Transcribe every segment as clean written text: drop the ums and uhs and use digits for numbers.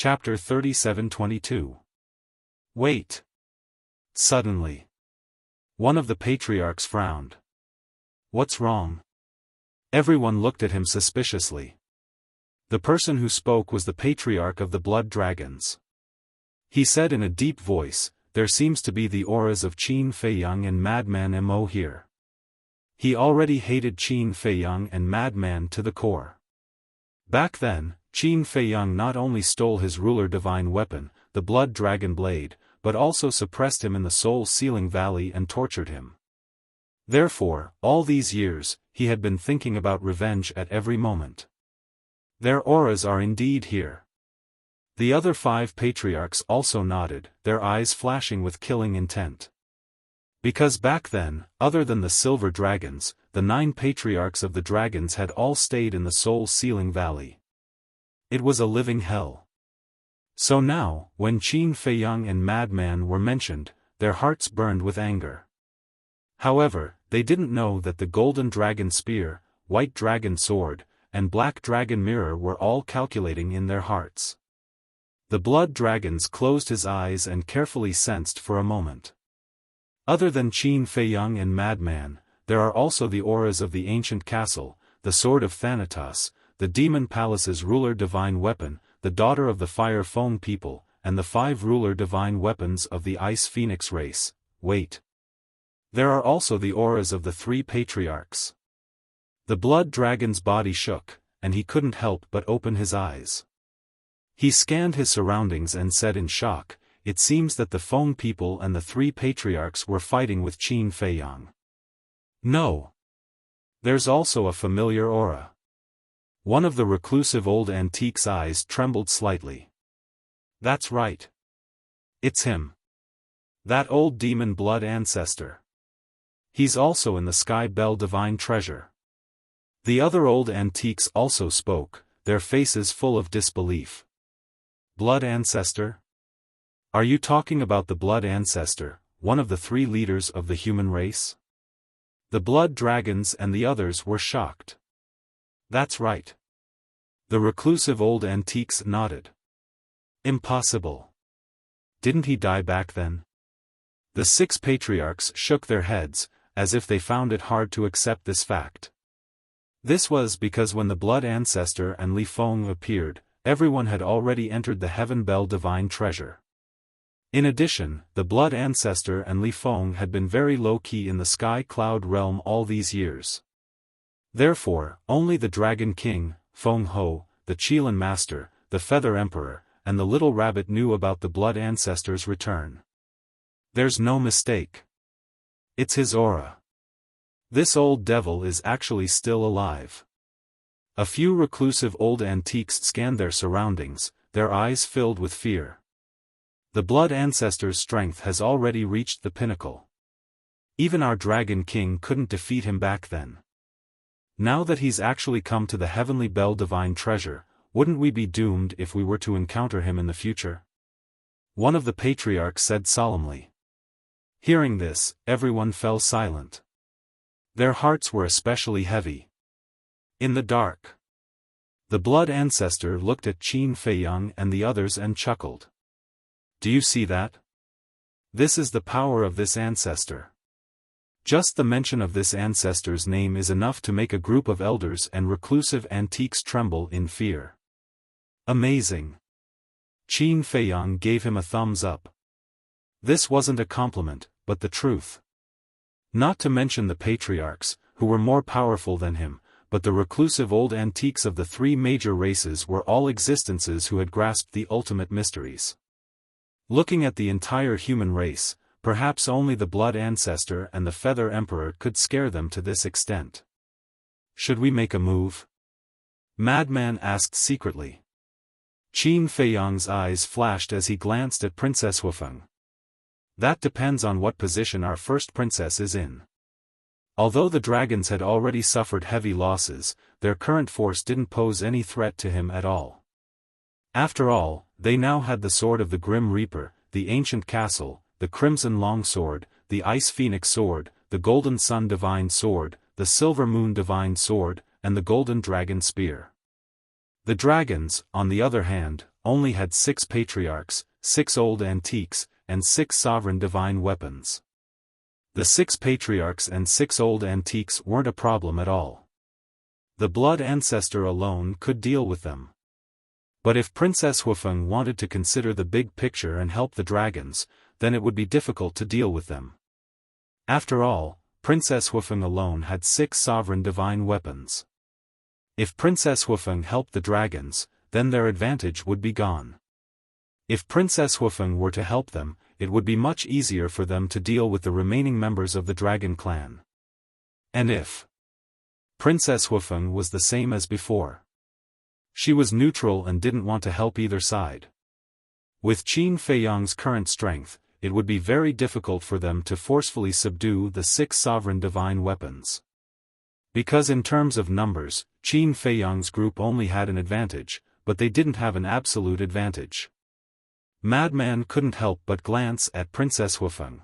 Chapter 37-22. Wait. Suddenly, one of the patriarchs frowned. What's wrong? Everyone looked at him suspiciously. The person who spoke was the patriarch of the blood dragons. He said in a deep voice, "There seems to be the auras of Qin Feiyang and Madman Mo here." He already hated Qin Feiyang and Madman to the core. Back then, Qin Feiyang not only stole his ruler divine weapon, the blood dragon blade, but also suppressed him in the soul-sealing valley and tortured him. Therefore, all these years, he had been thinking about revenge at every moment. Their auras are indeed here. The other 5 patriarchs also nodded, their eyes flashing with killing intent. Because back then, other than the silver dragons, the 9 patriarchs of the dragons had all stayed in the soul-sealing valley. It was a living hell. So now, when Qin Feiyang and Madman were mentioned, their hearts burned with anger. However, they didn't know that the golden dragon spear, white dragon sword, and black dragon mirror were all calculating in their hearts. The blood dragons closed his eyes and carefully sensed for a moment. Other than Qin Feiyang and Madman, there are also the auras of the ancient castle, the sword of Thanatos, the demon palace's ruler divine weapon, the daughter of the fire foam people, and the 5 ruler divine weapons of the ice phoenix race. Wait. There are also the auras of the 3 patriarchs. The blood dragon's body shook, and he couldn't help but open his eyes. He scanned his surroundings and said in shock, "It seems that the foam people and the 3 patriarchs were fighting with Qin Feiyang. No. There's also a familiar aura." One of the reclusive old antique's eyes trembled slightly. That's right. It's him. That old demon blood ancestor. He's also in the Sky Bell Divine Treasure. The other old antiques also spoke, their faces full of disbelief. Blood ancestor? Are you talking about the blood ancestor, one of the 3 leaders of the human race? The blood dragons and the others were shocked. That's right. The reclusive old antiques nodded. Impossible. Didn't he die back then? The 6 patriarchs shook their heads, as if they found it hard to accept this fact. This was because when the blood ancestor and Li Feng appeared, everyone had already entered the Heaven Bell Divine Treasure. In addition, the blood ancestor and Li Feng had been very low-key in the Sky Cloud realm all these years. Therefore, only the Dragon King, Feng Ho, the Qilin Master, the Feather Emperor, and the Little Rabbit knew about the blood ancestor's return. There's no mistake. It's his aura. This old devil is actually still alive. A few reclusive old antiques scanned their surroundings, their eyes filled with fear. The blood ancestor's strength has already reached the pinnacle. Even our Dragon King couldn't defeat him back then. Now that he's actually come to the Heavenly Bell Divine Treasure, wouldn't we be doomed if we were to encounter him in the future? One of the patriarchs said solemnly. Hearing this, everyone fell silent. Their hearts were especially heavy. In the dark, the blood ancestor looked at Qin Feiyang and the others and chuckled. Do you see that? This is the power of this ancestor. Just the mention of this ancestor's name is enough to make a group of elders and reclusive antiques tremble in fear. Amazing. Qin Feiyang gave him a thumbs up. This wasn't a compliment, but the truth. Not to mention the patriarchs, who were more powerful than him, but the reclusive old antiques of the 3 major races were all existences who had grasped the ultimate mysteries. Looking at the entire human race, perhaps only the blood ancestor and the Feather Emperor could scare them to this extent. Should we make a move? Madman asked secretly. Qin Feiyang's eyes flashed as he glanced at Princess Wufeng. That depends on what position our first princess is in. Although the dragons had already suffered heavy losses, their current force didn't pose any threat to him at all. After all, they now had the sword of the Grim Reaper, the ancient castle, the Crimson Longsword, the Ice Phoenix Sword, the Golden Sun Divine Sword, the Silver Moon Divine Sword, and the Golden Dragon Spear. The dragons, on the other hand, only had 6 patriarchs, 6 old antiques, and 6 sovereign divine weapons. The 6 patriarchs and 6 old antiques weren't a problem at all. The blood ancestor alone could deal with them. But if Princess Huifeng wanted to consider the big picture and help the dragons, then it would be difficult to deal with them. After all, Princess Huifeng alone had 6 sovereign divine weapons. If Princess Huifeng helped the dragons, then their advantage would be gone. If Princess Huifeng were to help them, it would be much easier for them to deal with the remaining members of the dragon clan. And if Princess Huifeng was the same as before. She was neutral and didn't want to help either side. With Qin Feiyang's current strength, it would be very difficult for them to forcefully subdue the 6 sovereign divine weapons. Because in terms of numbers, Qin Feiyang's group only had an advantage, but they didn't have an absolute advantage. Madman couldn't help but glance at Princess Huifeng.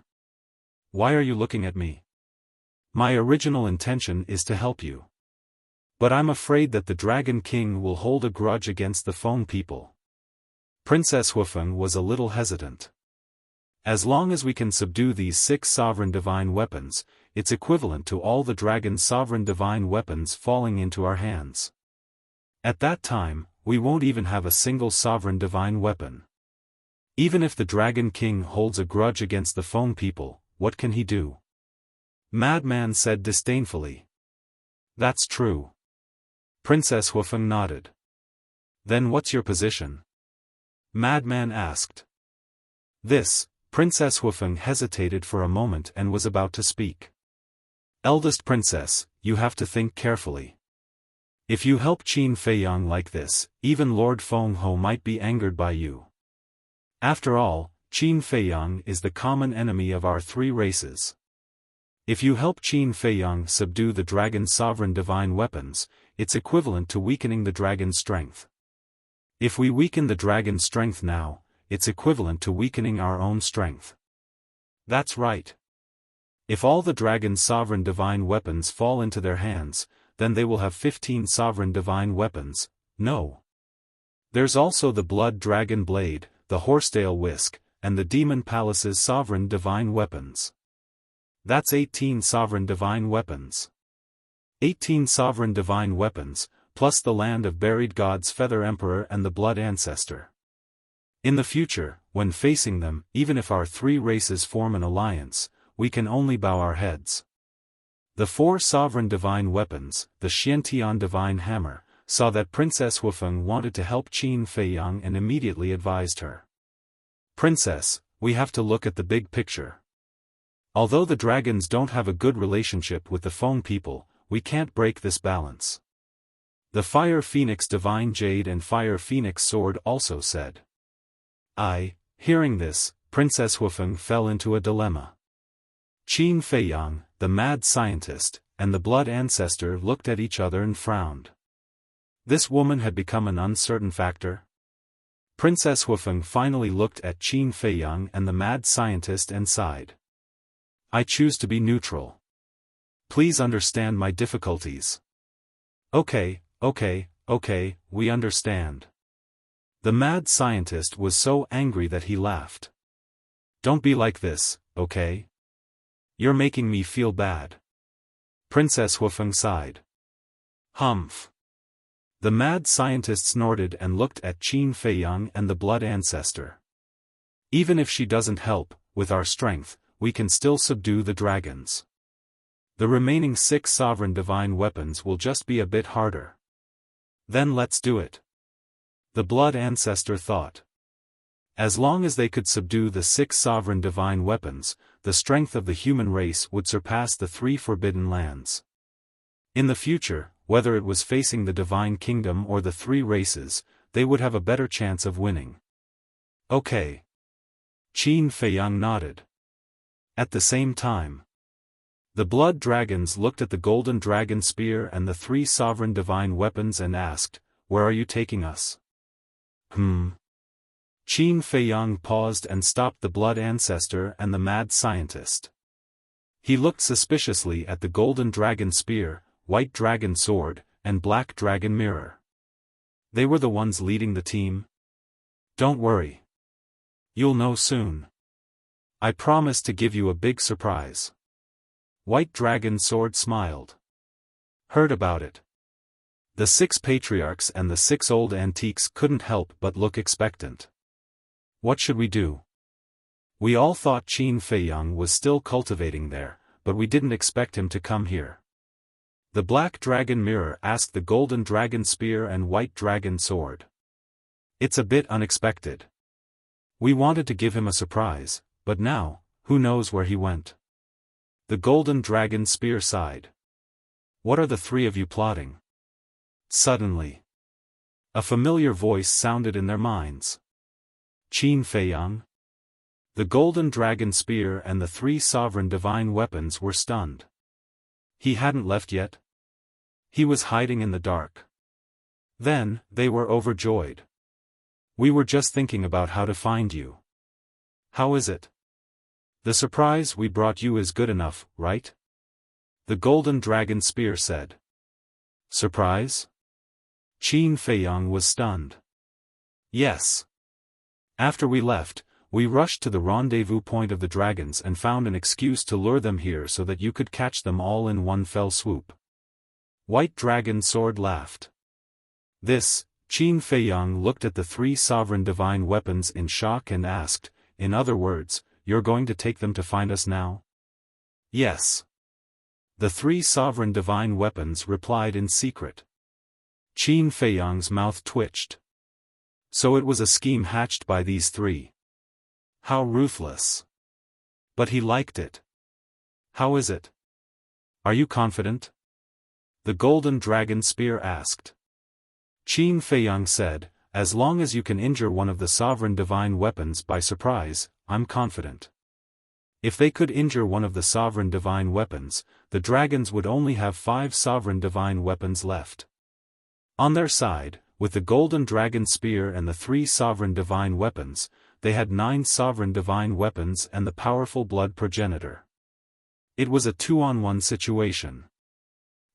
"Why are you looking at me? My original intention is to help you. But I'm afraid that the Dragon King will hold a grudge against the Feng people." Princess Huifeng was a little hesitant. As long as we can subdue these 6 sovereign divine weapons, it's equivalent to all the dragon's sovereign divine weapons falling into our hands. At that time, we won't even have a single sovereign divine weapon. Even if the Dragon King holds a grudge against the Feng people, what can he do? Madman said disdainfully. "That's true." Princess Huifeng nodded. "Then what's your position?" Madman asked. Princess Huifeng hesitated for a moment and was about to speak. "Eldest princess, you have to think carefully. If you help Qin Feiyang like this, even Lord Feng Ho might be angered by you. After all, Qin Feiyang is the common enemy of our 3 races. If you help Qin Feiyang subdue the dragon's sovereign divine weapons, it's equivalent to weakening the dragon's strength. If we weaken the dragon's strength now, it's equivalent to weakening our own strength." "That's right. If all the dragon's sovereign divine weapons fall into their hands, then they will have 15 sovereign divine weapons. No. There's also the Blood Dragon Blade, the Horsetail Whisk, and the Demon Palace's sovereign divine weapons. That's 18 sovereign divine weapons. 18 sovereign divine weapons, plus the Land of Buried Gods Feather Emperor and the Blood Ancestor. In the future, when facing them, even if our 3 races form an alliance, we can only bow our heads." The 4 sovereign divine weapons, the Xiantian Divine Hammer, saw that Princess Huifeng wanted to help Qin Feiyang and immediately advised her. "Princess, we have to look at the big picture. Although the dragons don't have a good relationship with the Feng people, we can't break this balance." The Fire Phoenix Divine Jade and Fire Phoenix Sword also said. Hearing this, Princess Huifeng fell into a dilemma. Qin Feiyang, the mad scientist, and the Blood Ancestor looked at each other and frowned. This woman had become an uncertain factor. Princess Huifeng finally looked at Qin Feiyang and the mad scientist and sighed. "I choose to be neutral. Please understand my difficulties." Okay, we understand." The mad scientist was so angry that he laughed. "Don't be like this, okay? You're making me feel bad." Princess Huifeng sighed. "Humph." The mad scientist snorted and looked at Qin Feiyang and the Blood Ancestor. "Even if she doesn't help, with our strength, we can still subdue the dragons. The remaining 6 sovereign divine weapons will just be a bit harder." "Then let's do it," the Blood Ancestor thought. As long as they could subdue the 6 sovereign divine weapons, the strength of the human race would surpass the 3 forbidden lands. In the future, whether it was facing the Divine Kingdom or the 3 races, they would have a better chance of winning. "Okay." Qin Feiyang nodded. At the same time, the Blood Dragons looked at the Golden Dragon Spear and the 3 sovereign divine weapons and asked, "Where are you taking us?" Qin Feiyang paused and stopped the Blood Ancestor and the mad scientist. He looked suspiciously at the Golden Dragon Spear, White Dragon Sword, and Black Dragon Mirror. They were the ones leading the team? Don't worry. You'll know soon. I promise to give you a big surprise. White Dragon Sword smiled. Heard about it. The 6 patriarchs and the 6 old antiques couldn't help but look expectant. What should we do? We all thought Qin Feiyang was still cultivating there, but we didn't expect him to come here. The Black Dragon Mirror asked the Golden Dragon Spear and White Dragon Sword. It's a bit unexpected. We wanted to give him a surprise, but now, who knows where he went? The Golden Dragon Spear sighed. What are the 3 of you plotting? Suddenly, a familiar voice sounded in their minds. Qin Feiyang? The Golden Dragon Spear and the 3 sovereign divine weapons were stunned. He hadn't left yet? He was hiding in the dark. Then, they were overjoyed. We were just thinking about how to find you. How is it? The surprise we brought you is good enough, right? The Golden Dragon Spear said. Surprise? Qin Feiyang was stunned. Yes. After we left, we rushed to the rendezvous point of the dragons and found an excuse to lure them here so that you could catch them all in one fell swoop. White Dragon Sword laughed. This, Qin Feiyang looked at the 3 sovereign divine weapons in shock and asked, in other words, you're going to take them to find us now? Yes. The 3 sovereign divine weapons replied in secret. Qin Feiyang's mouth twitched. So it was a scheme hatched by these 3. How ruthless. But he liked it. How is it? Are you confident? The Golden Dragon Spear asked. Qin Feiyang said, as long as you can injure one of the sovereign divine weapons by surprise, I'm confident. If they could injure one of the sovereign divine weapons, the dragons would only have 5 sovereign divine weapons left. On their side, with the Golden Dragon Spear and the 3 sovereign divine weapons, they had 9 sovereign divine weapons and the powerful blood progenitor. It was a 2-on-1 situation.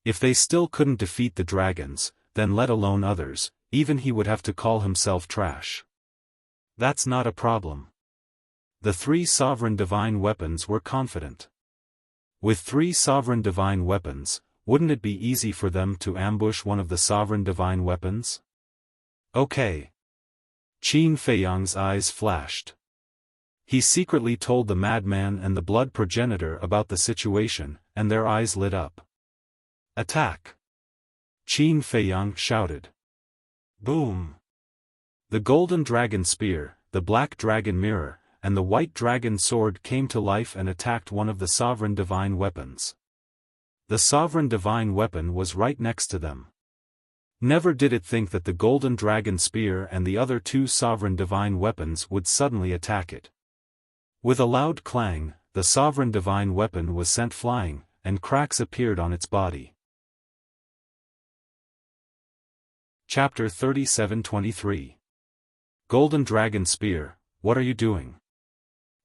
If they still couldn't defeat the dragons, then let alone others, even he would have to call himself trash. That's not a problem. The 3 sovereign divine weapons were confident. With 3 sovereign divine weapons, wouldn't it be easy for them to ambush one of the sovereign divine weapons? Okay. Qin Feiyang's eyes flashed. He secretly told the madman and the blood progenitor about the situation, and their eyes lit up. Attack! Qin Feiyang shouted. Boom! The Golden Dragon Spear, the Black Dragon Mirror, and the White Dragon Sword came to life and attacked one of the sovereign divine weapons. The sovereign divine weapon was right next to them. Never did it think that the Golden Dragon Spear and the other 2 sovereign divine weapons would suddenly attack it. With a loud clang, the sovereign divine weapon was sent flying, and cracks appeared on its body. Chapter 37-23. Golden Dragon Spear, what are you doing?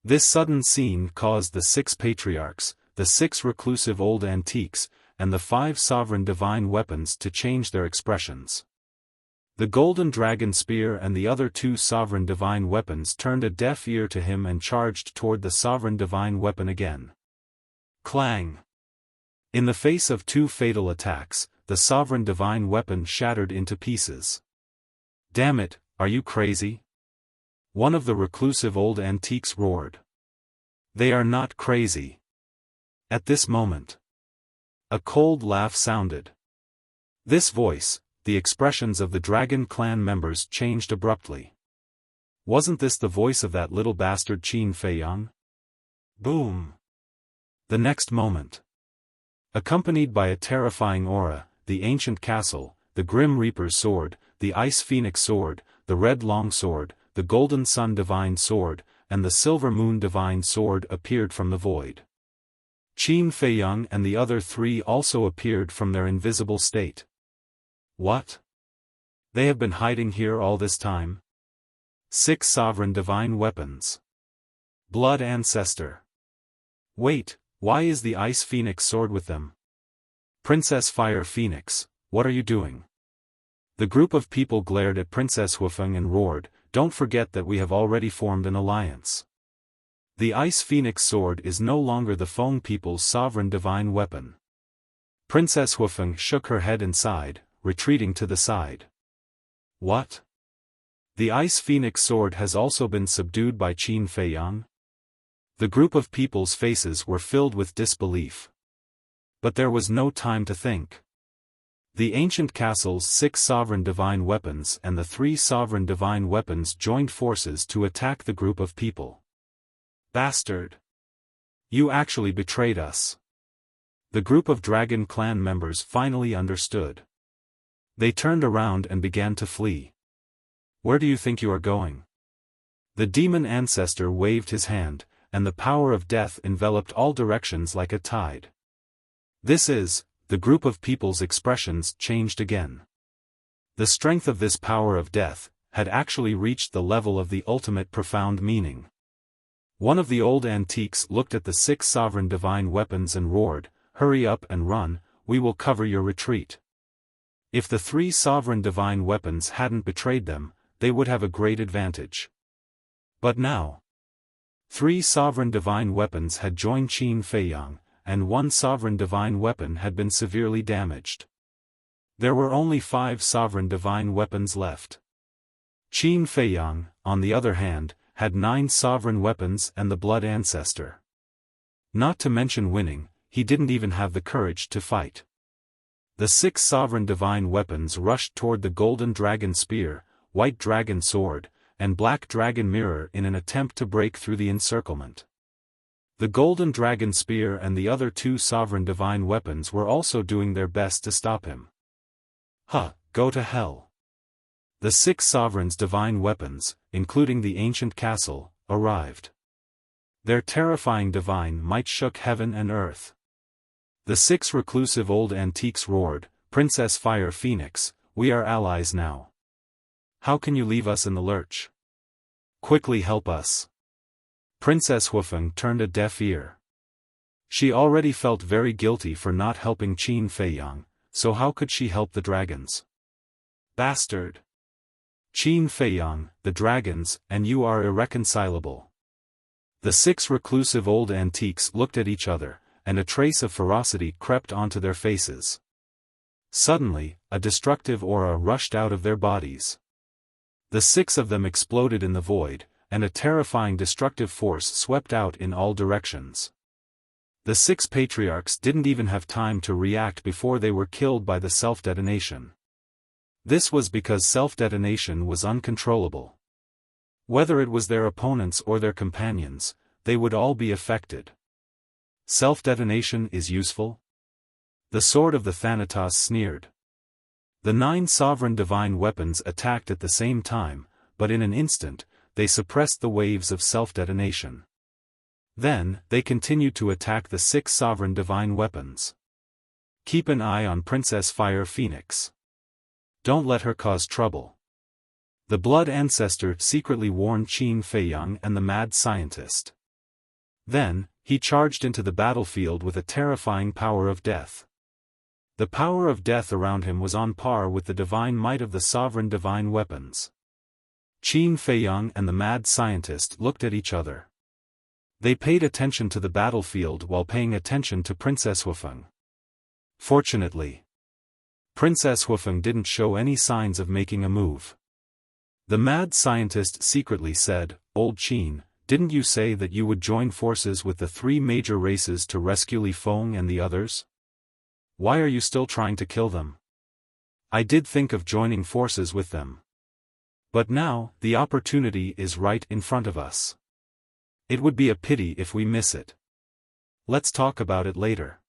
This sudden scene caused the 6 patriarchs, the 6 reclusive old antiques, and the 5 sovereign divine weapons to change their expressions. The Golden Dragon Spear and the other 2 sovereign divine weapons turned a deaf ear to him and charged toward the sovereign divine weapon again. Clang! In the face of 2 fatal attacks, the sovereign divine weapon shattered into pieces. Damn it, are you crazy? One of the reclusive old antiques roared. They are not crazy. At this moment, a cold laugh sounded. This voice, the expressions of the Dragon Clan members changed abruptly. Wasn't this the voice of that little bastard Qin Feiyang? Boom! The next moment, accompanied by a terrifying aura, the ancient castle, the Grim Reaper's sword, the Ice Phoenix sword, the Red Long sword, the Golden Sun Divine sword, and the Silver Moon Divine sword appeared from the void. Qin Feiyang and the other 3 also appeared from their invisible state. What? They have been hiding here all this time? 6 sovereign divine weapons. Blood Ancestor. Wait, why is the Ice Phoenix sword with them? Princess Fire Phoenix, what are you doing? The group of people glared at Princess Huafeng and roared, don't forget that we have already formed an alliance. The Ice Phoenix sword is no longer the Feng people's sovereign divine weapon. Princess Xiaofan shook her head and sighed, retreating to the side. What? The Ice Phoenix sword has also been subdued by Qin Feiyang? The group of people's faces were filled with disbelief. But there was no time to think. The ancient castle's 6 sovereign divine weapons and the 3 sovereign divine weapons joined forces to attack the group of people. Bastard! You actually betrayed us. The group of Dragon Clan members finally understood. They turned around and began to flee. Where do you think you are going? The demon ancestor waved his hand, and the power of death enveloped all directions like a tide. The group of people's expressions changed again. The strength of this power of death had actually reached the level of the ultimate profound meaning. One of the old antiques looked at the 6 sovereign divine weapons and roared, "Hurry up and run, we will cover your retreat." If the 3 sovereign divine weapons hadn't betrayed them, they would have a great advantage. But now, 3 sovereign divine weapons had joined Qin Feiyang, and 1 sovereign divine weapon had been severely damaged. There were only 5 sovereign divine weapons left. Qin Feiyang, on the other hand, had 9 sovereign weapons and the blood ancestor. Not to mention winning, he didn't even have the courage to fight. The 6 sovereign divine weapons rushed toward the golden dragon spear, white dragon sword, and black dragon mirror in an attempt to break through the encirclement. The golden dragon spear and the other 2 sovereign divine weapons were also doing their best to stop him. Go to hell. The 6 sovereigns' divine weapons, including the ancient castle, arrived. Their terrifying divine might shook heaven and earth. The 6 reclusive old antiques roared, "Princess Fire Phoenix, we are allies now. How can you leave us in the lurch? Quickly help us." Princess Xiaofan turned a deaf ear. She already felt very guilty for not helping Qin Feiyang, so how could she help the dragons? Bastard! Qin Feiyang, the dragons, and you are irreconcilable. The 6 reclusive old antiques looked at each other, and a trace of ferocity crept onto their faces. Suddenly, a destructive aura rushed out of their bodies. The 6 of them exploded in the void, and a terrifying destructive force swept out in all directions. The 6 patriarchs didn't even have time to react before they were killed by the self-detonation. This was because self-detonation was uncontrollable. Whether it was their opponents or their companions, they would all be affected. Self-detonation is useful? The sword of the Thanatos sneered. The 9 sovereign divine weapons attacked at the same time, but in an instant, they suppressed the waves of self-detonation. Then, they continued to attack the 6 sovereign divine weapons. Keep an eye on Princess Fire Phoenix. Don't let her cause trouble. The blood ancestor secretly warned Qin Feiyang and the mad scientist. Then, he charged into the battlefield with a terrifying power of death. The power of death around him was on par with the divine might of the sovereign divine weapons. Qin Feiyang and the mad scientist looked at each other. They paid attention to the battlefield while paying attention to Princess Xiaofan. Fortunately, Princess Xiaofan didn't show any signs of making a move. The mad scientist secretly said, "Old Qin, didn't you say that you would join forces with the 3 major races to rescue Li Feng and the others? Why are you still trying to kill them?" "I did think of joining forces with them. But now, the opportunity is right in front of us. It would be a pity if we miss it. Let's talk about it later."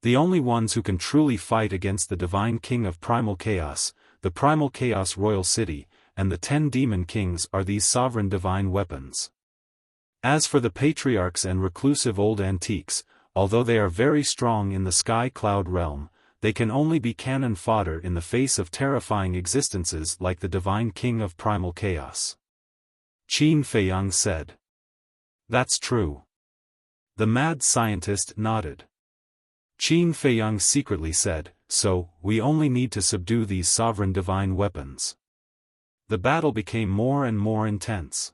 The only ones who can truly fight against the Divine King of Primal Chaos, the Primal Chaos Royal City, and the 10 Demon Kings are these sovereign divine weapons. As for the patriarchs and reclusive old antiques, although they are very strong in the Sky Cloud realm, they can only be cannon fodder in the face of terrifying existences like the Divine King of Primal Chaos. Qin Feiyang said. "That's true." The mad scientist nodded. Qin Feiyang secretly said, "So, we only need to subdue these sovereign divine weapons." The battle became more and more intense.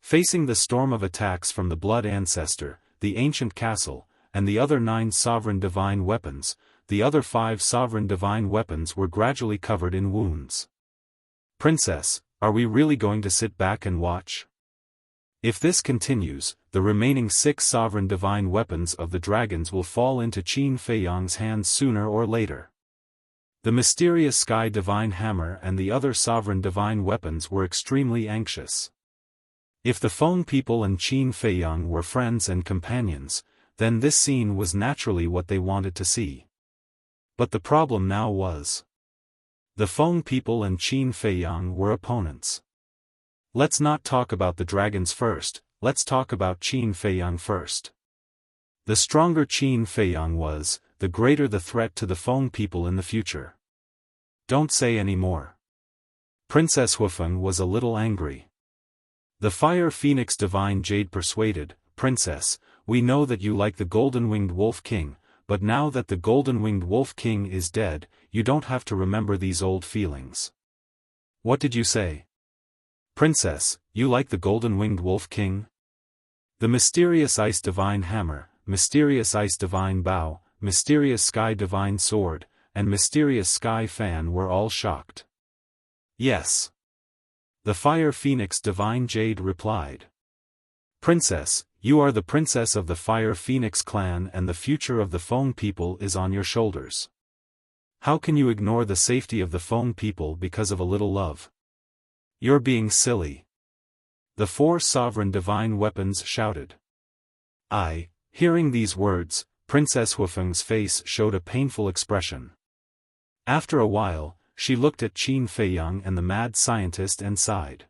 Facing the storm of attacks from the Blood Ancestor, the ancient castle, and the other 9 sovereign divine weapons, the other 5 sovereign divine weapons were gradually covered in wounds. Princess, are we really going to sit back and watch? If this continues, the remaining 6 sovereign divine weapons of the dragons will fall into Qin Feiyang's hands sooner or later. The mysterious Sky Divine Hammer and the other sovereign divine weapons were extremely anxious. If the Feng people and Qin Feiyang were friends and companions, then this scene was naturally what they wanted to see. But the problem now was, the Feng people and Qin Feiyang were opponents. Let's not talk about the dragons first, let's talk about Qin Feiyang first. The stronger Qin Feiyang was, the greater the threat to the Feng people in the future. Don't say any more. Princess Xiaofan was a little angry. The Fire Phoenix Divine Jade persuaded, Princess, we know that you like the Golden-Winged Wolf King, but now that the Golden-Winged Wolf King is dead, you don't have to remember these old feelings. What did you say? Princess, you like the Golden-Winged Wolf King? The Mysterious Ice Divine Hammer, Mysterious Ice Divine Bow, Mysterious Sky Divine Sword, and Mysterious Sky Fan were all shocked. Yes. The Fire Phoenix Divine Jade replied. Princess, you are the princess of the Fire Phoenix clan and the future of the Feng people is on your shoulders. How can you ignore the safety of the Feng people because of a little love? You're being silly. The 4 sovereign divine weapons shouted. Hearing these words, Princess Xiaofeng's face showed a painful expression. After a while, she looked at Qin Feiyang and the mad scientist and sighed.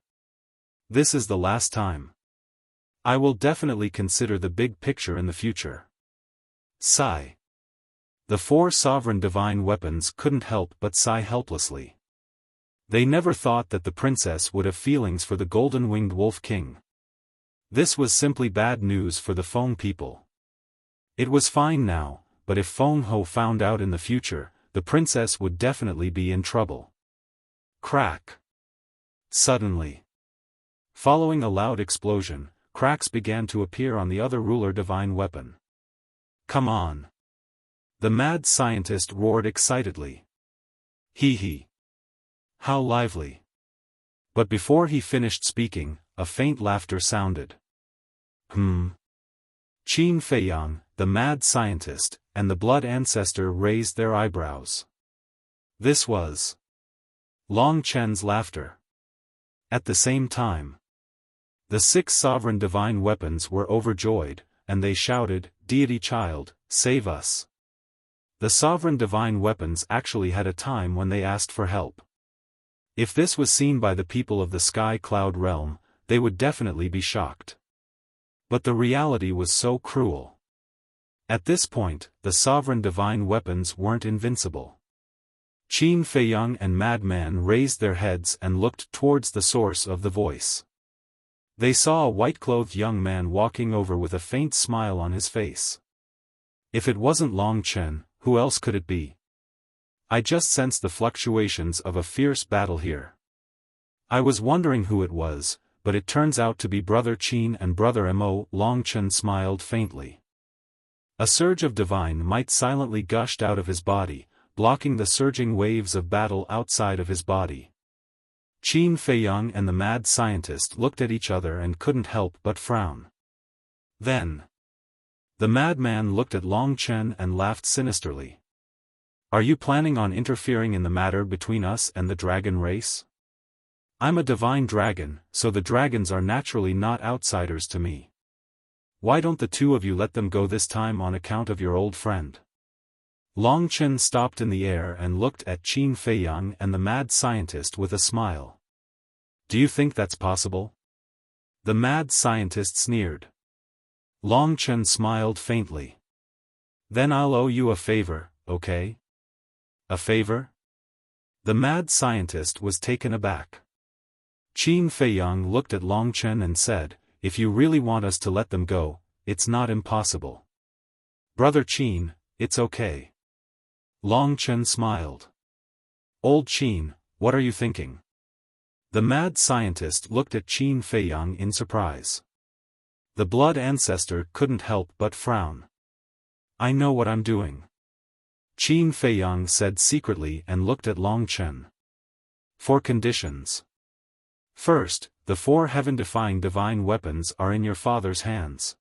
This is the last time. I will definitely consider the big picture in the future. Sigh. The 4 sovereign divine weapons couldn't help but sigh helplessly. They never thought that the princess would have feelings for the Golden-Winged Wolf King. This was simply bad news for the Feng people. It was fine now, but if Feng Ho found out in the future, the princess would definitely be in trouble. Crack. Suddenly, following a loud explosion, cracks began to appear on the other ruler divine weapon. Come on. The mad scientist roared excitedly. Hee hee. How lively. But before he finished speaking, a faint laughter sounded. Qin Feiyang, the mad scientist, and the Blood Ancestor raised their eyebrows. This was Long Chen's laughter. At the same time, the 6 sovereign divine weapons were overjoyed, and they shouted, Deity Child, save us. The sovereign divine weapons actually had a time when they asked for help. If this was seen by the people of the Sky Cloud realm, they would definitely be shocked. But the reality was so cruel. At this point, the sovereign divine weapons weren't invincible. Qin Feiyang and Madman raised their heads and looked towards the source of the voice. They saw a white-clothed young man walking over with a faint smile on his face. If it wasn't Long Chen, who else could it be? I just sensed the fluctuations of a fierce battle here. I was wondering who it was, but it turns out to be Brother Qin and Brother Mo. Long Chen smiled faintly. A surge of divine might silently gushed out of his body, blocking the surging waves of battle outside of his body. Qin Feiyang and the mad scientist looked at each other and couldn't help but frown. Then, the madman looked at Long Chen and laughed sinisterly. Are you planning on interfering in the matter between us and the dragon race? I'm a divine dragon, so the dragons are naturally not outsiders to me. Why don't the 2 of you let them go this time on account of your old friend? Long Chen stopped in the air and looked at Qin Feiyang and the mad scientist with a smile. Do you think that's possible? The mad scientist sneered. Long Chen smiled faintly. Then I'll owe you a favor, okay? A favor? The mad scientist was taken aback. Qin Feiyang looked at Long Chen and said, if you really want us to let them go, it's not impossible. Brother Qin, it's okay. Long Chen smiled. Old Qin, what are you thinking? The mad scientist looked at Qin Feiyang in surprise. The blood ancestor couldn't help but frown. I know what I'm doing, Qin Feiyang said secretly and looked at Long Chen. 4 conditions. First, the 4 heaven-defying divine weapons are in your father's hands.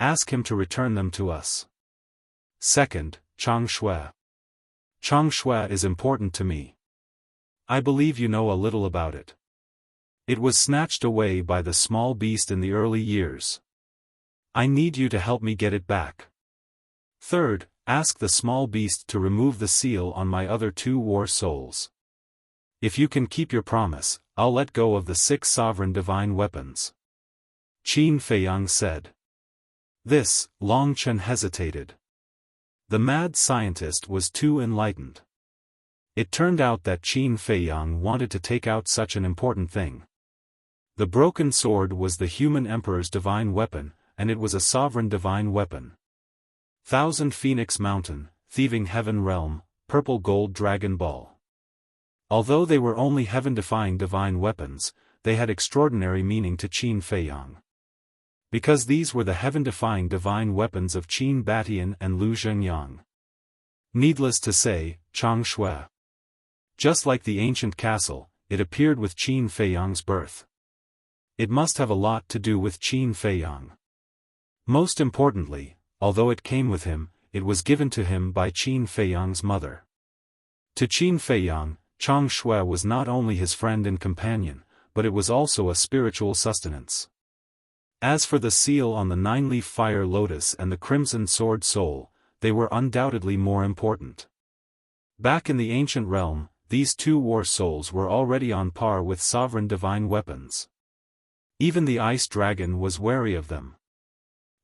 Ask him to return them to us. Second, Chang Shui. Chang Shui is important to me. I believe you know a little about it. It was snatched away by the small beast in the early years. I need you to help me get it back. Third, ask the small beast to remove the seal on my other 2 war souls. If you can keep your promise, I'll let go of the 6 sovereign divine weapons. Qin Feiyang said. This, Long Chen hesitated. The mad scientist was too enlightened. It turned out that Qin Feiyang wanted to take out such an important thing. The broken sword was the human emperor's divine weapon, and it was a sovereign divine weapon. Thousand Phoenix Mountain, Thieving Heaven Realm, Purple Gold Dragon Ball. Although they were only heaven-defying divine weapons, they had extraordinary meaning to Qin Feiyang. Because these were the heaven-defying divine weapons of Qin Batian and Lu Zhengyang. Needless to say, Chang Shui. Just like the ancient castle, it appeared with Qin Feiyang's birth. It must have a lot to do with Qin Feiyang. Most importantly, although it came with him, it was given to him by Qin Feiyang's mother. To Qin Feiyang, Chang Shui was not only his friend and companion, but it was also a spiritual sustenance. As for the seal on the 9-leaf fire lotus and the crimson sword soul, they were undoubtedly more important. Back in the ancient realm, these 2 war souls were already on par with sovereign divine weapons. Even the ice dragon was wary of them.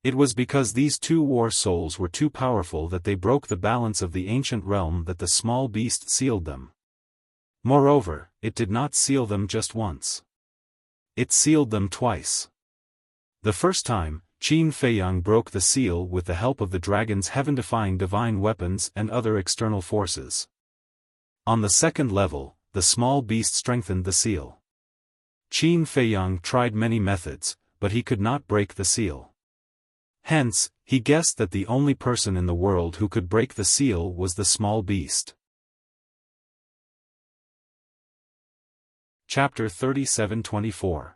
It was because these 2 war souls were too powerful that they broke the balance of the ancient realm that the small beast sealed them. Moreover, it did not seal them just once. It sealed them twice. The first time, Qin Feiyang broke the seal with the help of the dragon's heaven-defying divine weapons and other external forces. On the second level, the small beast strengthened the seal. Qin Feiyang tried many methods, but he could not break the seal. Hence, he guessed that the only person in the world who could break the seal was the small beast. Chapter 37-24.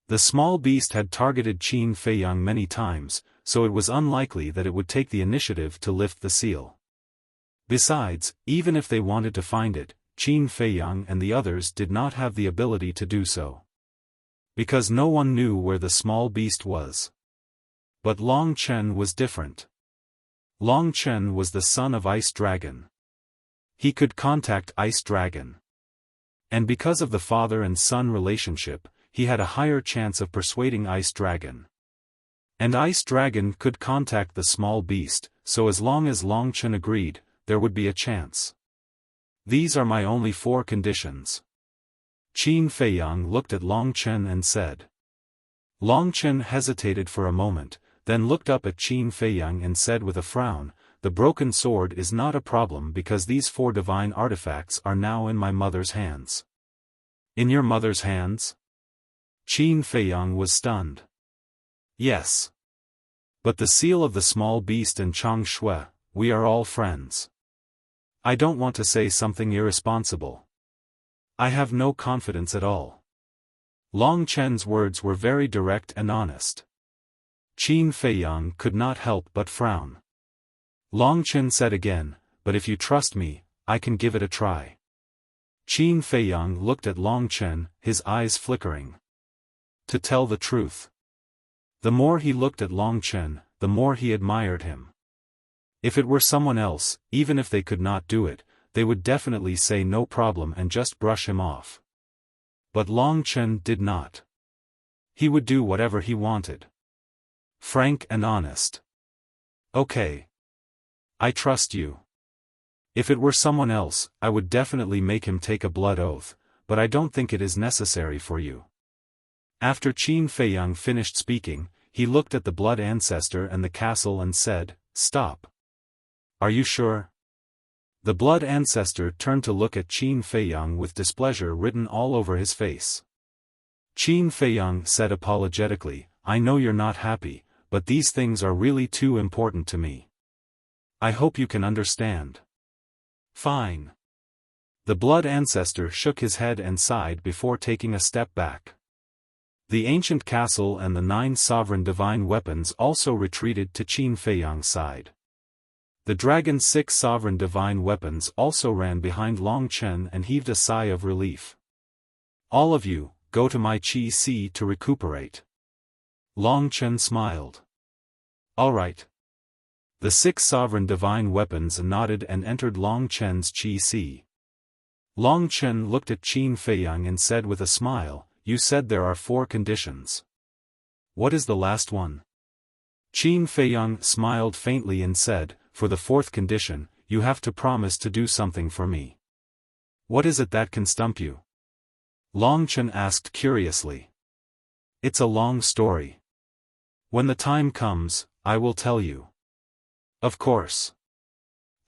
The small beast had targeted Qin Feiyang many times, so it was unlikely that it would take the initiative to lift the seal. Besides, even if they wanted to find it, Qin Feiyang and the others did not have the ability to do so. Because no one knew where the small beast was. But Long Chen was different. Long Chen was the son of Ice Dragon. He could contact Ice Dragon. And because of the father and son relationship, he had a higher chance of persuading Ice Dragon. And Ice Dragon could contact the small beast, so as long as Long Chen agreed, there would be a chance. These are my only 4 conditions. Qin Feiyang looked at Long Chen and said. Long Chen hesitated for a moment, then looked up at Qin Feiyang and said with a frown, the broken sword is not a problem because these 4 divine artifacts are now in my mother's hands. In your mother's hands? Qin Feiyang was stunned. Yes. But the seal of the small beast and Chang Shui, we are all friends. I don't want to say something irresponsible. I have no confidence at all. Long Chen's words were very direct and honest. Qin Feiyang could not help but frown. Long Chen said again, but if you trust me, I can give it a try. Qin Feiyang looked at Long Chen, his eyes flickering. To tell the truth. The more he looked at Long Chen, the more he admired him. If it were someone else, even if they could not do it, they would definitely say no problem and just brush him off. But Long Chen did not. He would do whatever he wanted. Frank and honest. Okay. I trust you. If it were someone else, I would definitely make him take a blood oath, but I don't think it is necessary for you. After Qin Feiyang finished speaking, he looked at the blood ancestor and the castle and said, Stop. Are you sure? The blood ancestor turned to look at Qin Feiyang with displeasure written all over his face. Qin Feiyang said apologetically, I know you're not happy, but these things are really too important to me. I hope you can understand. Fine. The blood ancestor shook his head and sighed before taking a step back. The ancient castle and the 9 sovereign divine weapons also retreated to Qin Feiyang's side. The dragon's 6 sovereign divine weapons also ran behind Long Chen and heaved a sigh of relief. All of you, go to my Qi Si to recuperate. Long Chen smiled. All right. The 6 sovereign divine weapons nodded and entered Long Chen's Qi Si. Long Chen looked at Qin Feiyang and said with a smile, you said there are 4 conditions. What is the last one? Qin Feiyang smiled faintly and said, for the 4th condition, you have to promise to do something for me. What is it that can stump you? Long Chen asked curiously. It's a long story. When the time comes, I will tell you. Of course.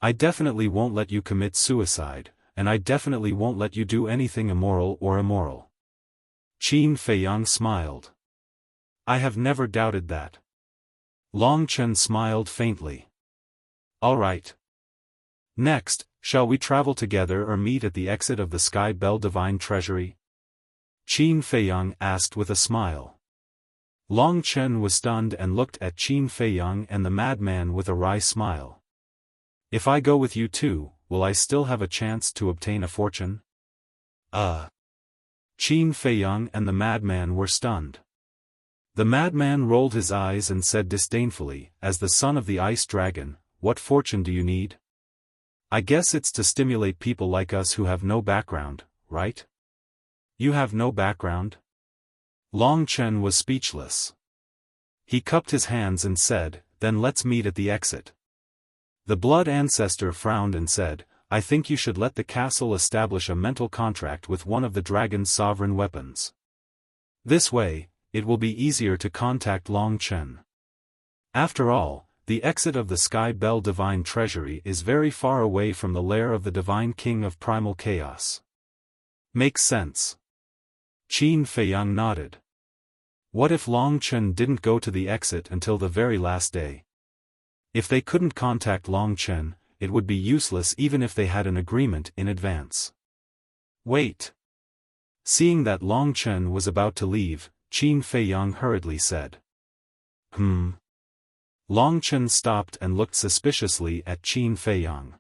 I definitely won't let you commit suicide, and I definitely won't let you do anything immoral or immoral. Qin Feiyang smiled. I have never doubted that. Long Chen smiled faintly. All right. Next, shall we travel together or meet at the exit of the Sky Bell Divine Treasury? Qin Feiyang asked with a smile. Long Chen was stunned and looked at Qin Feiyang and the madman with a wry smile. If I go with you too, will I still have a chance to obtain a fortune? Qin Feiyang and the madman were stunned. The madman rolled his eyes and said disdainfully, as the son of the ice dragon, what fortune do you need? I guess it's to stimulate people like us who have no background, right? You have no background? Long Chen was speechless. He cupped his hands and said, then let's meet at the exit. The blood ancestor frowned and said, I think you should let the castle establish a mental contract with one of the dragon's sovereign weapons. This way, it will be easier to contact Long Chen. After all, the exit of the Sky Bell Divine Treasury is very far away from the lair of the Divine King of Primal Chaos. Makes sense. Qin Feiyang nodded. What if Long Chen didn't go to the exit until the very last day? If they couldn't contact Long Chen, it would be useless even if they had an agreement in advance. Wait. Seeing that Long Chen was about to leave, Qin Feiyang hurriedly said. Long Chen stopped and looked suspiciously at Qin Feiyang.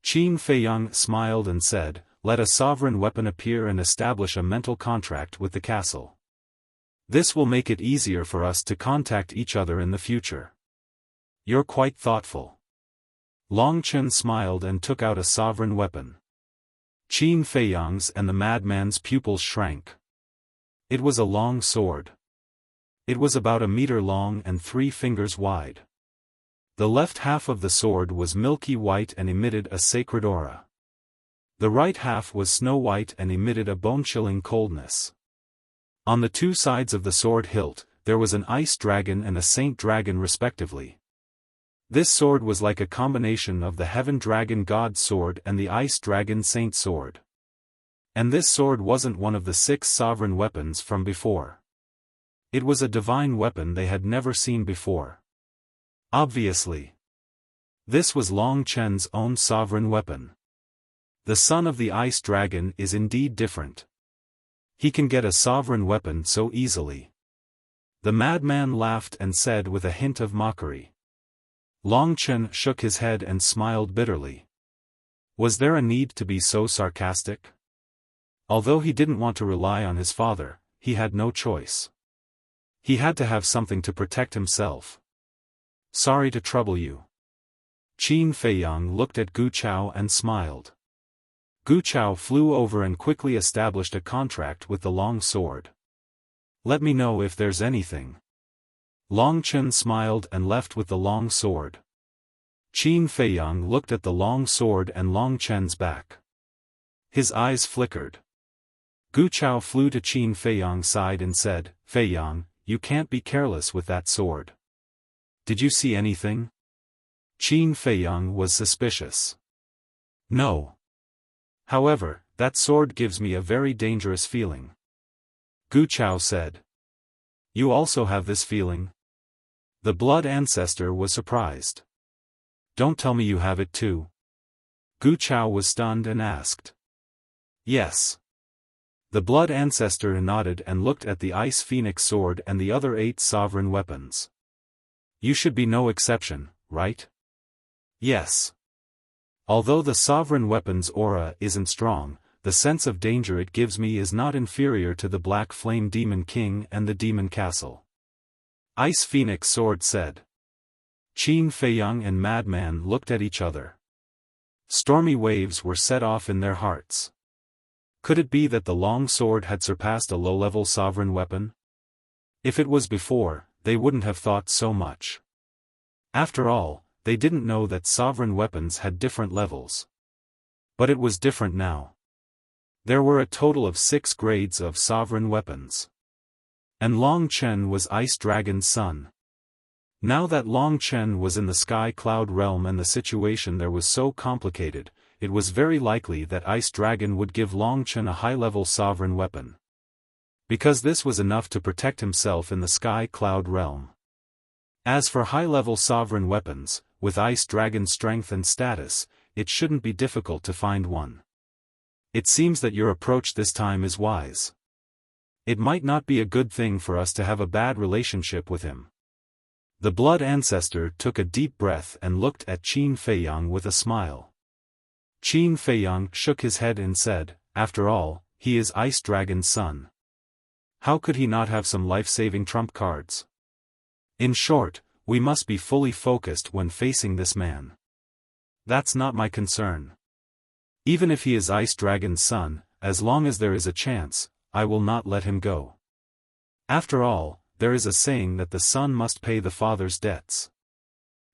Qin Feiyang smiled and said, let a sovereign weapon appear and establish a mental contract with the castle. This will make it easier for us to contact each other in the future. You're quite thoughtful. Long Chen smiled and took out a sovereign weapon. Qin Feiyang's and the madman's pupils shrank. It was a long sword. It was about 1 meter long and 3 fingers wide. The left half of the sword was milky white and emitted a sacred aura. The right half was snow white and emitted a bone-chilling coldness. On the 2 sides of the sword hilt, there was an ice dragon and a saint dragon respectively. This sword was like a combination of the heaven dragon god sword and the ice dragon saint sword. And this sword wasn't one of the 6 sovereign weapons from before. It was a divine weapon they had never seen before. Obviously. This was Long Chen's own sovereign weapon. The son of the ice dragon is indeed different. He can get a sovereign weapon so easily. The madman laughed and said with a hint of mockery. Long Chen shook his head and smiled bitterly. Was there a need to be so sarcastic? Although he didn't want to rely on his father, he had no choice. He had to have something to protect himself. Sorry to trouble you. Qin Feiyang looked at Gu Chao and smiled. Gu Chao flew over and quickly established a contract with the long sword. Let me know if there's anything. Long Chen smiled and left with the long sword. Qin Feiyang looked at the long sword and Long Chen's back. His eyes flickered. Gu Chao flew to Qin Feiyang's side and said, Feiyang, you can't be careless with that sword. Did you see anything? Qin Feiyang was suspicious. No. However, that sword gives me a very dangerous feeling. Gu Chao said. You also have this feeling? The blood ancestor was surprised. Don't tell me you have it too. Gu Chao was stunned and asked. Yes. The blood ancestor nodded and looked at the ice phoenix sword and the other 8 sovereign weapons. You should be no exception, right? Yes. Although the sovereign weapon's aura isn't strong, the sense of danger it gives me is not inferior to the Black Flame Demon King and the Demon Castle. Ice Phoenix Sword said. Qin Feiyang and Madman looked at each other. Stormy waves were set off in their hearts. Could it be that the long sword had surpassed a low-level sovereign weapon? If it was before, they wouldn't have thought so much. After all, they didn't know that sovereign weapons had different levels. But it was different now. There were a total of 6 grades of sovereign weapons. And Long Chen was Ice Dragon's son. Now that Long Chen was in the Sky Cloud realm and the situation there was so complicated, it was very likely that Ice Dragon would give Long Chen a high-level sovereign weapon. Because this was enough to protect himself in the Sky Cloud realm. As for high-level sovereign weapons, with Ice Dragon's strength and status, it shouldn't be difficult to find one. It seems that your approach this time is wise. It might not be a good thing for us to have a bad relationship with him. The blood ancestor took a deep breath and looked at Qin Feiyang with a smile. Qin Feiyang shook his head and said, after all, he is Ice Dragon's son. How could he not have some life-saving trump cards? In short, we must be fully focused when facing this man. That's not my concern. Even if he is Ice Dragon's son, as long as there is a chance, I will not let him go. After all, there is a saying that the son must pay the father's debts.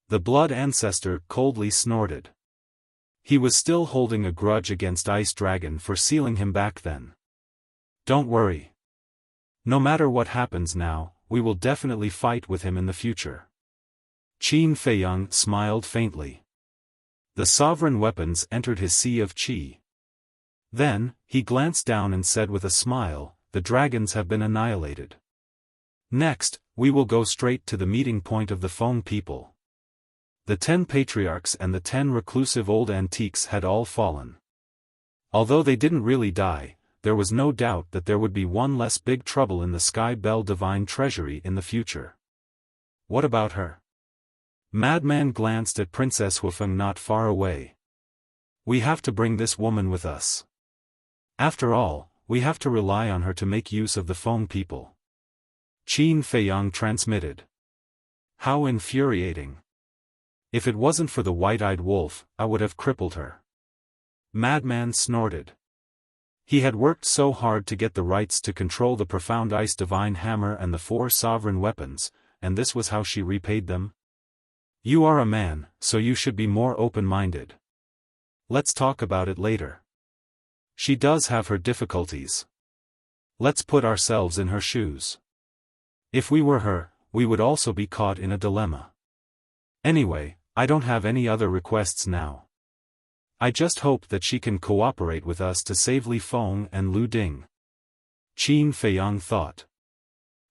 The blood ancestor coldly snorted. He was still holding a grudge against Ice Dragon for sealing him back then. Don't worry. No matter what happens now, we will definitely fight with him in the future. Qin Feiyang smiled faintly. The sovereign weapons entered his sea of qi. Then, he glanced down and said with a smile, the dragons have been annihilated. Next, we will go straight to the meeting point of the Feng people. The 10 patriarchs and the 10 reclusive old antiques had all fallen. Although they didn't really die, there was no doubt that there would be one less big trouble in the Sky Bell Divine Treasury in the future. What about her? Madman glanced at Princess Xiaofan not far away. We have to bring this woman with us. After all, we have to rely on her to make use of the Feng people. Qin Feiyang transmitted. How infuriating. If it wasn't for the white-eyed wolf, I would have crippled her. Madman snorted. He had worked so hard to get the rights to control the Profound Ice Divine Hammer and the 4 sovereign weapons, and this was how she repaid them? You are a man, so you should be more open-minded. Let's talk about it later. She does have her difficulties. Let's put ourselves in her shoes. If we were her, we would also be caught in a dilemma. Anyway, I don't have any other requests now. I just hope that she can cooperate with us to save Li Feng and Lu Ding. Qin Feiyang thought.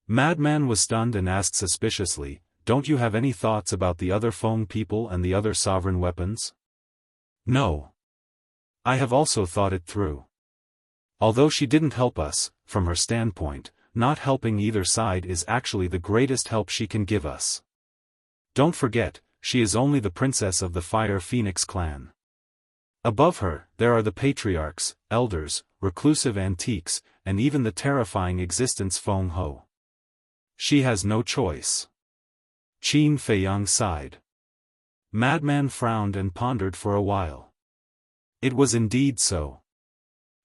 Madman was stunned and asked suspiciously, don't you have any thoughts about the other Feng people and the other sovereign weapons? No. I have also thought it through. Although she didn't help us, from her standpoint, not helping either side is actually the greatest help she can give us. Don't forget, she is only the princess of the Fire Phoenix clan. Above her, there are the patriarchs, elders, reclusive antiques, and even the terrifying existence Feng Ho. She has no choice. Qin Feiyang sighed. Madman frowned and pondered for a while. It was indeed so.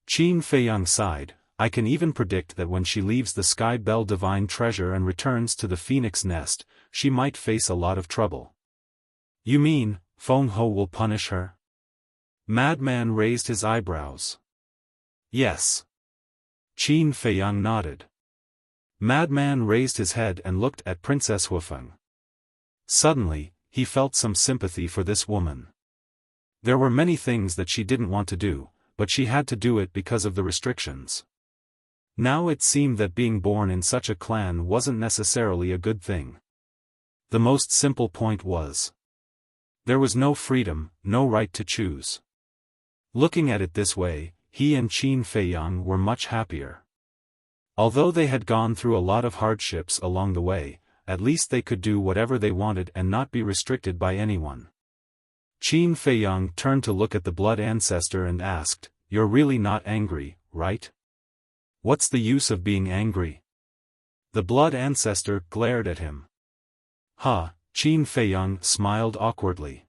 Qin Feiyang sighed, I can even predict that when she leaves the Sky Bell Divine Treasure and returns to the Phoenix Nest, she might face a lot of trouble. You mean, Feng Ho will punish her? Madman raised his eyebrows. Yes. Qin Feiyang nodded. Madman raised his head and looked at Princess Xiaofan. Suddenly, he felt some sympathy for this woman. There were many things that she didn't want to do, but she had to do it because of the restrictions. Now it seemed that being born in such a clan wasn't necessarily a good thing. The most simple point was, there was no freedom, no right to choose. Looking at it this way, he and Qin Feiyang were much happier. Although they had gone through a lot of hardships along the way, at least they could do whatever they wanted and not be restricted by anyone. Qin Feiyang turned to look at the blood ancestor and asked, "You're really not angry, right? What's the use of being angry?" The blood ancestor glared at him. Qin Feiyang smiled awkwardly.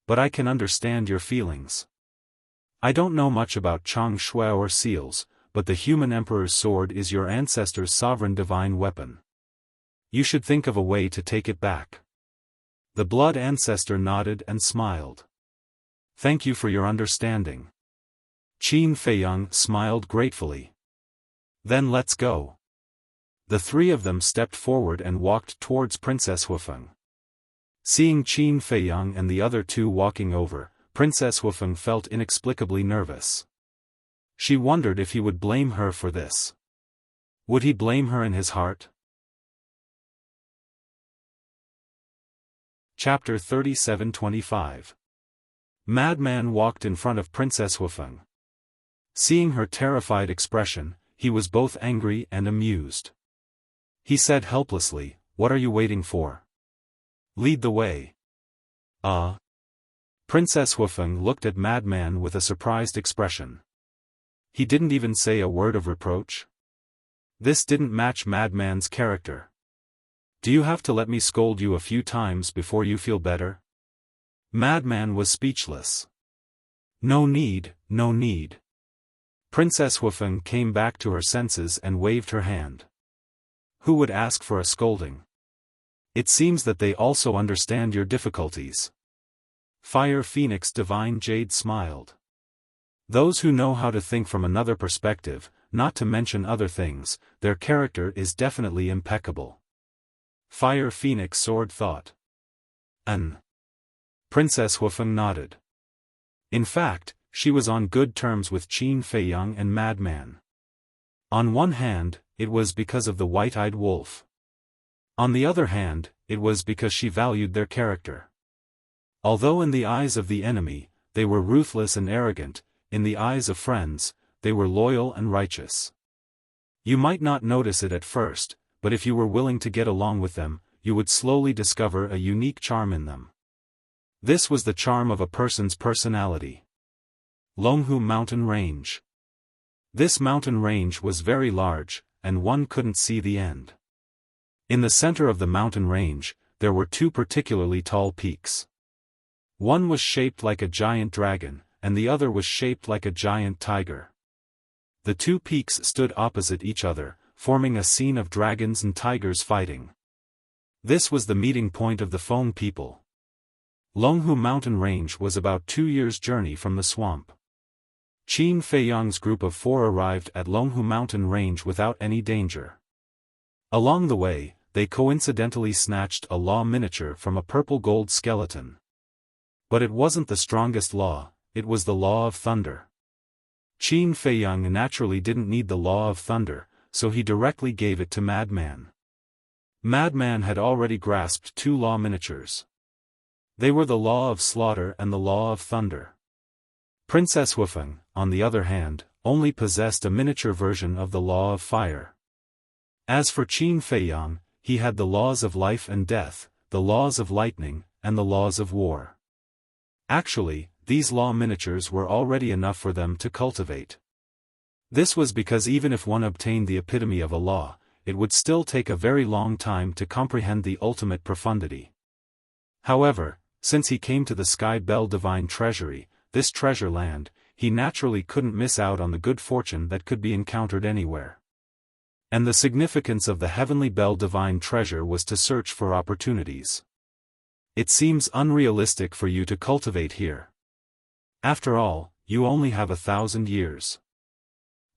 "But I can understand your feelings. I don't know much about Chang Shui or seals, but the human emperor's sword is your ancestor's sovereign divine weapon. You should think of a way to take it back." The blood ancestor nodded and smiled. "Thank you for your understanding." Qin Feiyang smiled gratefully. "Then let's go." The three of them stepped forward and walked towards Princess Huifeng. Seeing Qin Feiyang and the other two walking over, Princess Huifeng felt inexplicably nervous. She wondered if he would blame her for this. Would he blame her in his heart? Chapter 37-25. Madman walked in front of Princess Huifeng. Seeing her terrified expression, he was both angry and amused. He said helplessly, "What are you waiting for? Lead the way." Princess Huifeng looked at Madman with a surprised expression. He didn't even say a word of reproach? This didn't match Madman's character. "Do you have to let me scold you a few times before you feel better?" Madman was speechless. "No need, no need." Princess Huifeng came back to her senses and waved her hand. Who would ask for a scolding? It seems that they also understand your difficulties. Fire Phoenix Divine Jade smiled. Those who know how to think from another perspective, not to mention other things, their character is definitely impeccable. Fire Phoenix Sword thought. Princess Huifeng nodded. In fact, she was on good terms with Qin Feiyang and Madman. On one hand, it was because of the white-eyed wolf. On the other hand, it was because she valued their character. Although in the eyes of the enemy, they were ruthless and arrogant, in the eyes of friends, they were loyal and righteous. You might not notice it at first, but if you were willing to get along with them, you would slowly discover a unique charm in them. This was the charm of a person's personality. Longhu Mountain Range. This mountain range was very large, and one couldn't see the end. In the center of the mountain range, there were two particularly tall peaks. One was shaped like a giant dragon, and the other was shaped like a giant tiger. The two peaks stood opposite each other, forming a scene of dragons and tigers fighting. This was the meeting point of the Feng people. Longhu Mountain Range was about 2 years' journey from the swamp. Qin Feiyang's group of 4 arrived at Longhu Mountain Range without any danger. Along the way, they coincidentally snatched a law miniature from a purple gold skeleton. But it wasn't the strongest law, it was the law of thunder. Qin Feiyang naturally didn't need the law of thunder, so he directly gave it to Madman. Madman had already grasped 2 law miniatures. They were the law of slaughter and the law of thunder. Princess Huifeng, on the other hand, only possessed a miniature version of the law of fire. As for Qin Feiyang, he had the laws of life and death, the laws of lightning, and the laws of war. Actually, these law miniatures were already enough for them to cultivate. This was because even if one obtained the epitome of a law, it would still take a very long time to comprehend the ultimate profundity. However, since he came to the Sky Bell Divine Treasury, this treasure land, he naturally couldn't miss out on the good fortune that could be encountered anywhere. And the significance of the Heavenly Bell Divine Treasure was to search for opportunities. It seems unrealistic for you to cultivate here. After all, you only have 1,000 years.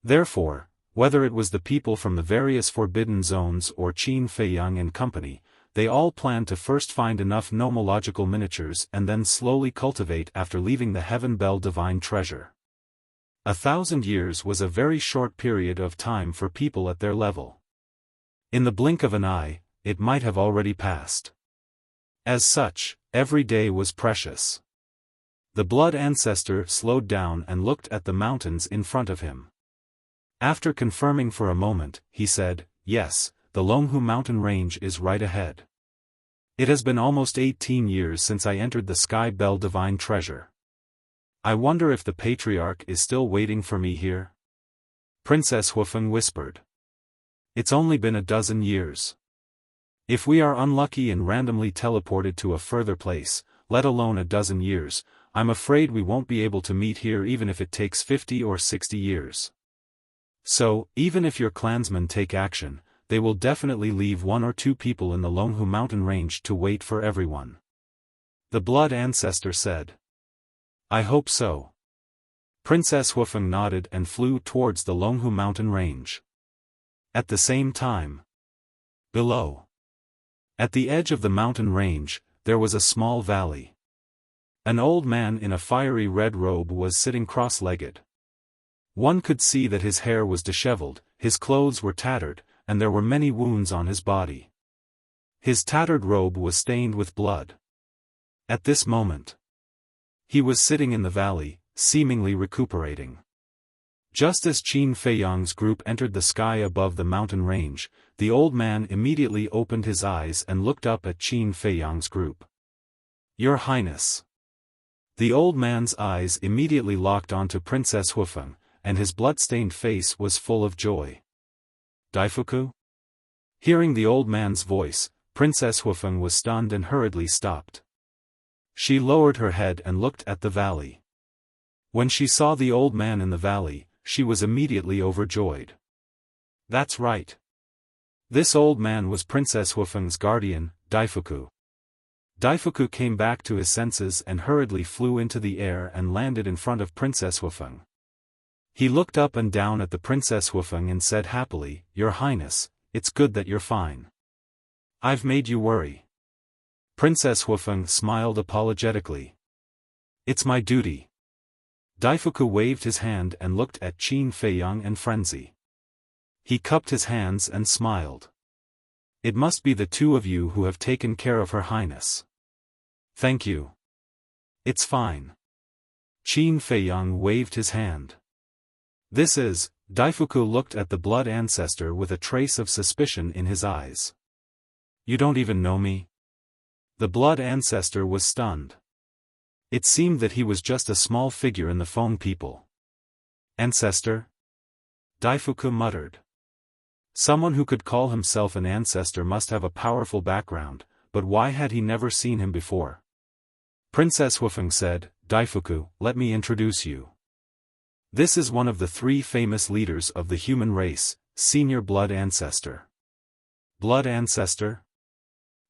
Therefore, whether it was the people from the various forbidden zones or Qin Feiyang and company, they all planned to first find enough nomological miniatures and then slowly cultivate after leaving the Heaven Bell divine treasure. 1,000 years was a very short period of time for people at their level. In the blink of an eye, it might have already passed. As such, every day was precious. The blood ancestor slowed down and looked at the mountains in front of him. After confirming for a moment, he said, "Yes, the Longhu mountain range is right ahead. It has been almost 18 years since I entered the Sky Bell divine treasure. I wonder if the patriarch is still waiting for me here?" Princess Xiaofan whispered. "It's only been a dozen years. If we are unlucky and randomly teleported to a further place, let alone a dozen years, I'm afraid we won't be able to meet here even if it takes 50 or 60 years. So, even if your clansmen take action, they will definitely leave 1 or 2 people in the Longhu mountain range to wait for everyone." The blood ancestor said. "I hope so." Princess Xiaofan nodded and flew towards the Longhu mountain range. At the same time, below, at the edge of the mountain range, there was a small valley. An old man in a fiery red robe was sitting cross-legged. One could see that his hair was disheveled, his clothes were tattered, and there were many wounds on his body. His tattered robe was stained with blood. At this moment, he was sitting in the valley, seemingly recuperating. Just as Qin Feiyang's group entered the sky above the mountain range, the old man immediately opened his eyes and looked up at Qin Feiyang's group. "Your Highness." The old man's eyes immediately locked onto Princess Xiaofan, and his blood-stained face was full of joy. "Daifuku?" Hearing the old man's voice, Princess Xiaofan was stunned and hurriedly stopped. She lowered her head and looked at the valley. When she saw the old man in the valley, she was immediately overjoyed. That's right. This old man was Princess Xiaofan's guardian, Daifuku. Daifuku came back to his senses and hurriedly flew into the air and landed in front of Princess Xiaofan. He looked up and down at the Princess Xiaofan and said happily, "Your Highness, it's good that you're fine. I've made you worry." Princess Xiaofan smiled apologetically. "It's my duty." Daifuku waved his hand and looked at Qin Feiyang and Frenzy. He cupped his hands and smiled. "It must be the two of you who have taken care of Her Highness." "Thank you. It's fine." Qin Feiyang waved his hand. "This is," Daifuku looked at the blood ancestor with a trace of suspicion in his eyes. "You don't even know me?" The blood ancestor was stunned. It seemed that he was just a small figure in the phone people. "Ancestor?" Daifuku muttered. Someone who could call himself an ancestor must have a powerful background, but why had he never seen him before? Princess Xiaofan said, "Daifuku, let me introduce you. This is one of the 3 famous leaders of the human race, Senior Blood Ancestor." "Blood Ancestor?"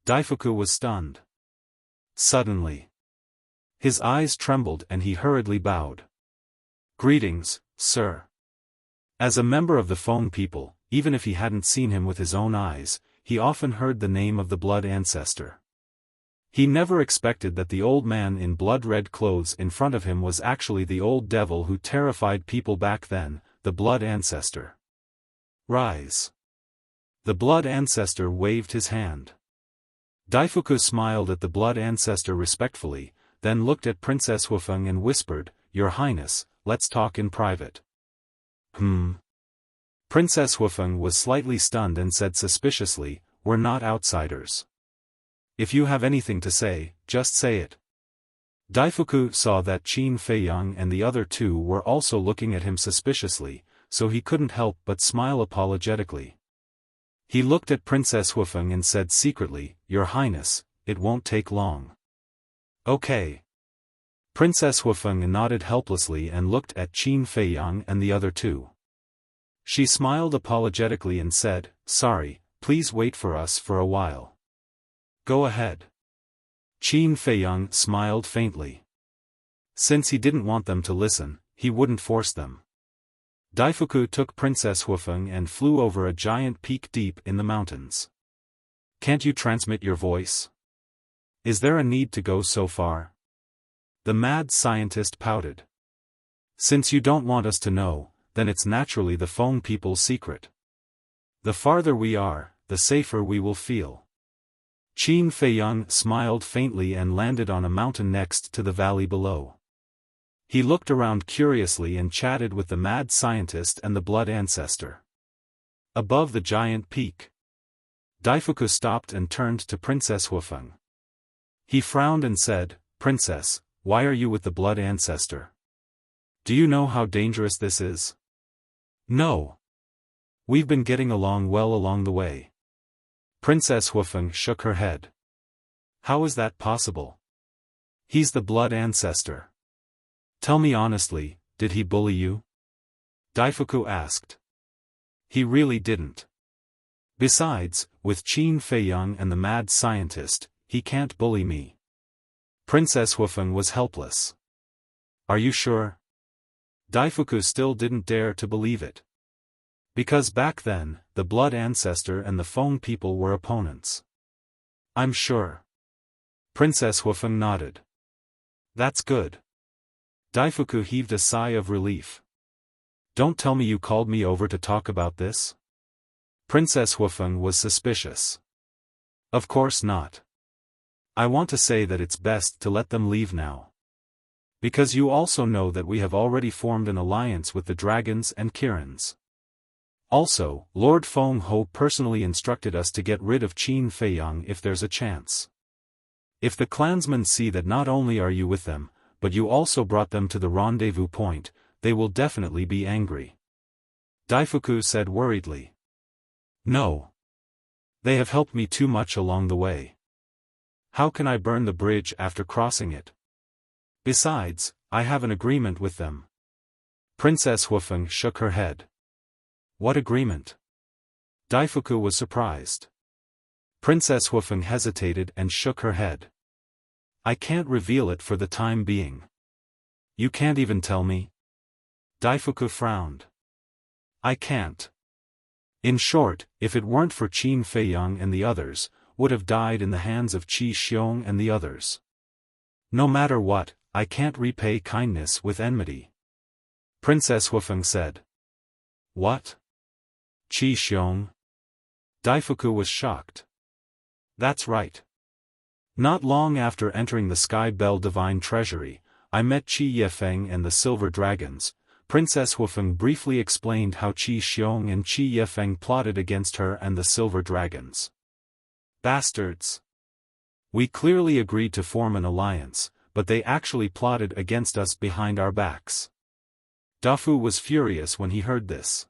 Daifuku was stunned. Suddenly, his eyes trembled and he hurriedly bowed. "Greetings, sir." As a member of the phone people, even if he hadn't seen him with his own eyes, he often heard the name of the blood ancestor. He never expected that the old man in blood-red clothes in front of him was actually the old devil who terrified people back then, the blood ancestor. "Rise." The blood ancestor waved his hand. Daifuku smiled at the blood ancestor respectfully, then looked at Princess Xiaofan and whispered, "Your Highness, let's talk in private." Princess Xiaofan was slightly stunned and said suspiciously, "We're not outsiders. If you have anything to say, just say it." Daifuku saw that Qin Feiyang and the other 2 were also looking at him suspiciously, so he couldn't help but smile apologetically. He looked at Princess Xiaofan and said secretly, "Your Highness, it won't take long." "Okay." Princess Xiaofan nodded helplessly and looked at Qin Feiyang and the other 2. She smiled apologetically and said, "Sorry, please wait for us for a while." "Go ahead." Qin Feiyang smiled faintly. Since he didn't want them to listen, he wouldn't force them. Daifuku took Princess Xiaofan and flew over a giant peak deep in the mountains. Can't you transmit your voice? Is there a need to go so far? The mad scientist pouted. Since you don't want us to know, then it's naturally the phone people's secret. The farther we are, the safer we will feel. Qin Feiyang smiled faintly and landed on a mountain next to the valley below. He looked around curiously and chatted with the mad scientist and the blood ancestor. Above the giant peak, Daifuku stopped and turned to Princess Xiaofan. He frowned and said, "Princess, why are you with the blood ancestor? Do you know how dangerous this is?" "No. We've been getting along well along the way." Princess Xiaofan shook her head. "How is that possible? He's the blood ancestor. Tell me honestly, did he bully you?" Daifuku asked. "He really didn't. Besides, with Qin Feiyang and the mad scientist, he can't bully me." Princess Xiaofan was helpless. "Are you sure?" Daifuku still didn't dare to believe it. Because back then, the blood ancestor and the phone people were opponents. "I'm sure." Princess Xiaofan nodded. "That's good." Daifuku heaved a sigh of relief. "Don't tell me you called me over to talk about this?" Princess Xiaofan was suspicious. "Of course not. I want to say that it's best to let them leave now. Because you also know that we have already formed an alliance with the dragons and Kirans. Also, Lord Feng Ho personally instructed us to get rid of Qin Feiyang if there's a chance. If the clansmen see that not only are you with them, but you also brought them to the rendezvous point, they will definitely be angry." Daifuku said worriedly. "No. They have helped me too much along the way. How can I burn the bridge after crossing it? Besides, I have an agreement with them." Princess Xiaofan shook her head. "What agreement?" Daifuku was surprised. Princess Xiaofan hesitated and shook her head. "I can't reveal it for the time being." "You can't even tell me?" Daifuku frowned. "I can't. In short, if it weren't for Qin Feiyang and the others, would have died in the hands of Qi Xiong and the others. No matter what, I can't repay kindness with enmity." Princess Xiaofan said. "What? Qi Xiong?" Daifuku was shocked. "That's right. Not long after entering the Sky Bell Divine Treasury, I met Qi Yefeng and the Silver Dragons." Princess Xiaofan briefly explained how Qi Xiong and Qi Yefeng plotted against her and the Silver Dragons. "Bastards. We clearly agreed to form an alliance, but they actually plotted against us behind our backs." Dafu was furious when he heard this.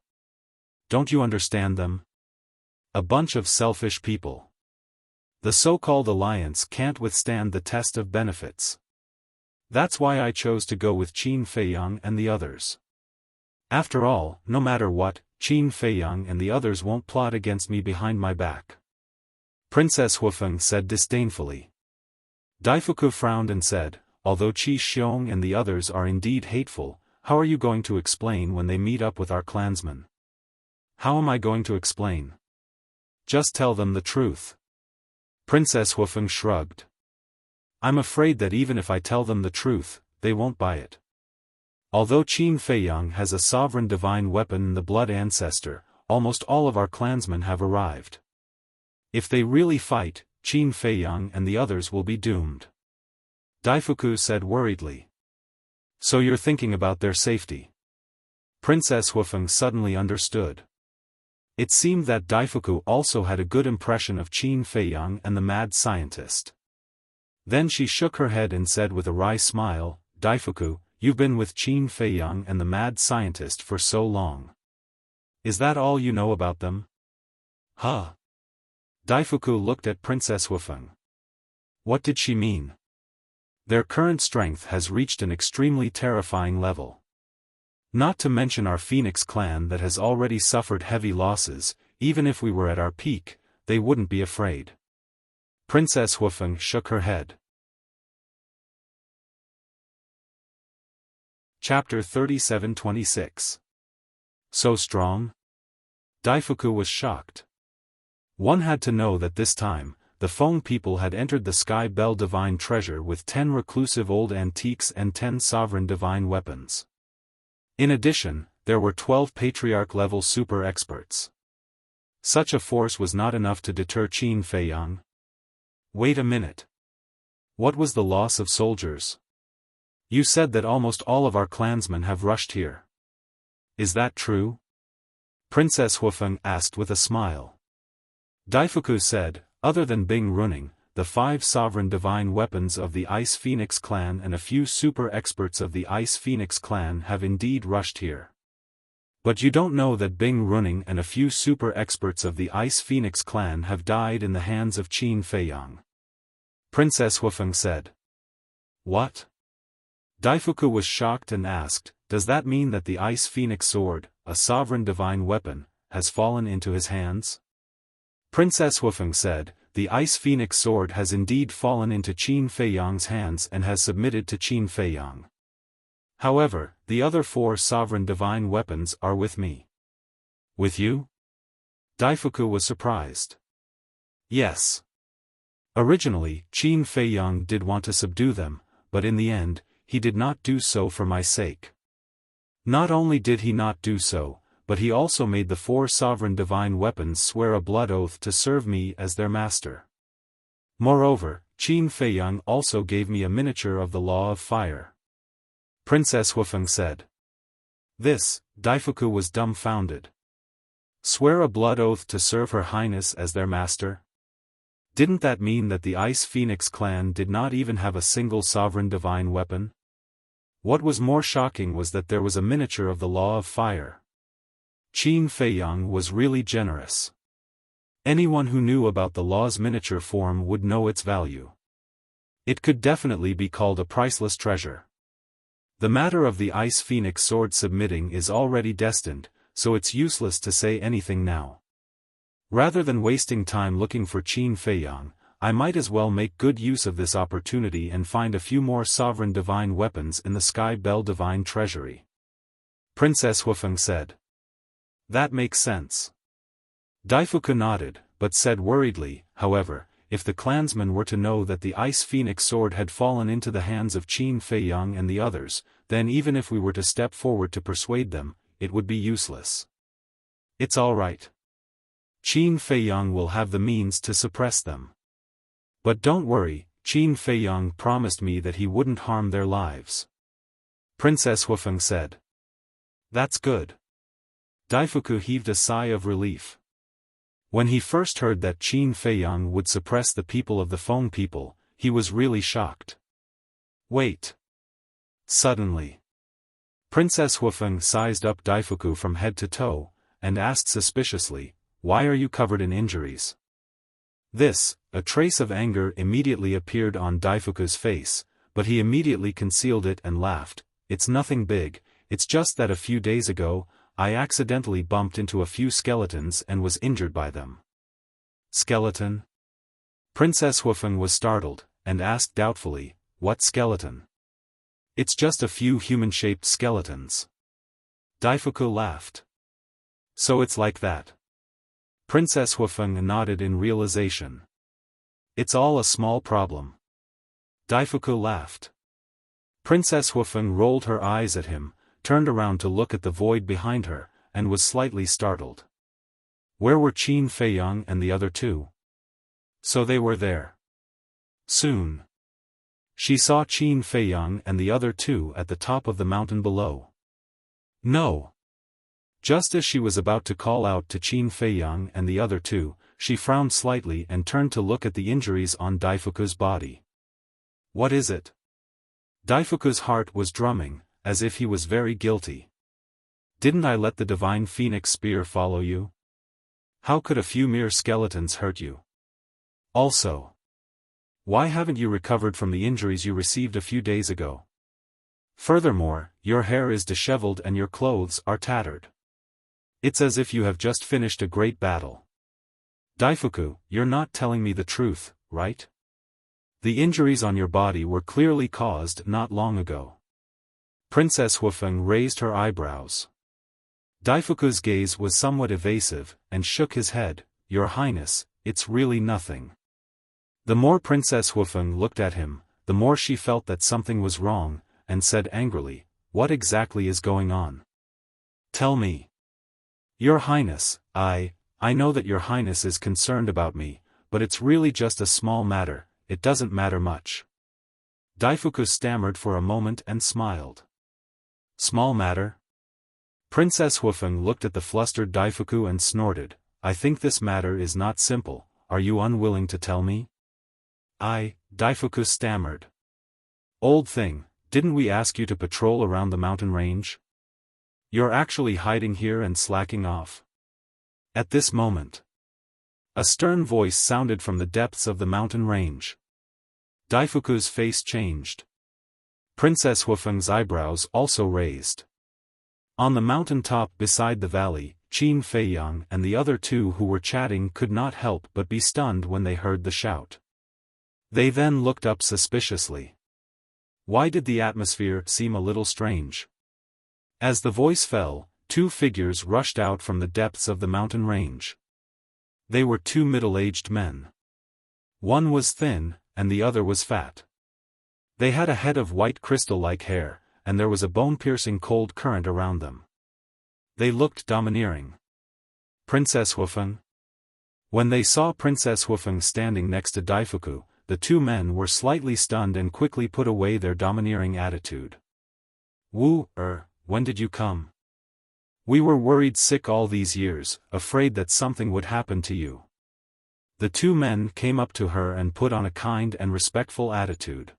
"Don't you understand them? A bunch of selfish people. The so-called alliance can't withstand the test of benefits. That's why I chose to go with Qin Feiyang and the others. After all, no matter what, Qin Feiyang and the others won't plot against me behind my back." Princess Xiaofan said disdainfully. Daifuku frowned and said, "Although Qi Xiong and the others are indeed hateful, how are you going to explain when they meet up with our clansmen?" "How am I going to explain? Just tell them the truth." Princess Xiaofan shrugged. "I'm afraid that even if I tell them the truth, they won't buy it. Although Qin Feiyang has a sovereign divine weapon in the blood ancestor, almost all of our clansmen have arrived. If they really fight, Qin Feiyang and the others will be doomed." Daifuku said worriedly. "So you're thinking about their safety?" Princess Xiaofan suddenly understood. It seemed that Daifuku also had a good impression of Qin Feiyang and the mad scientist. Then she shook her head and said with a wry smile, "Daifuku, you've been with Qin Feiyang and the mad scientist for so long. Is that all you know about them?" "Huh?" Daifuku looked at Princess Xiaofan. What did she mean? Their current strength has reached an extremely terrifying level. Not to mention our Phoenix clan that has already suffered heavy losses. Even if we were at our peak, they wouldn't be afraid. Princess Xiaofan shook her head. Chapter 37-26. So strong? Daifuku was shocked. One had to know that this time, the Feng people had entered the Sky Bell divine treasure with 10 reclusive old antiques and 10 sovereign divine weapons. In addition, there were 12 patriarch-level super experts. Such a force was not enough to deter Qin Feiyang. Wait a minute. What was the loss of soldiers? You said that almost all of our clansmen have rushed here. Is that true? Princess Xiaofan asked with a smile. Daifuku said, other than Bing Runing, the 5 sovereign divine weapons of the Ice Phoenix clan and a few super experts of the Ice Phoenix clan have indeed rushed here. But you don't know that Bing Runing and a few super experts of the Ice Phoenix clan have died in the hands of Qin Feiyang. Princess Xiaofan said. What? Daifuku was shocked and asked, does that mean that the Ice Phoenix sword, a sovereign divine weapon, has fallen into his hands? Princess Xiaofan said, the Ice Phoenix sword has indeed fallen into Qin Feiyang's hands and has submitted to Qin Feiyang. However, the other 4 sovereign divine weapons are with me. With you? Daifuku was surprised. Yes. Originally, Qin Feiyang did want to subdue them, but in the end, he did not do so for my sake. Not only did he not do so, but he also made the 4 sovereign divine weapons swear a blood oath to serve me as their master. Moreover, Qin Feiyang also gave me a miniature of the Law of Fire. Princess Xiaofan said. This, Daifuku was dumbfounded. Swear a blood oath to serve Her Highness as their master? Didn't that mean that the Ice Phoenix clan did not even have a single sovereign divine weapon? What was more shocking was that there was a miniature of the Law of Fire. Qin Feiyang was really generous. Anyone who knew about the law's miniature form would know its value. It could definitely be called a priceless treasure. The matter of the Ice Phoenix sword submitting is already destined, so it's useless to say anything now. Rather than wasting time looking for Qin Feiyang, I might as well make good use of this opportunity and find a few more sovereign divine weapons in the Sky Bell divine treasury. Princess Xiaofan said. That makes sense. Daifuku nodded, but said worriedly, however, if the clansmen were to know that the Ice Phoenix sword had fallen into the hands of Qin Feiyang and the others, then even if we were to step forward to persuade them, it would be useless. It's all right. Qin Feiyang will have the means to suppress them. But don't worry, Qin Feiyang promised me that he wouldn't harm their lives. Princess Xiaofan said. That's good. Daifuku heaved a sigh of relief. When he first heard that Qin Feiyang would suppress the people of the Feng people, he was really shocked. Wait. Suddenly, Princess Xiaofan sized up Daifuku from head to toe, and asked suspiciously, why are you covered in injuries? This, a trace of anger immediately appeared on Daifuku's face, but he immediately concealed it and laughed. It's nothing big, it's just that a few days ago, I accidentally bumped into a few skeletons and was injured by them. Skeleton? Princess Xiaofan was startled, and asked doubtfully, what skeleton? It's just a few human-shaped skeletons. Daifuku laughed. So it's like that. Princess Xiaofan nodded in realization. It's all a small problem. Daifuku laughed. Princess Xiaofan rolled her eyes at him, turned around to look at the void behind her, and was slightly startled. Where were Qin Feiyang and the other 2? So they were there. Soon. She saw Qin Feiyang and the other 2 at the top of the mountain below. No. Just as she was about to call out to Qin Feiyang and the other 2, she frowned slightly and turned to look at the injuries on Daifuku's body. What is it? Daifuku's heart was drumming, as if he was very guilty. Didn't I let the divine phoenix spear follow you? How could a few mere skeletons hurt you? Also, why haven't you recovered from the injuries you received a few days ago? Furthermore, your hair is disheveled and your clothes are tattered. It's as if you have just finished a great battle. Daifuku, you're not telling me the truth, right? The injuries on your body were clearly caused not long ago. Princess Xiaofan raised her eyebrows. Daifuku's gaze was somewhat evasive, and shook his head, Your Highness, it's really nothing. The more Princess Huifeng looked at him, the more she felt that something was wrong, and said angrily, "What exactly is going on? Tell me." "Your Highness, I know that your Highness is concerned about me, but it's really just a small matter, it doesn't matter much." Daifuku stammered for a moment and smiled. "Small matter?" Princess Huifeng looked at the flustered Daifuku and snorted, "I think this matter is not simple, are you unwilling to tell me?" Daifuku stammered. "Old thing, didn't we ask you to patrol around the mountain range? You're actually hiding here and slacking off." At this moment, a stern voice sounded from the depths of the mountain range. Daifuku's face changed. Princess Huifeng's eyebrows also raised. On the mountain top beside the valley, Qin Feiyang and the other two who were chatting could not help but be stunned when they heard the shout. They then looked up suspiciously. Why did the atmosphere seem a little strange? As the voice fell, two figures rushed out from the depths of the mountain range. They were two middle-aged men. One was thin, and the other was fat. They had a head of white crystal-like hair, and there was a bone-piercing cold current around them. They looked domineering. Princess Huifeng? When they saw Princess Huifeng standing next to Daifuku, the two men were slightly stunned and quickly put away their domineering attitude. When did you come? We were worried sick all these years, afraid that something would happen to you. The two men came up to her and put on a kind and respectful attitude.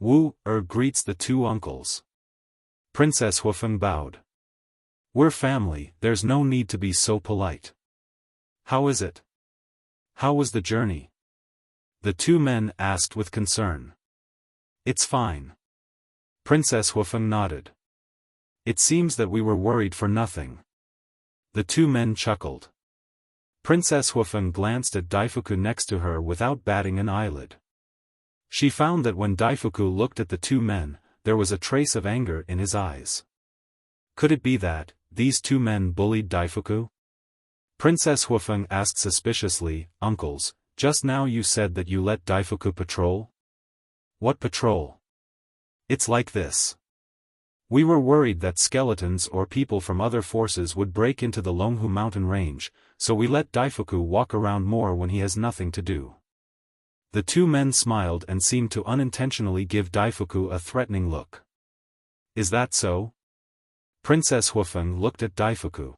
Greets the two uncles. Princess Huifeng bowed. We're family, there's no need to be so polite. How is it? How was the journey? The two men asked with concern. It's fine. Princess Huifeng nodded. It seems that we were worried for nothing. The two men chuckled. Princess Huifeng glanced at Daifuku next to her without batting an eyelid. She found that when Daifuku looked at the two men, there was a trace of anger in his eyes. Could it be that these two men bullied Daifuku? Princess Huifeng asked suspiciously, "Uncles, just now you said that you let Daifuku patrol?" "What patrol?" "It's like this. We were worried that skeletons or people from other forces would break into the Longhu mountain range, so we let Daifuku walk around more when he has nothing to do." The two men smiled and seemed to unintentionally give Daifuku a threatening look. "Is that so?" Princess Huifeng looked at Daifuku.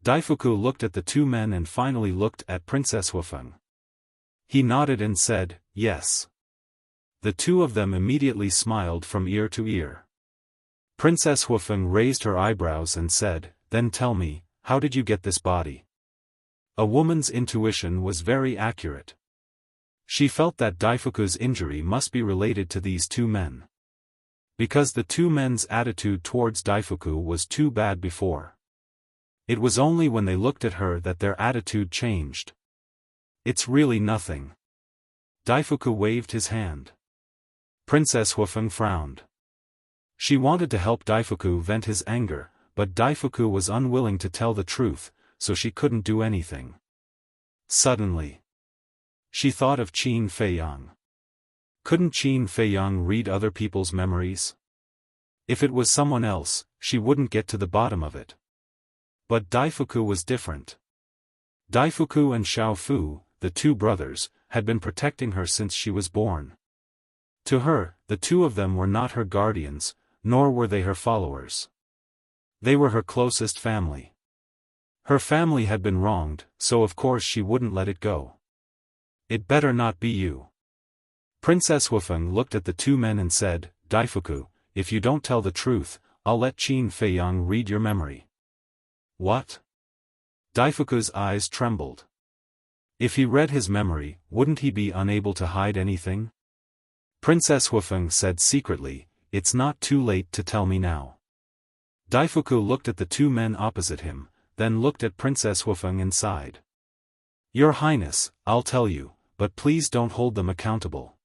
Daifuku looked at the two men and finally looked at Princess Huifeng. He nodded and said, "Yes." The two of them immediately smiled from ear to ear. Princess Huifeng raised her eyebrows and said, "Then tell me, how did you get this body?" A woman's intuition was very accurate. She felt that Daifuku's injury must be related to these two men. Because the two men's attitude towards Daifuku was too bad before. It was only when they looked at her that their attitude changed. "It's really nothing." Daifuku waved his hand. Princess Huifeng frowned. She wanted to help Daifuku vent his anger, but Daifuku was unwilling to tell the truth, so she couldn't do anything. Suddenly, she thought of Qin Feiyang. Couldn't Qin Feiyang read other people's memories? If it was someone else, she wouldn't get to the bottom of it. But Daifuku was different. Daifuku and Xiaofan, the two brothers, had been protecting her since she was born. To her, the two of them were not her guardians, nor were they her followers. They were her closest family. Her family had been wronged, so of course she wouldn't let it go. "It better not be you." Princess Huifeng looked at the two men and said, "Daifuku, if you don't tell the truth, I'll let Qin Feiyang read your memory." "What?" Daifuku's eyes trembled. If he read his memory, wouldn't he be unable to hide anything? Princess Huifeng said secretly, "It's not too late to tell me now." Daifuku looked at the two men opposite him, then looked at Princess Huifeng and sighed. "Your Highness, I'll tell you, but please don't hold them accountable."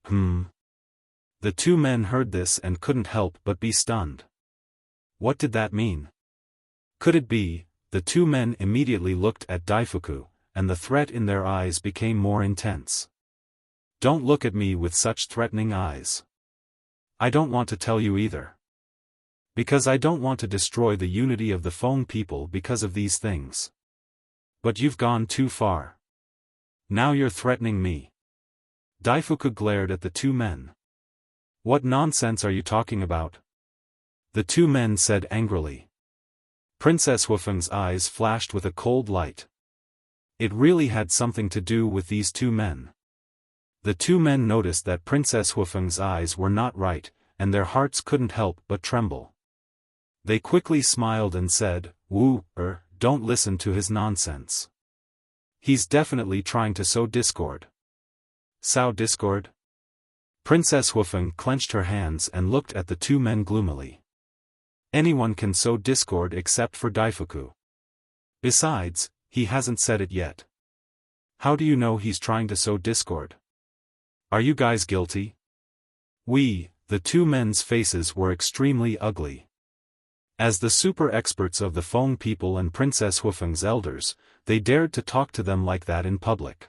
The two men heard this and couldn't help but be stunned. What did that mean? Could it be The two men immediately looked at Daifuku, and the threat in their eyes became more intense. Don't look at me with such threatening eyes. I don't want to tell you either. Because I don't want to destroy the unity of the Feng people because of these things. But you've gone too far. Now you're threatening me. Daifuku glared at the two men. What nonsense are you talking about? The two men said angrily. Princess Xiaofan's eyes flashed with a cold light. It really had something to do with these two men. The two men noticed that Princess Xiaofang's eyes were not right, and their hearts couldn't help but tremble. They quickly smiled and said, don't listen to his nonsense. He's definitely trying to sow discord. Sow discord? Princess Xiaofan clenched her hands and looked at the two men gloomily. Anyone can sow discord except for Daifuku. Besides, he hasn't said it yet. How do you know he's trying to sow discord? Are you guys guilty? The two men's faces were extremely ugly. As the super experts of the Feng people and Princess Xiaofang's elders, they dared to talk to them like that in public.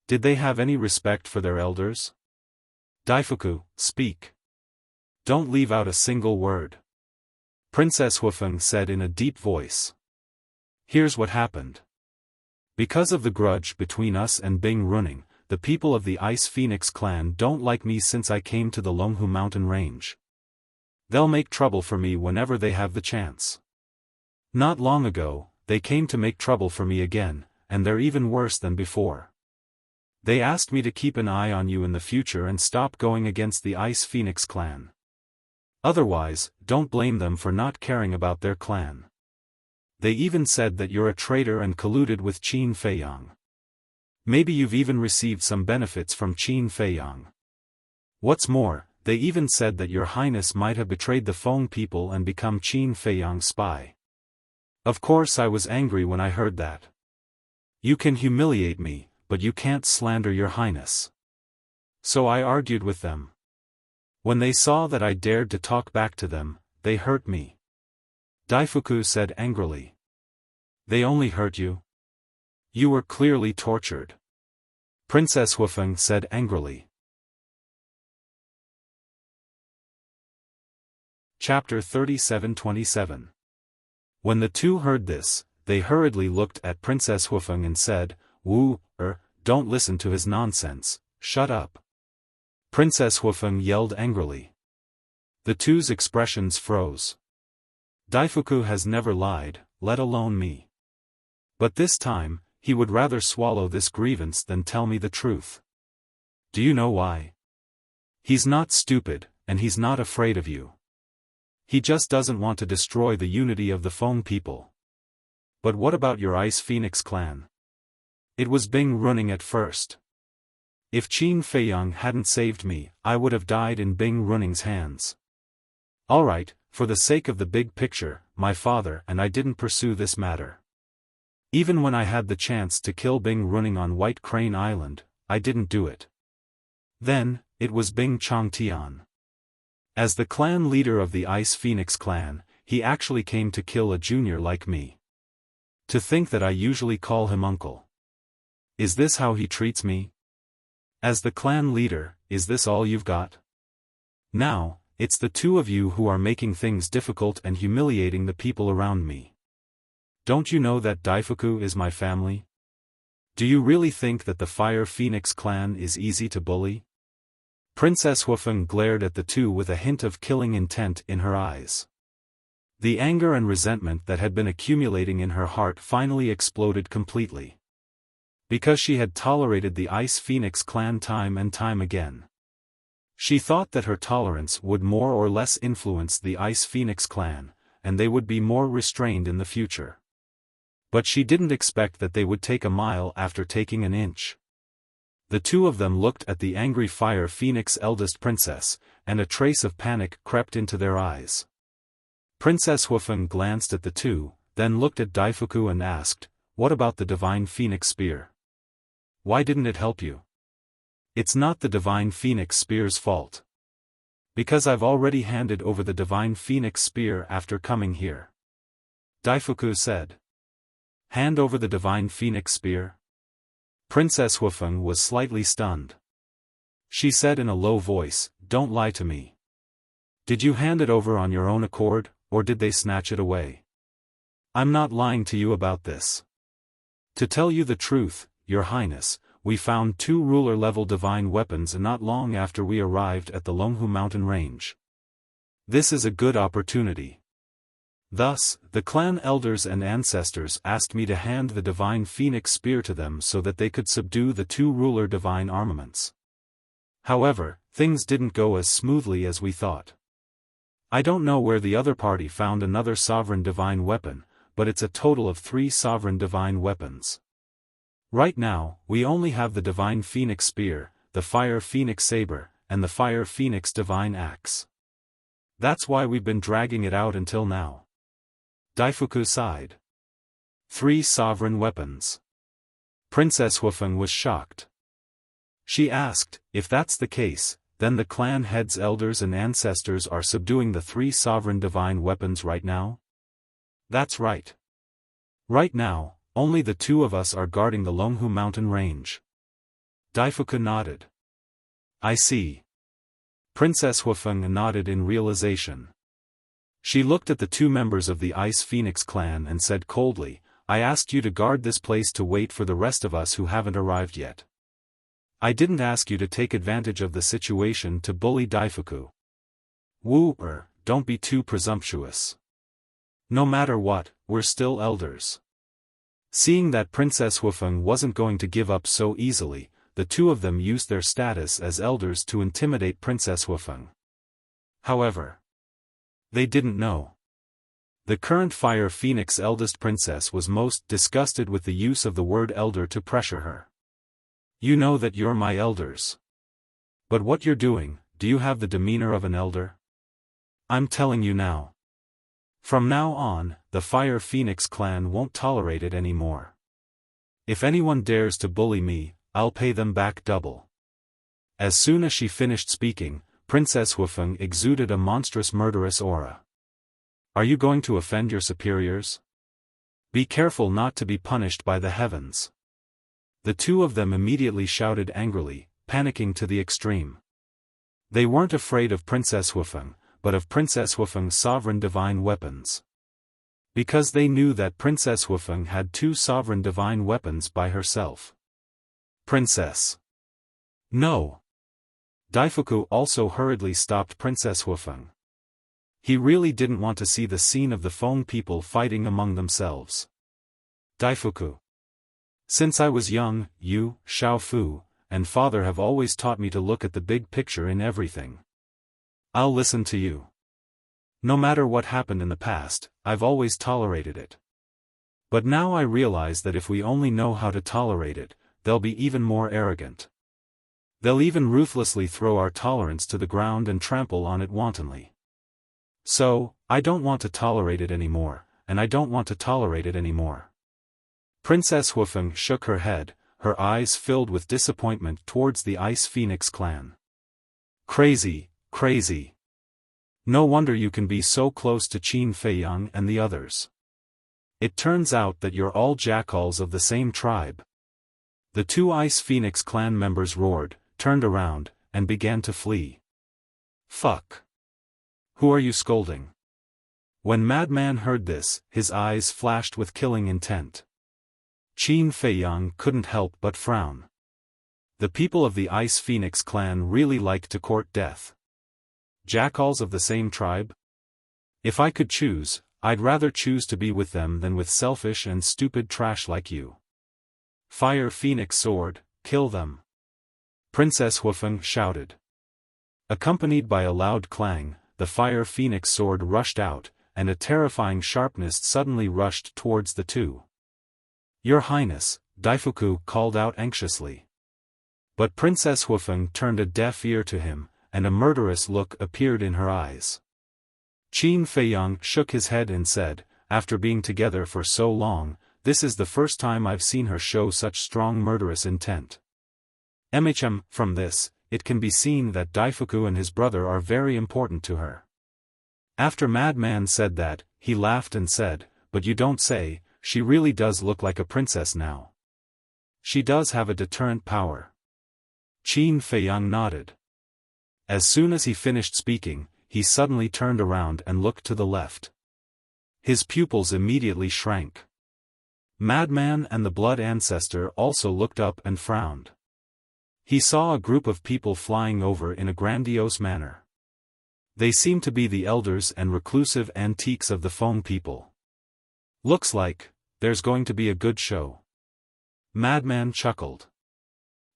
Did they have any respect for their elders? Daifuku, speak. Don't leave out a single word. Princess Xiaofan said in a deep voice. Here's what happened. Because of the grudge between us and Bing Running, the people of the Ice Phoenix clan don't like me since I came to the Longhu mountain range. They'll make trouble for me whenever they have the chance. Not long ago, they came to make trouble for me again, and they're even worse than before. They asked me to keep an eye on you in the future and stop going against the Ice Phoenix clan. Otherwise, don't blame them for not caring about their clan. They even said that you're a traitor and colluded with Qin Feiyang. Maybe you've even received some benefits from Qin Feiyang. What's more, they even said that your highness might have betrayed the Feng people and become Qin Feiyang's spy. Of course I was angry when I heard that. You can humiliate me, but you can't slander your highness. So I argued with them. When they saw that I dared to talk back to them, they hurt me. Daifuku said angrily. They only hurt you? You were clearly tortured. Princess Xiaofan said angrily. Chapter 37-27. When the two heard this, they hurriedly looked at Princess Xiaofan and said, don't listen to his nonsense, shut up. Princess Xiaofan yelled angrily. The two's expressions froze. Daifuku has never lied, let alone me. But this time, he would rather swallow this grievance than tell me the truth. Do you know why? He's not stupid, and he's not afraid of you. He just doesn't want to destroy the unity of the Feng people. But what about your Ice Phoenix clan? It was Bing Running at first. If Qin Feiyang hadn't saved me, I would have died in Bing Running's hands. Alright, for the sake of the big picture, my father and I didn't pursue this matter. Even when I had the chance to kill Bing Running on White Crane Island, I didn't do it. Then, it was Bing Changtian. As the clan leader of the Ice Phoenix clan, he actually came to kill a junior like me. To think that I usually call him uncle. Is this how he treats me? As the clan leader, is this all you've got? Now, it's the two of you who are making things difficult and humiliating the people around me. Don't you know that Daifuku is my family? Do you really think that the Fire Phoenix clan is easy to bully? Princess Xiaofan glared at the two with a hint of killing intent in her eyes. The anger and resentment that had been accumulating in her heart finally exploded completely. Because she had tolerated the Ice Phoenix clan time and time again. She thought that her tolerance would more or less influence the Ice Phoenix clan, and they would be more restrained in the future. But she didn't expect that they would take a mile after taking an inch. The two of them looked at the angry Fire Phoenix eldest princess, and a trace of panic crept into their eyes. Princess Xiaofan glanced at the two, then looked at Daifuku and asked, "What about the Divine Phoenix Spear? Why didn't it help you?" "It's not the Divine Phoenix Spear's fault. Because I've already handed over the Divine Phoenix Spear after coming here," Daifuku said. hand over the divine phoenix spear? Princess Huifeng was slightly stunned. She said in a low voice, "Don't lie to me. Did you hand it over on your own accord, or did they snatch it away? I'm not lying to you about this. To tell you the truth, Your Highness, we found 2 ruler-level divine weapons not long after we arrived at the Longhu mountain range. This is a good opportunity. Thus, the clan elders and ancestors asked me to hand the divine phoenix spear to them so that they could subdue the 2 ruler divine armaments. However, things didn't go as smoothly as we thought. I don't know where the other party found another sovereign divine weapon, but it's a total of 3 sovereign divine weapons. Right now, we only have the divine phoenix spear, the fire phoenix saber, and the fire phoenix divine axe. That's why we've been dragging it out until now." Daifuku sighed. 3 sovereign weapons. Princess Huifeng was shocked. She asked, "If that's the case, then the clan heads, elders and ancestors are subduing the 3 sovereign divine weapons right now?" "That's right. Right now, only the 2 of us are guarding the Longhu mountain range." Daifuku nodded. "I see." Princess Huifeng nodded in realization. She looked at the 2 members of the Ice Phoenix clan and said coldly, "I asked you to guard this place to wait for the rest of us who haven't arrived yet. I didn't ask you to take advantage of the situation to bully Daifuku. Don't be too presumptuous. No matter what, we're still elders." Seeing that Princess Huifeng wasn't going to give up so easily, the 2 of them used their status as elders to intimidate Princess Huifeng. However, they didn't know. The current Fire Phoenix eldest princess was most disgusted with the use of the word elder to pressure her. "You know that you're my elders. But what you're doing, do you have the demeanor of an elder? I'm telling you now. From now on, the Fire Phoenix clan won't tolerate it anymore. If anyone dares to bully me, I'll pay them back double." As soon as she finished speaking, Princess Huifeng exuded a monstrous murderous aura. "Are you going to offend your superiors? Be careful not to be punished by the heavens." The 2 of them immediately shouted angrily, panicking to the extreme. They weren't afraid of Princess Huifeng, but of Princess Huifeng's sovereign divine weapons. Because they knew that Princess Huifeng had 2 sovereign divine weapons by herself. "Princess! No!" Daifuku also hurriedly stopped Princess Huifeng. He really didn't want to see the scene of the Feng people fighting among themselves. "Daifuku. Since I was young, you, Xiaofu, and father have always taught me to look at the big picture in everything. I'll listen to you. No matter what happened in the past, I've always tolerated it. But now I realize that if we only know how to tolerate it, they'll be even more arrogant. They'll even ruthlessly throw our tolerance to the ground and trample on it wantonly. So, I don't want to tolerate it anymore, and I don't want to tolerate it anymore." Princess Huifeng shook her head, her eyes filled with disappointment towards the Ice Phoenix clan. "Crazy, crazy. No wonder you can be so close to Qin Feiyang and the others. It turns out that you're all jackals of the same tribe." The 2 Ice Phoenix clan members roared, turned around, and began to flee. "Fuck. Who are you scolding?" When Madman heard this, his eyes flashed with killing intent. Qin Feiyang couldn't help but frown. The people of the Ice Phoenix clan really like to court death. Jackals of the same tribe? If I could choose, I'd rather choose to be with them than with selfish and stupid trash like you. Fire Phoenix sword, kill them. Princess Huifeng shouted. Accompanied by a loud clang, the Fire Phoenix sword rushed out, and a terrifying sharpness suddenly rushed towards the 2. "Your Highness," Daifuku called out anxiously. But Princess Huifeng turned a deaf ear to him, and a murderous look appeared in her eyes. Qin Feiyang shook his head and said, "After being together for so long, this is the first time I've seen her show such strong murderous intent. From this, it can be seen that Daifuku and his brother are very important to her." After Madman said that, he laughed and said, "But you don't say, she really does look like a princess now. She does have a deterrent power. Qin Feiyang nodded. As soon as he finished speaking, he suddenly turned around and looked to the left. His pupils immediately shrank. Madman and the Blood Ancestor also looked up and frowned. He saw a group of people flying over in a grandiose manner. They seemed to be the elders and reclusive antiques of the Feng people. Looks like there's going to be a good show. Madman chuckled.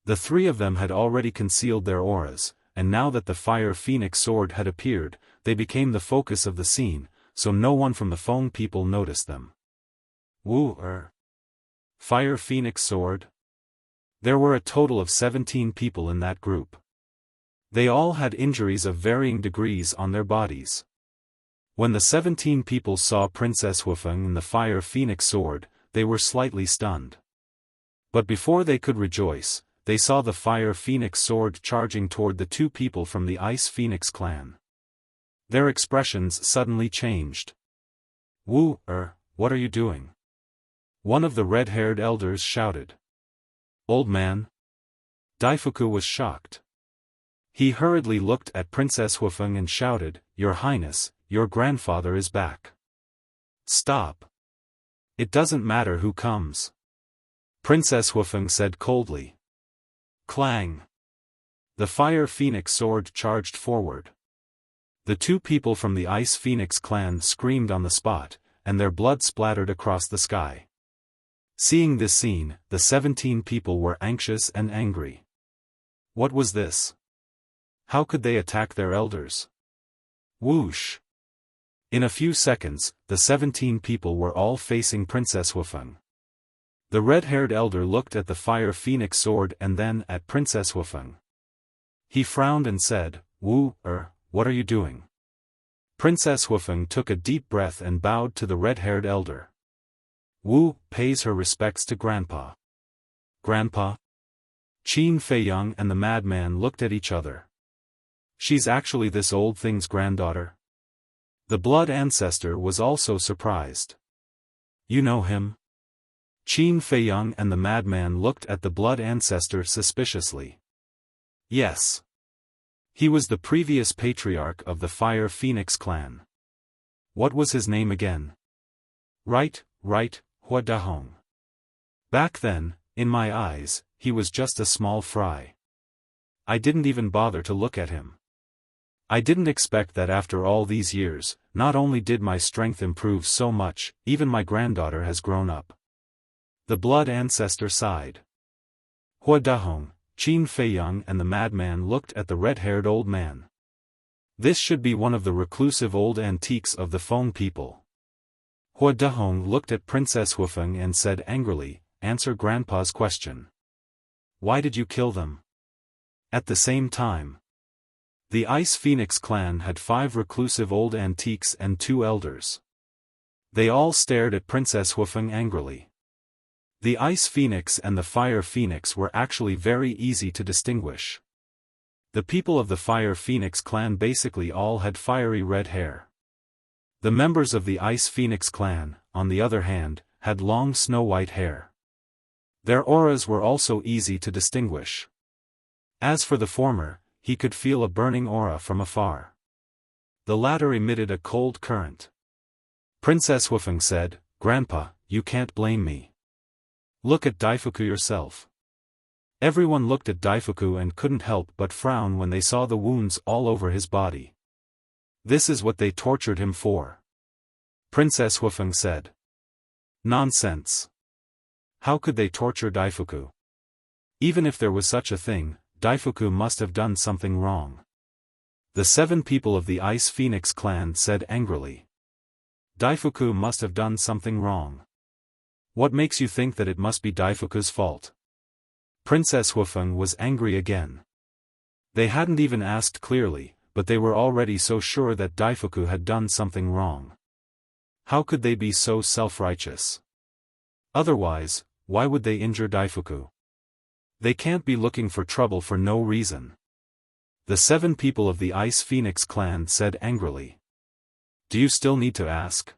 The three of them had already concealed their auras, and now that the Fire Phoenix sword had appeared, they became the focus of the scene, so no one from the Feng people noticed them. Fire Phoenix sword? There were a total of 17 people in that group. They all had injuries of varying degrees on their bodies. When the 17 people saw Princess Xiaofan and the Fire Phoenix sword, they were slightly stunned. But before they could rejoice, they saw the Fire Phoenix sword charging toward the two people from the Ice Phoenix clan. Their expressions suddenly changed. What are you doing? One of the red-haired elders shouted. Old man. Daifuku was shocked. He hurriedly looked at Princess Xiaofan and shouted, Your Highness, your grandfather is back. Stop. It doesn't matter who comes. Princess Xiaofan said coldly. Clang. The Fire Phoenix sword charged forward. The two people from the Ice Phoenix clan screamed on the spot, and their blood splattered across the sky. Seeing this scene, the 17 people were anxious and angry. What was this? How could they attack their elders? Whoosh! In a few seconds, the 17 people were all facing Princess Xiaofan. The red-haired elder looked at the Fire Phoenix sword and then at Princess Xiaofan. He frowned and said, What are you doing? Princess Xiaofan took a deep breath and bowed to the red-haired elder. Wu pays her respects to Grandpa. Grandpa? Qin Feiyang and the madman looked at each other. She's actually this old thing's granddaughter? The Blood Ancestor was also surprised. You know him? Qin Feiyang and the madman looked at the Blood Ancestor suspiciously. Yes. He was the previous patriarch of the Fire Phoenix clan. What was his name again? Right, Hua Dahong. Back then, in my eyes, he was just a small fry. I didn't even bother to look at him. I didn't expect that after all these years, not only did my strength improve so much, even my granddaughter has grown up. The Blood Ancestor sighed. Hua Dahong, Qin Feiyang and the madman looked at the red-haired old man. This should be one of the reclusive old antiques of the Feng people. Hua Dahong looked at Princess Xiaofan and said angrily, Answer Grandpa's question. Why did you kill them? At the same time, the Ice Phoenix clan had 5 reclusive old antiques and 2 elders. They all stared at Princess Xiaofan angrily. The Ice Phoenix and the Fire Phoenix were actually very easy to distinguish. The people of the Fire Phoenix clan basically all had fiery red hair. The members of the Ice Phoenix clan, on the other hand, had long snow-white hair. Their auras were also easy to distinguish. As for the former, he could feel a burning aura from afar. The latter emitted a cold current. Princess Xiaofan said, Grandpa, you can't blame me. Look at Daifuku yourself. Everyone looked at Daifuku and couldn't help but frown when they saw the wounds all over his body. This is what they tortured him for. Princess Xiaofan said. Nonsense. How could they torture Daifuku? Even if there was such a thing, Daifuku must have done something wrong. The 7 people of the Ice Phoenix clan said angrily. Daifuku must have done something wrong. What makes you think that it must be Daifuku's fault? Princess Xiaofan was angry again. They hadn't even asked clearly, but they were already so sure that Daifuku had done something wrong. How could they be so self-righteous? Otherwise, why would they injure Daifuku? They can't be looking for trouble for no reason. The 7 people of the Ice Phoenix clan said angrily. Do you still need to ask?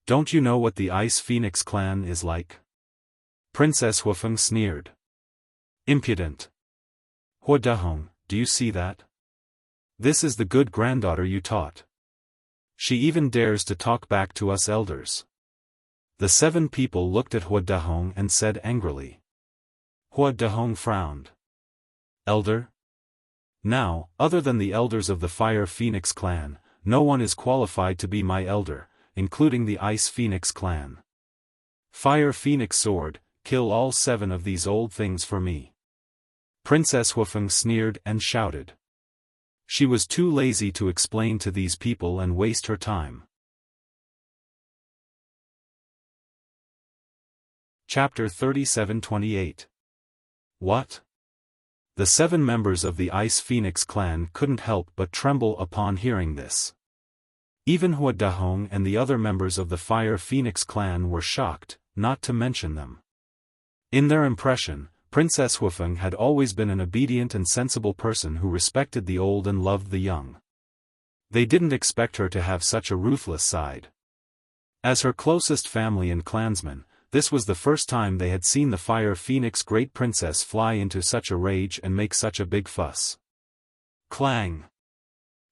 Don't you know what the Ice Phoenix clan is like? Princess Xiaofan sneered. Impudent. Hua Dahong, do you see that? This is the good granddaughter you taught. She even dares to talk back to us elders. The 7 people looked at Hua Dahong and said angrily. Hua Dahong frowned. Elder? Now, other than the elders of the Fire Phoenix clan, no one is qualified to be my elder, including the Ice Phoenix clan. Fire Phoenix sword, kill all 7 of these old things for me. Princess Xiaofan sneered and shouted. She was too lazy to explain to these people and waste her time. Chapter 37-28. What? The 7 members of the Ice Phoenix clan couldn't help but tremble upon hearing this. Even Hua Dahong and the other members of the Fire Phoenix clan were shocked, not to mention them. In their impression, Princess Xiaofan had always been an obedient and sensible person who respected the old and loved the young. They didn't expect her to have such a ruthless side. As her closest family and clansmen, this was the first time they had seen the Fire Phoenix Great Princess fly into such a rage and make such a big fuss. Clang!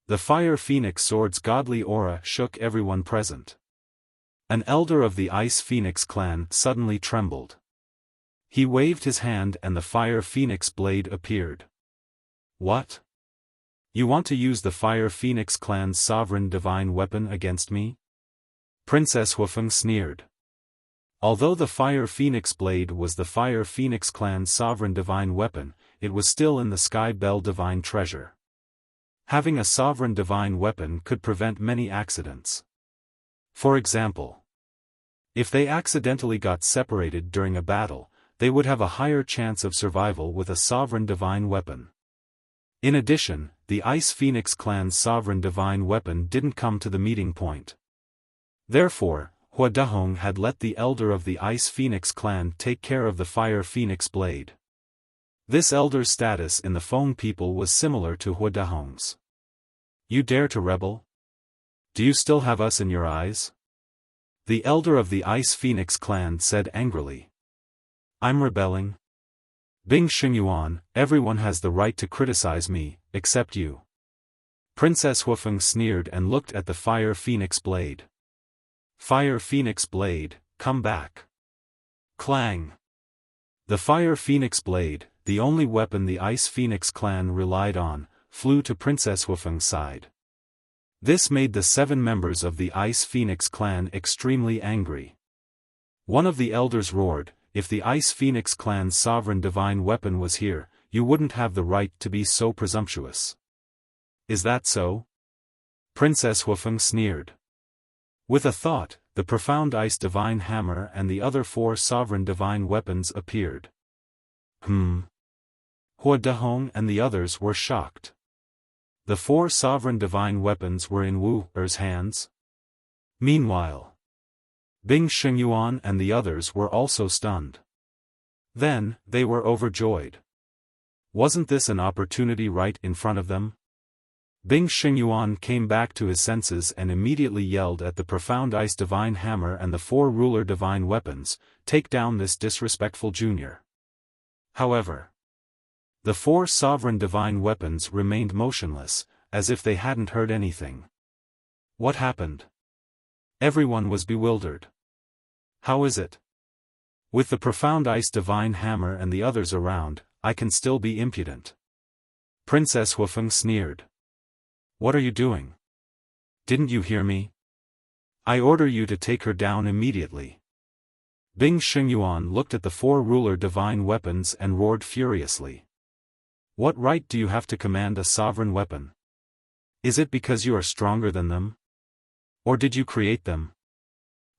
The Fire Phoenix sword's godly aura shook everyone present. An elder of the Ice Phoenix clan suddenly trembled. He waved his hand and the Fire Phoenix blade appeared. What? You want to use the Fire Phoenix clan's sovereign divine weapon against me? Princess Xiaofan sneered. Although the Fire Phoenix blade was the Fire Phoenix clan's sovereign divine weapon, it was still in the Sky Bell divine treasure. Having a sovereign divine weapon could prevent many accidents. For example, if they accidentally got separated during a battle, they would have a higher chance of survival with a sovereign divine weapon. In addition, the Ice Phoenix clan's sovereign divine weapon didn't come to the meeting point. Therefore, Hua Dahong had let the elder of the Ice Phoenix clan take care of the Fire Phoenix blade. This elder's status in the Feng people was similar to Hua Dahong's. You dare to rebel? Do you still have us in your eyes? The elder of the Ice Phoenix clan said angrily. I'm rebelling. Bing Xingyuan, everyone has the right to criticize me, except you. Princess Xiaofan sneered and looked at the Fire Phoenix blade. Fire Phoenix blade, come back. Clang. The Fire Phoenix blade, the only weapon the Ice Phoenix clan relied on, flew to Princess Xiaofan's side. This made the 7 members of the Ice Phoenix clan extremely angry. One of the elders roared, if the Ice Phoenix clan's sovereign divine weapon was here, you wouldn't have the right to be so presumptuous. Is that so? Princess Xiaofan sneered. With a thought, the profound ice divine hammer and the other 4 sovereign divine weapons appeared. Hua Dahong and the others were shocked. The 4 sovereign divine weapons were in Wu Er's hands. Meanwhile, Bing Xingyuan and the others were also stunned. Then, they were overjoyed. Wasn't this an opportunity right in front of them? Bing Xingyuan came back to his senses and immediately yelled at the profound ice divine hammer and the 4 ruler divine weapons, take down this disrespectful junior. However, the 4 sovereign divine weapons remained motionless, as if they hadn't heard anything. What happened? Everyone was bewildered. How is it? With the profound ice divine hammer and the others around, I can still be impudent. Princess Xiaofan sneered. What are you doing? Didn't you hear me? I order you to take her down immediately. Bing Xingyuan looked at the 4 ruler divine weapons and roared furiously. What right do you have to command a sovereign weapon? Is it because you are stronger than them? Or did you create them?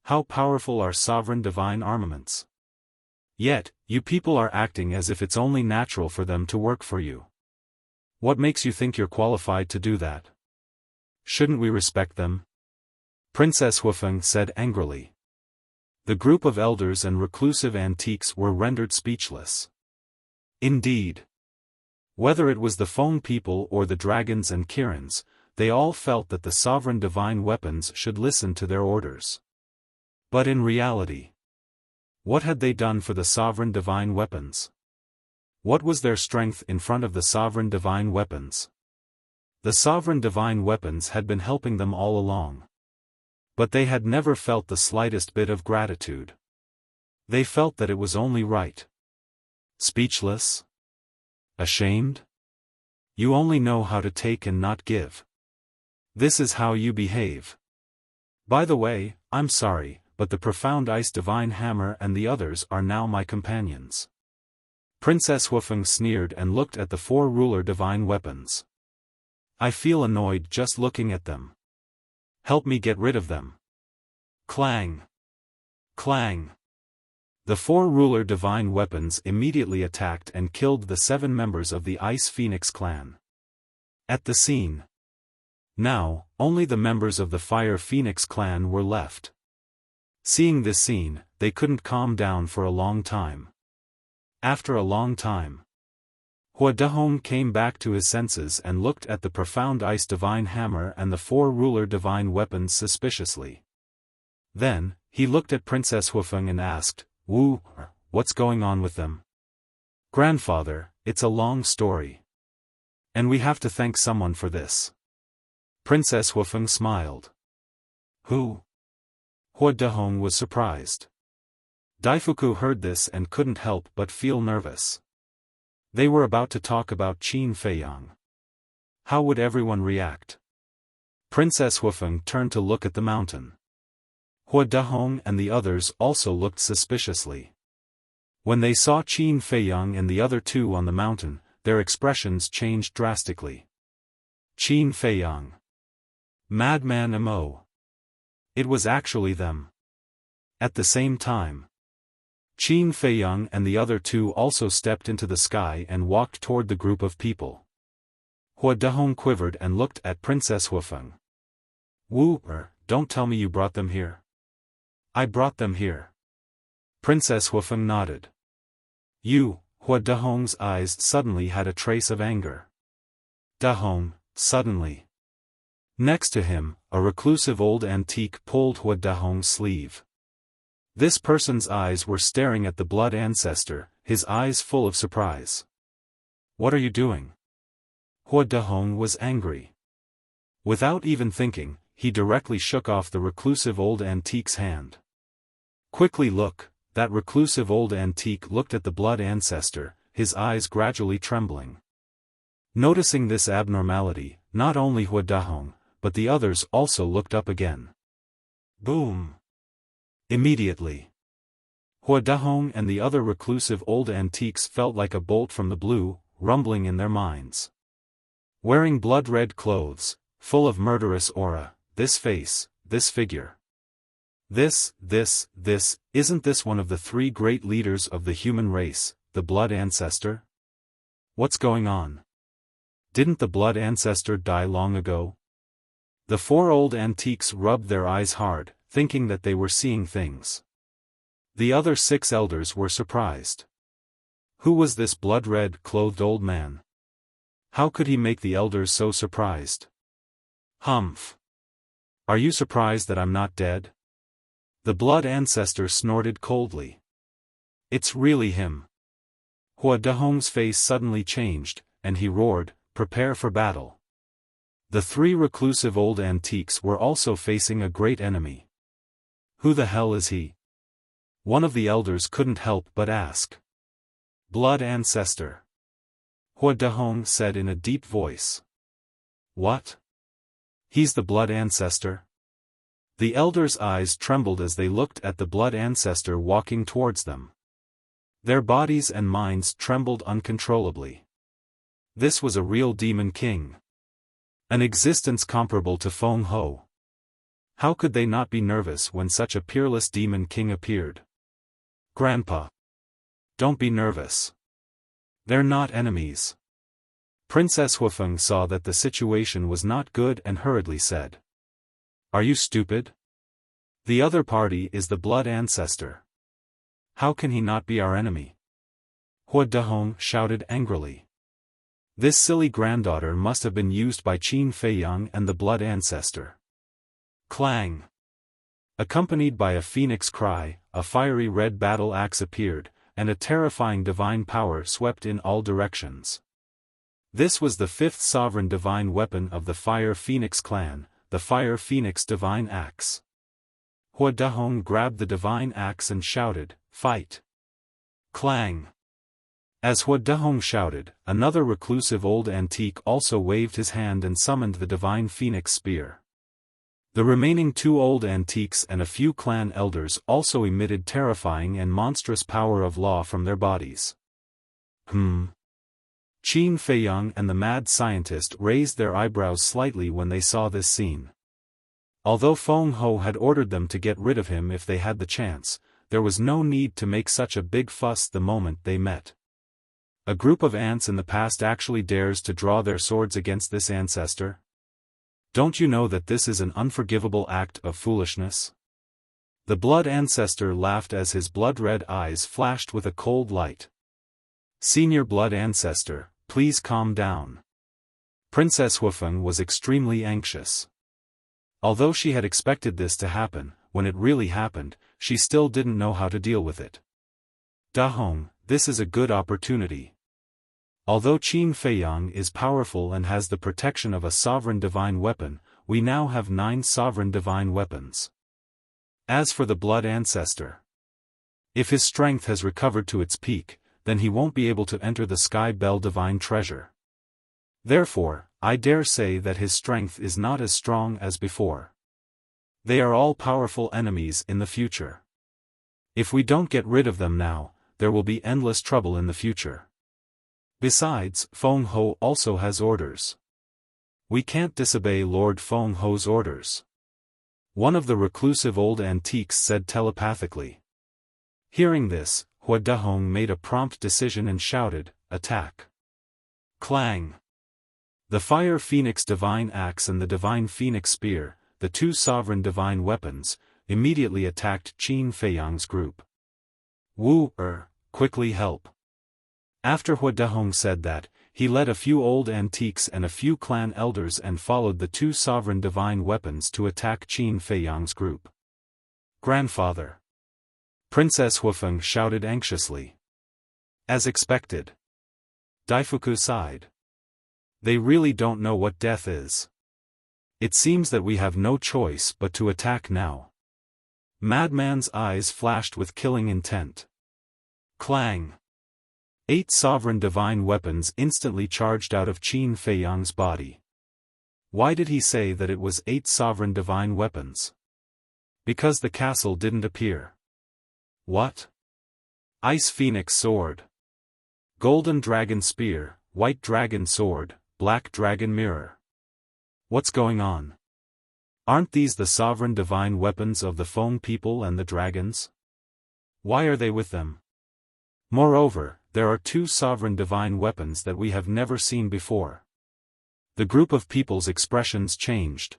How powerful are sovereign divine armaments? Yet, you people are acting as if it's only natural for them to work for you. What makes you think you're qualified to do that? Shouldn't we respect them? Princess Xiaofan said angrily. The group of elders and reclusive antiques were rendered speechless. Indeed. Whether it was the Feng people or the dragons and Kirans, they all felt that the sovereign divine weapons should listen to their orders. But in reality, what had they done for the sovereign divine weapons? What was their strength in front of the sovereign divine weapons? The sovereign divine weapons had been helping them all along. But they had never felt the slightest bit of gratitude. They felt that it was only right. Speechless? Ashamed? You only know how to take and not give. This is how you behave. By the way, I'm sorry, but the profound ice divine hammer and the others are now my companions. Princess Xiaofan sneered and looked at the four ruler divine weapons. I feel annoyed just looking at them. Help me get rid of them. Clang! Clang! The four ruler divine weapons immediately attacked and killed the 7 members of the Ice Phoenix clan. At the scene. Now, only the members of the Fire Phoenix clan were left. Seeing this scene, they couldn't calm down for a long time. After a long time, Hua Dahong came back to his senses and looked at the profound ice divine hammer and the 4 ruler divine weapons suspiciously. Then, he looked at Princess Xiaofan and asked, Wu, what's going on with them? Grandfather, it's a long story. And we have to thank someone for this. Princess Xiaofan smiled. Who? Hua Dahong was surprised. Daifuku heard this and couldn't help but feel nervous. They were about to talk about Qin Feiyang. How would everyone react? Princess Xiaofan turned to look at the mountain. Hua Dahong and the others also looked suspiciously. When they saw Qin Feiyang and the other 2 on the mountain, their expressions changed drastically. Qin Feiyang. Madman Mo. It was actually them. At the same time, Qin Feiyang and the other 2 also stepped into the sky and walked toward the group of people. Hua Dahong quivered and looked at Princess Xiaofan. Wu, don't tell me you brought them here. I brought them here. Princess Xiaofan nodded. You, Hua Dahong's eyes suddenly had a trace of anger. Dahong, suddenly. Next to him, a reclusive old antique pulled Hua Dahong's sleeve. This person's eyes were staring at the blood ancestor, his eyes full of surprise. What are you doing? Hua Dahong was angry. Without even thinking, he directly shook off the reclusive old antique's hand. Quickly look, that reclusive old antique looked at the blood ancestor, his eyes gradually trembling. Noticing this abnormality, not only Hua Dahong, but the others also looked up again. Boom! Immediately, Hua Dahong and the other reclusive old antiques felt like a bolt from the blue, rumbling in their minds. Wearing blood-red clothes, full of murderous aura, this face, this figure. This, isn't this one of the 3 great leaders of the human race, the blood ancestor? What's going on? Didn't the blood ancestor die long ago? The 4 old antiques rubbed their eyes hard, thinking that they were seeing things. The other 6 elders were surprised. Who was this blood-red clothed old man? How could he make the elders so surprised? Humph! Are you surprised that I'm not dead? The blood ancestor snorted coldly. It's really him. Hua Dahong's face suddenly changed, and he roared, prepare for battle. The 3 reclusive old antiques were also facing a great enemy. Who the hell is he? One of the elders couldn't help but ask. Blood ancestor. Hua Dahong said in a deep voice. What? He's the blood ancestor? The elders' eyes trembled as they looked at the blood ancestor walking towards them. Their bodies and minds trembled uncontrollably. This was a real demon king. An existence comparable to Feng Ho. How could they not be nervous when such a peerless demon king appeared? Grandpa. Don't be nervous. They're not enemies. Princess Xiaofan saw that the situation was not good and hurriedly said. Are you stupid? The other party is the blood ancestor. How can he not be our enemy? Hua Dahong shouted angrily. This silly granddaughter must have been used by Qin Feiyang and the blood ancestor. Clang! Accompanied by a phoenix cry, a fiery red battle axe appeared, and a terrifying divine power swept in all directions. This was the fifth sovereign divine weapon of the Fire Phoenix clan, the Fire Phoenix Divine Axe. Hua Dahong grabbed the divine axe and shouted, "Fight!" Clang! As Hua Dahong shouted, another reclusive old antique also waved his hand and summoned the divine phoenix spear. The remaining two old antiques and a few clan elders also emitted terrifying and monstrous power of law from their bodies. Qin Feiyang and the mad scientist raised their eyebrows slightly when they saw this scene. Although Feng Ho had ordered them to get rid of him if they had the chance, there was no need to make such a big fuss the moment they met. A group of ants in the past actually dares to draw their swords against this ancestor? Don't you know that this is an unforgivable act of foolishness? The blood ancestor laughed as his blood-red eyes flashed with a cold light. Senior blood ancestor, please calm down. Princess Xiaofan was extremely anxious. Although she had expected this to happen, when it really happened, she still didn't know how to deal with it. Dahong, this is a good opportunity. Although Qin Feiyang is powerful and has the protection of a sovereign divine weapon, we now have 9 sovereign divine weapons. As for the blood ancestor, if his strength has recovered to its peak, then he won't be able to enter the Sky Bell divine treasure. Therefore, I dare say that his strength is not as strong as before. They are all powerful enemies in the future. If we don't get rid of them now, there will be endless trouble in the future. Besides, Feng Ho also has orders. We can't disobey Lord Feng Ho's orders. One of the reclusive old antiques said telepathically. Hearing this, Hua Dahong made a prompt decision and shouted, "Attack!" Clang! The Fire Phoenix Divine Axe and the Divine Phoenix Spear, the 2 sovereign divine weapons, immediately attacked Qin Feiyang's group. Quickly help! After Hua Dahong said that, he led a few old antiques and a few clan elders and followed the 2 sovereign divine weapons to attack Qin Feiyang's group. Grandfather! Princess Xiaofan shouted anxiously. As expected. Daifuku sighed. They really don't know what death is. It seems that we have no choice but to attack now. Madman's eyes flashed with killing intent. Clang! 8 sovereign divine weapons instantly charged out of Qin Feiyang's body. Why did he say that it was 8 sovereign divine weapons? Because the castle didn't appear. What? Ice Phoenix Sword. Golden Dragon Spear, White Dragon Sword, Black Dragon Mirror. What's going on? Aren't these the sovereign divine weapons of the Feng people and the dragons? Why are they with them? Moreover, there are 2 sovereign divine weapons that we have never seen before. The group of people's expressions changed.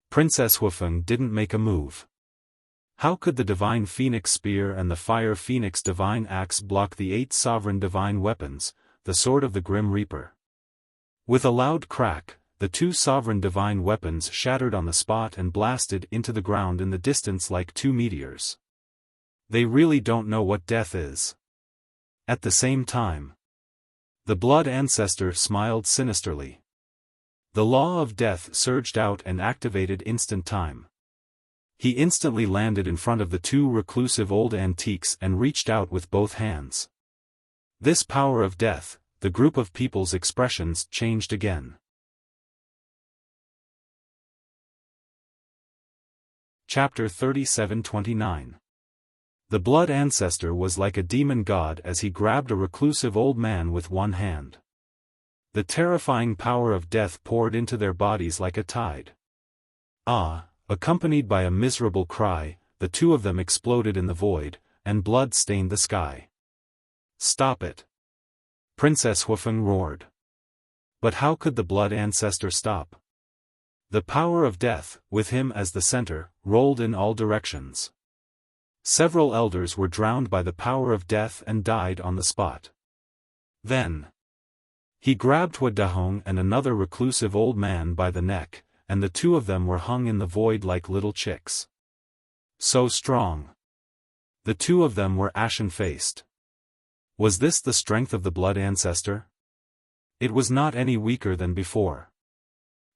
Princess Xiaofan didn't make a move. How could the Divine Phoenix Spear and the Fire Phoenix Divine Axe block the 8 sovereign divine weapons, the Sword of the Grim Reaper? With a loud crack, the 2 sovereign divine weapons shattered on the spot and blasted into the ground in the distance like 2 meteors. They really don't know what death is. At the same time, the blood ancestor smiled sinisterly. The law of death surged out and activated instant time. He instantly landed in front of the 2 reclusive old antiques and reached out with both hands. This power of death, the group of people's expressions changed again. Chapter 37-29. The blood ancestor was like a demon god as he grabbed a reclusive old man with one hand. The terrifying power of death poured into their bodies like a tide. Accompanied by a miserable cry, the 2 of them exploded in the void, and blood stained the sky. Stop it! Princess Xiaofan roared. But how could the blood ancestor stop? The power of death, with him as the center, rolled in all directions. Several elders were drowned by the power of death and died on the spot. Then he grabbed Hua Dahong and another reclusive old man by the neck, and the 2 of them were hung in the void like little chicks. So strong. The two of them were ashen-faced. Was this the strength of the blood ancestor? It was not any weaker than before.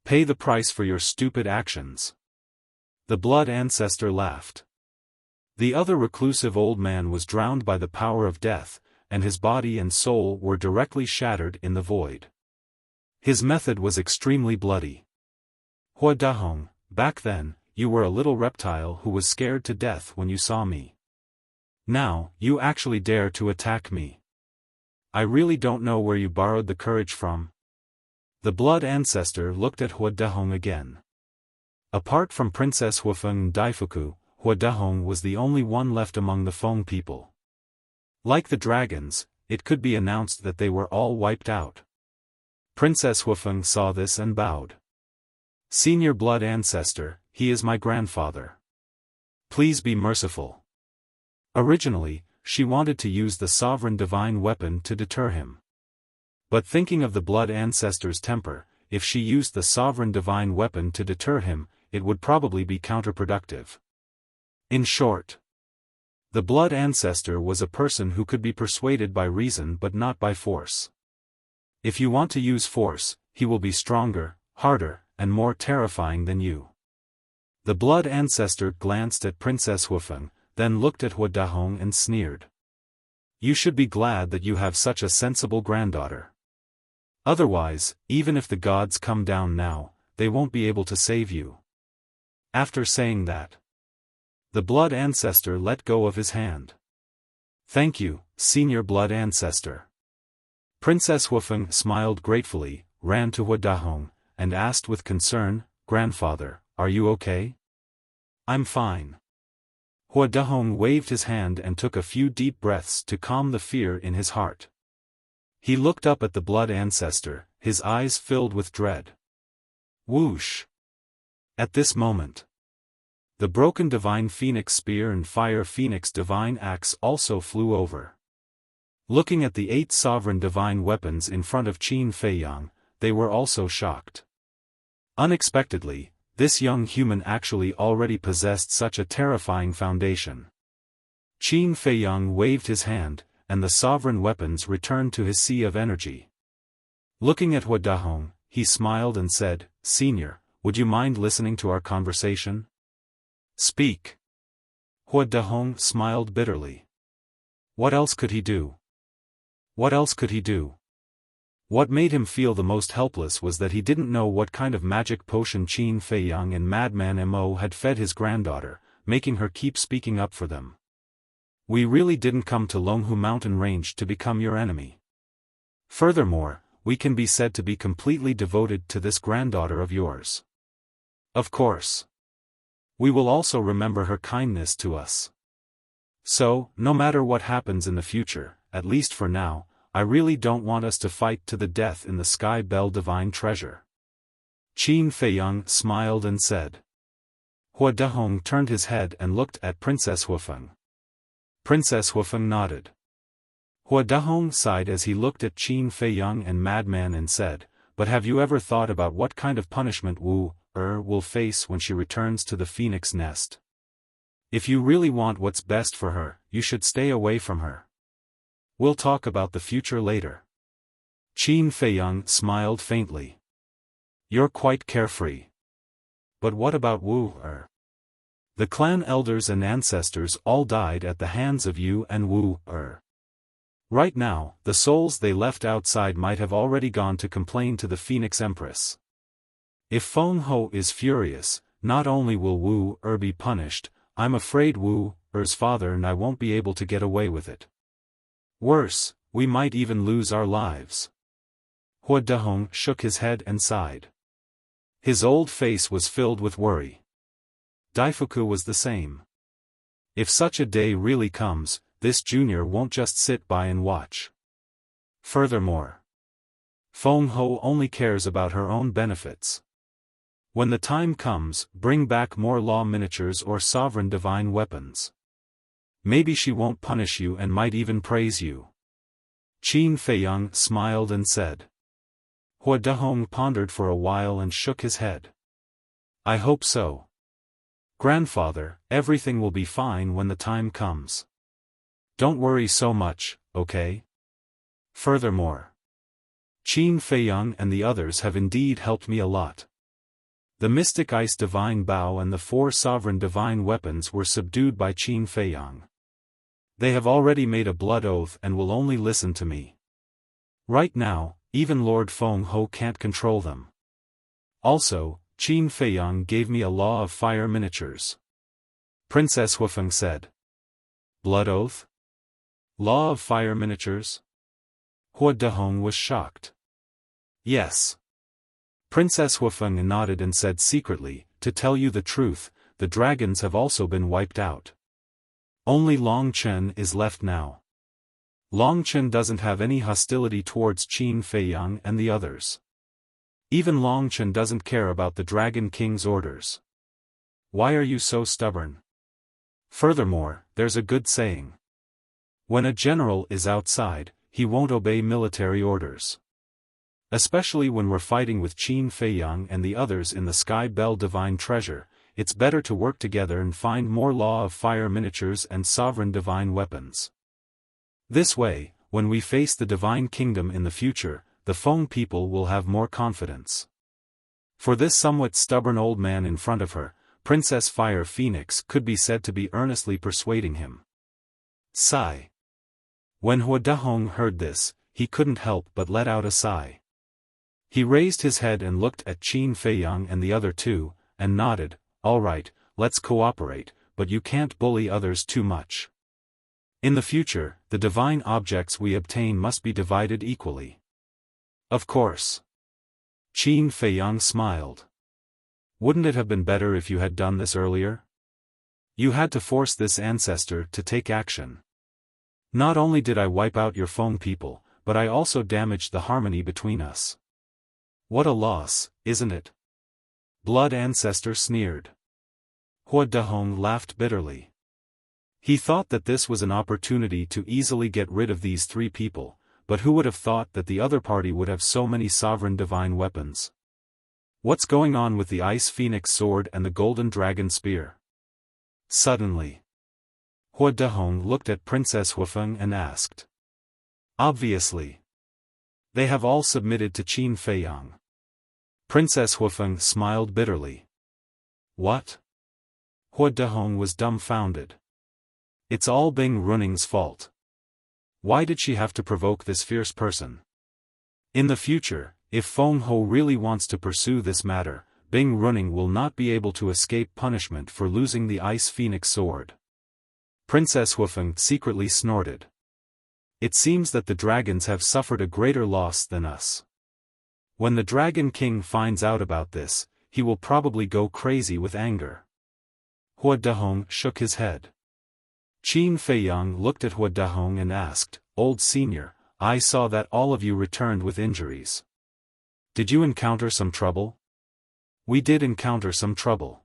Pay the price for your stupid actions. The blood ancestor laughed. The other reclusive old man was drowned by the power of death, and his body and soul were directly shattered in the void. His method was extremely bloody. Hua Dahong, back then, you were a little reptile who was scared to death when you saw me. Now, you actually dare to attack me. I really don't know where you borrowed the courage from. The blood ancestor looked at Hua Dahong again. Apart from Princess Huafeng and Daifuku, Hua Dahong was the only one left among the Feng people. Like the dragons, it could be announced that they were all wiped out. Princess Huafeng saw this and bowed. Senior blood ancestor, he is my grandfather. Please be merciful. Originally, she wanted to use the sovereign divine weapon to deter him. But thinking of the blood ancestor's temper, if she used the sovereign divine weapon to deter him, it would probably be counterproductive. In short, the blood ancestor was a person who could be persuaded by reason but not by force. If you want to use force, he will be stronger, harder, and more terrifying than you. The blood ancestor glanced at Princess Huafeng, then looked at Hua Dahong and sneered. You should be glad that you have such a sensible granddaughter. Otherwise, even if the gods come down now, they won't be able to save you. After saying that, the blood ancestor let go of his hand. Thank you, senior blood ancestor. Princess Huafeng smiled gratefully, ran to Hua Dahong, and asked with concern, Grandfather, are you okay? I'm fine. Hua Dahong waved his hand and took a few deep breaths to calm the fear in his heart. He looked up at the blood ancestor, his eyes filled with dread. Whoosh! At this moment, the broken divine phoenix spear and fire phoenix divine axe also flew over. Looking at the 8 sovereign divine weapons in front of Qin Feiyang, they were also shocked. Unexpectedly, this young human actually already possessed such a terrifying foundation. Qin Feiyang waved his hand, and the sovereign weapons returned to his sea of energy. Looking at Hua Dahong, he smiled and said, Senior, would you mind listening to our conversation? Speak. Hua Dahong smiled bitterly. What else could he do? What else could he do? What made him feel the most helpless was that he didn't know what kind of magic potion Qin Feiyang and Madman Mo had fed his granddaughter, making her keep speaking up for them. We really didn't come to Longhu Mountain Range to become your enemy. Furthermore, we can be said to be completely devoted to this granddaughter of yours. Of course. We will also remember her kindness to us. So, no matter what happens in the future, at least for now, I really don't want us to fight to the death in the Sky Bell Divine Treasure. Qin Feiyang smiled and said. Hua Dahong turned his head and looked at Princess Huafeng. Princess Huafeng nodded. Hua Dahong sighed as he looked at Qin Feiyang and Madman and said, But have you ever thought about what kind of punishment Wu will face when she returns to the phoenix nest? If you really want what's best for her, you should stay away from her. We'll talk about the future later. Qin Feiyang smiled faintly. You're quite carefree. But what about Wu? The clan elders and ancestors all died at the hands of you and Wu. Right now, the souls they left outside might have already gone to complain to the Phoenix Empress. If Feng Ho is furious, not only will Wu be punished, I'm afraid Wu's father and I won't be able to get away with it. Worse, we might even lose our lives. Hua Dahong shook his head and sighed. His old face was filled with worry. Daifuku was the same. If such a day really comes, this junior won't just sit by and watch. Furthermore, Feng Ho only cares about her own benefits. When the time comes, bring back more law miniatures or sovereign divine weapons. Maybe she won't punish you and might even praise you. Qin Feiyang smiled and said. Hua Dahong pondered for a while and shook his head. I hope so. Grandfather, everything will be fine when the time comes. Don't worry so much, okay? Furthermore, Qin Feiyang and the others have indeed helped me a lot. The Mystic Ice Divine Bow and the 4 Sovereign Divine Weapons were subdued by Qin Feiyang. They have already made a blood oath and will only listen to me. Right now, even Lord Feng Ho can't control them. Also, Qin Feiyang gave me a law of fire miniatures. Princess Huifeng said. Blood oath? Law of fire miniatures? Hua Dahong was shocked. Yes. Princess Huifeng nodded and said secretly, to tell you the truth, the dragons have also been wiped out. Only Long Chen is left now. Long Chen doesn't have any hostility towards Qin Feiyang and the others. Even Long Chen doesn't care about the Dragon King's orders. Why are you so stubborn? Furthermore, there's a good saying. When a general is outside, he won't obey military orders. Especially when we're fighting with Qin Feiyang and the others in the Sky Bell Divine Treasure, it's better to work together and find more Law of Fire miniatures and Sovereign Divine Weapons. This way, when we face the Divine Kingdom in the future, the Feng people will have more confidence. For this somewhat stubborn old man in front of her, Princess Fire Phoenix could be said to be earnestly persuading him. Sigh. When Hua Dahong heard this, he couldn't help but let out a sigh. He raised his head and looked at Qin Feiyang and the other two, and nodded, all right, let's cooperate, but you can't bully others too much. In the future, the divine objects we obtain must be divided equally. Of course. Qin Feiyang smiled. Wouldn't it have been better if you had done this earlier? You had to force this ancestor to take action. Not only did I wipe out your Feng people, but I also damaged the harmony between us. What a loss, isn't it? Blood Ancestor sneered. Hua Dahong laughed bitterly. He thought that this was an opportunity to easily get rid of these 3 people, but who would have thought that the other party would have so many sovereign divine weapons? What's going on with the Ice Phoenix Sword and the Golden Dragon Spear? Suddenly, Hua Dahong looked at Princess Huifeng and asked. Obviously. They have all submitted to Qin Feiyang. Princess Huifeng smiled bitterly. What? Hua Dahong was dumbfounded. It's all Bing Runing's fault. Why did she have to provoke this fierce person? In the future, if Feng Ho really wants to pursue this matter, Bing Runing will not be able to escape punishment for losing the Ice Phoenix Sword. Princess Huifeng secretly snorted. It seems that the dragons have suffered a greater loss than us. When the Dragon King finds out about this, he will probably go crazy with anger. Hua Dahong shook his head. Qin Feiyang looked at Hua Dahong and asked, Old Senior, I saw that all of you returned with injuries. Did you encounter some trouble? We did encounter some trouble.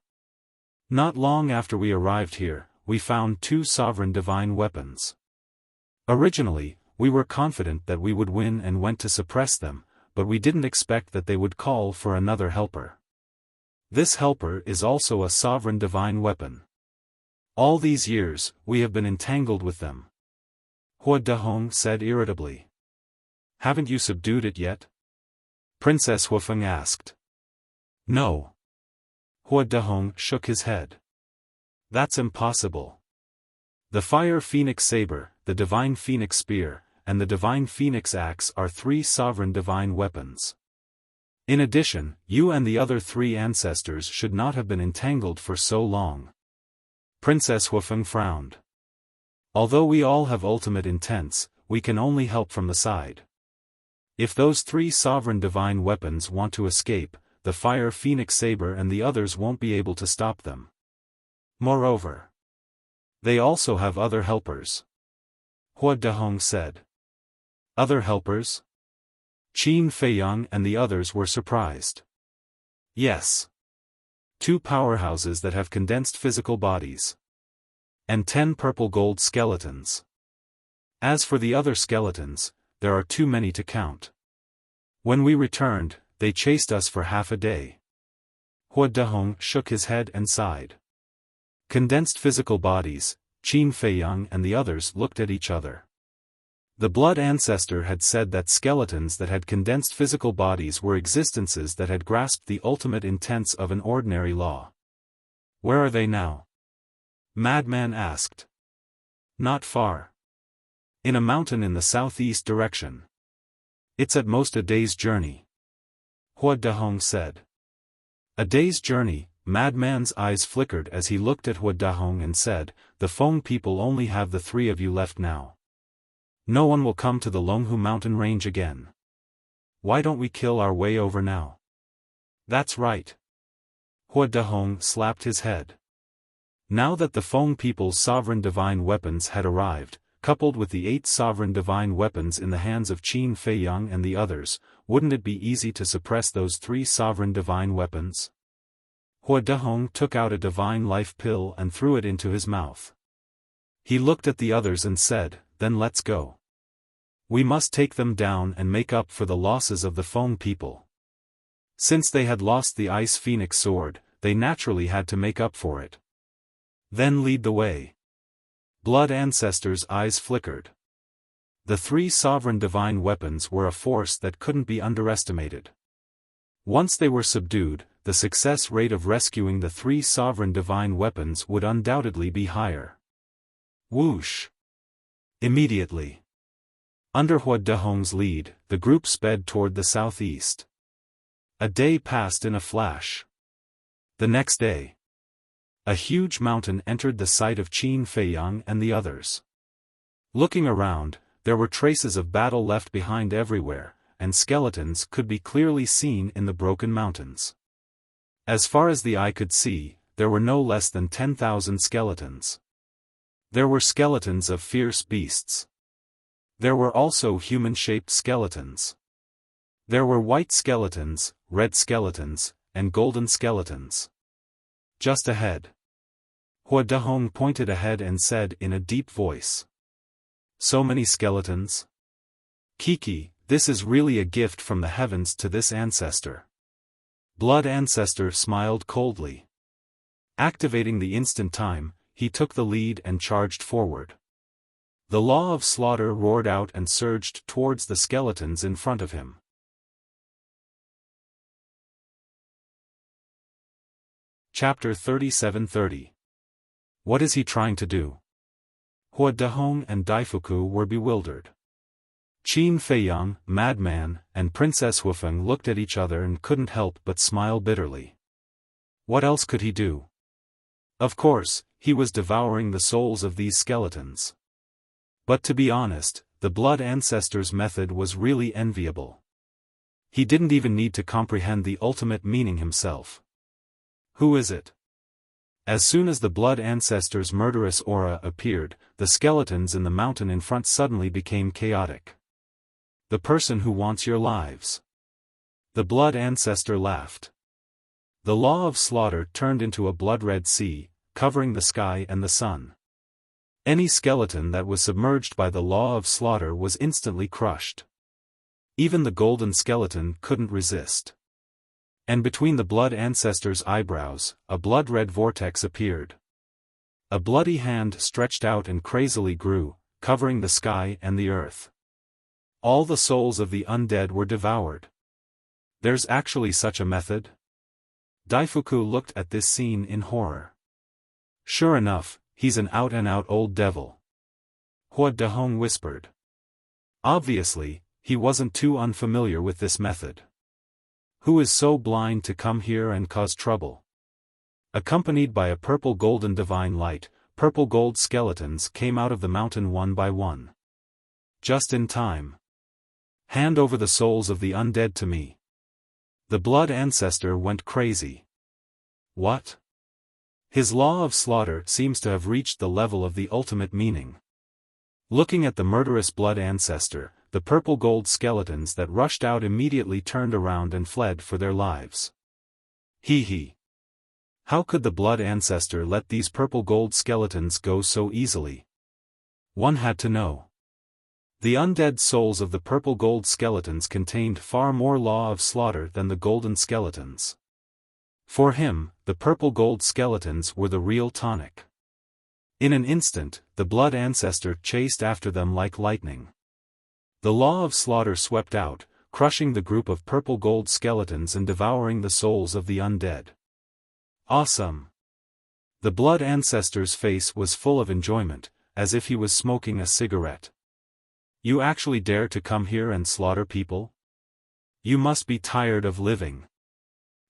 Not long after we arrived here, we found 2 sovereign divine weapons. Originally, we were confident that we would win and went to suppress them, but we didn't expect that they would call for another helper. This helper is also a sovereign divine weapon. All these years, we have been entangled with them. Hua Dahong said irritably. Haven't you subdued it yet? Princess Huifeng asked. No. Hua Dahong shook his head. That's impossible. The Fire Phoenix Saber, the Divine Phoenix Spear, and the Divine Phoenix Axe are 3 sovereign divine weapons. In addition, you and the other 3 ancestors should not have been entangled for so long. Princess Huifeng frowned. Although we all have ultimate intents, we can only help from the side. If those 3 sovereign divine weapons want to escape, the Fire Phoenix Saber and the others won't be able to stop them. Moreover, they also have other helpers. Hua Dahong said. Other helpers? Qin Feiyang and the others were surprised. Yes. 2 powerhouses that have condensed physical bodies. And 10 purple gold skeletons. As for the other skeletons, there are too many to count. When we returned, they chased us for half a day. Hua Dahong shook his head and sighed. Condensed physical bodies. Qin Feiyang and the others looked at each other. The blood ancestor had said that skeletons that had condensed physical bodies were existences that had grasped the ultimate intents of an ordinary law. Where are they now? Madman asked. Not far. In a mountain in the southeast direction. It's at most a day's journey. Hua Dahong said. A day's journey. Madman's eyes flickered as he looked at Hua Dahong and said, the Feng people only have the three of you left now. No one will come to the Longhu mountain range again. Why don't we kill our way over now? That's right. Hua Dahong slapped his head. Now that the Feng people's sovereign divine weapons had arrived, coupled with the 8 sovereign divine weapons in the hands of Qin Feiyang and the others, wouldn't it be easy to suppress those 3 sovereign divine weapons? Hua Dahong took out a divine life pill and threw it into his mouth. He looked at the others and said, then let's go. We must take them down and make up for the losses of the Feng people. Since they had lost the Ice Phoenix sword, they naturally had to make up for it. Then lead the way. Blood ancestor's eyes flickered. The 3 sovereign divine weapons were a force that couldn't be underestimated. Once they were subdued, the success rate of rescuing the 3 sovereign divine weapons would undoubtedly be higher. Whoosh! Immediately. Under Hua Dahong's lead, the group sped toward the southeast. A day passed in a flash. The next day. A huge mountain entered the sight of Qin Feiyang and the others. Looking around, there were traces of battle left behind everywhere, and skeletons could be clearly seen in the broken mountains. As far as the eye could see, there were no less than 10,000 skeletons. There were skeletons of fierce beasts. There were also human-shaped skeletons. There were white skeletons, red skeletons, and golden skeletons. Just ahead. Hua Dahong pointed ahead and said in a deep voice. So many skeletons? Kiki, this is really a gift from the heavens to this ancestor. Blood ancestor smiled coldly. Activating the instant time, he took the lead and charged forward. The law of slaughter roared out and surged towards the skeletons in front of him. Chapter 3730. What is he trying to do? Hua Dahong and Daifuku were bewildered. Qin Feiyang, Madman, and Princess Xiaofan looked at each other and couldn't help but smile bitterly. What else could he do? Of course, he was devouring the souls of these skeletons. But to be honest, the blood ancestor's method was really enviable. He didn't even need to comprehend the ultimate meaning himself. Who is it? As soon as the blood ancestor's murderous aura appeared, the skeletons in the mountain in front suddenly became chaotic. The person who wants your lives. The blood ancestor laughed. The law of slaughter turned into a blood-red sea, covering the sky and the sun. Any skeleton that was submerged by the law of slaughter was instantly crushed. Even the golden skeleton couldn't resist. And between the blood ancestor's eyebrows, a blood-red vortex appeared. A bloody hand stretched out and crazily grew, covering the sky and the earth. All the souls of the undead were devoured. There's actually such a method? Daifuku looked at this scene in horror. Sure enough, he's an out-and-out old devil. Hua Dahong whispered. Obviously, he wasn't too unfamiliar with this method. Who is so blind to come here and cause trouble? Accompanied by a purple-golden divine light, purple-gold skeletons came out of the mountain one by one. Just in time. Hand over the souls of the undead to me. The blood ancestor went crazy. What? His law of slaughter seems to have reached the level of the ultimate meaning. Looking at the murderous blood ancestor, the purple-gold skeletons that rushed out immediately turned around and fled for their lives. Hee. How could the blood ancestor let these purple-gold skeletons go so easily? One had to know. The undead souls of the purple-gold skeletons contained far more law of slaughter than the golden skeletons. For him, the purple-gold skeletons were the real tonic. In an instant, the blood ancestor chased after them like lightning. The law of slaughter swept out, crushing the group of purple-gold skeletons and devouring the souls of the undead. Awesome! The blood ancestor's face was full of enjoyment, as if he was smoking a cigarette. You actually dare to come here and slaughter people? You must be tired of living.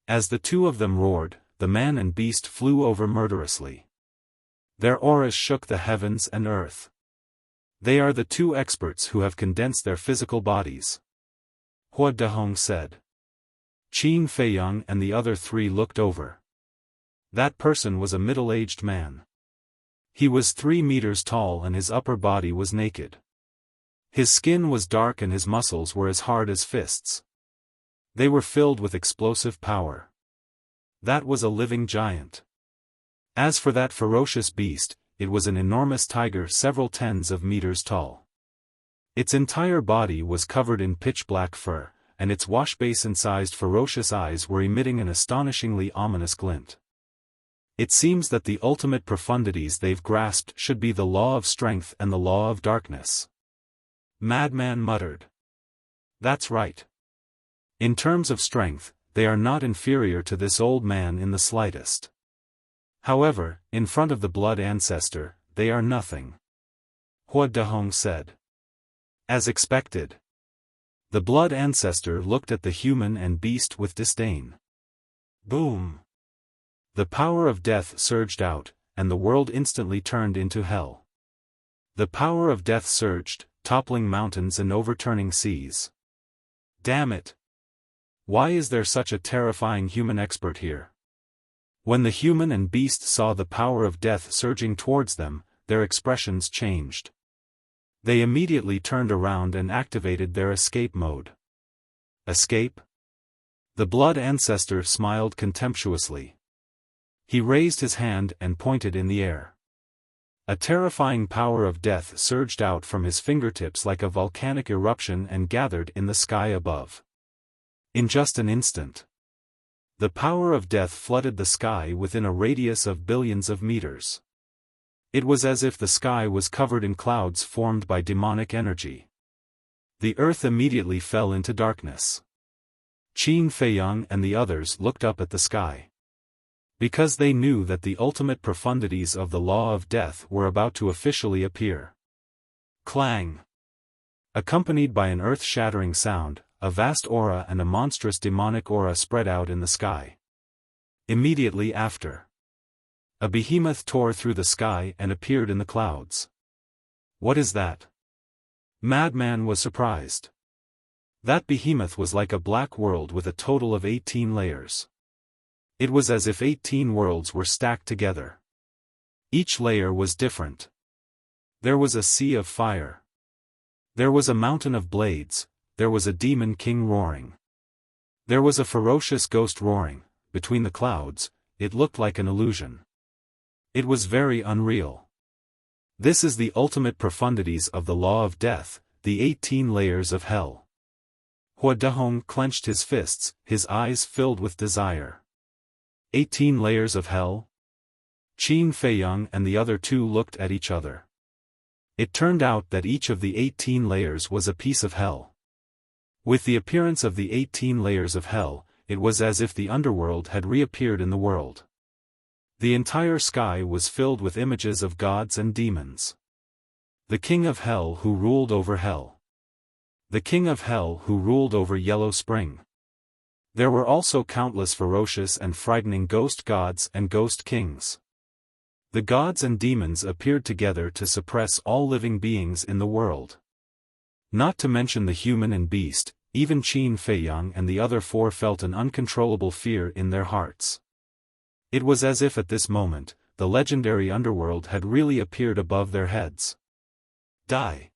As the two of them roared, the man and beast flew over murderously. Their auras shook the heavens and earth. They are the two experts who have condensed their physical bodies. Hua Dehong said. Qin Feiyang and the other three looked over. That person was a middle-aged man. He was 3 meters tall and his upper body was naked. His skin was dark and his muscles were as hard as fists. They were filled with explosive power. That was a living giant. As for that ferocious beast, it was an enormous tiger several tens of meters tall. Its entire body was covered in pitch-black fur, and its washbasin-sized ferocious eyes were emitting an astonishingly ominous glint. It seems that the ultimate profundities they've grasped should be the law of strength and the law of darkness. Madman muttered. That's right. In terms of strength, they are not inferior to this old man in the slightest. However, in front of the blood ancestor, they are nothing. Hua Dehong said. As expected. The blood ancestor looked at the human and beast with disdain. Boom! The power of death surged out, and the world instantly turned into hell. The power of death surged, toppling mountains and overturning seas. Damn it! Why is there such a terrifying human expert here? When the human and beast saw the power of death surging towards them, their expressions changed. They immediately turned around and activated their escape mode. Escape? The blood ancestor smiled contemptuously. He raised his hand and pointed in the air. A terrifying power of death surged out from his fingertips like a volcanic eruption and gathered in the sky above. In just an instant, the power of death flooded the sky within a radius of billions of meters. It was as if the sky was covered in clouds formed by demonic energy. The earth immediately fell into darkness. Qin Feiyang and the others looked up at the sky. Because they knew that the ultimate profundities of the law of death were about to officially appear. Clang! Accompanied by an earth-shattering sound, a vast aura and a monstrous demonic aura spread out in the sky. Immediately after, a behemoth tore through the sky and appeared in the clouds. What is that? Madman was surprised. That behemoth was like a black world with a total of 18 layers. It was as if 18 worlds were stacked together. Each layer was different. There was a sea of fire. There was a mountain of blades. There was a demon king roaring. There was a ferocious ghost roaring. Between the clouds, it looked like an illusion. It was very unreal. This is the ultimate profundities of the law of death, the 18 layers of hell. Hua Dehong clenched his fists, his eyes filled with desire. 18 layers of hell? Qin Feiyang and the other two looked at each other. It turned out that each of the 18 layers was a piece of hell. With the appearance of the 18 layers of hell, it was as if the underworld had reappeared in the world. The entire sky was filled with images of gods and demons. The king of hell who ruled over hell. The king of hell who ruled over Yellow Spring. There were also countless ferocious and frightening ghost gods and ghost kings. The gods and demons appeared together to suppress all living beings in the world. Not to mention the human and beast, even Qin Feiyang and the other four felt an uncontrollable fear in their hearts. It was as if at this moment, the legendary underworld had really appeared above their heads. Die!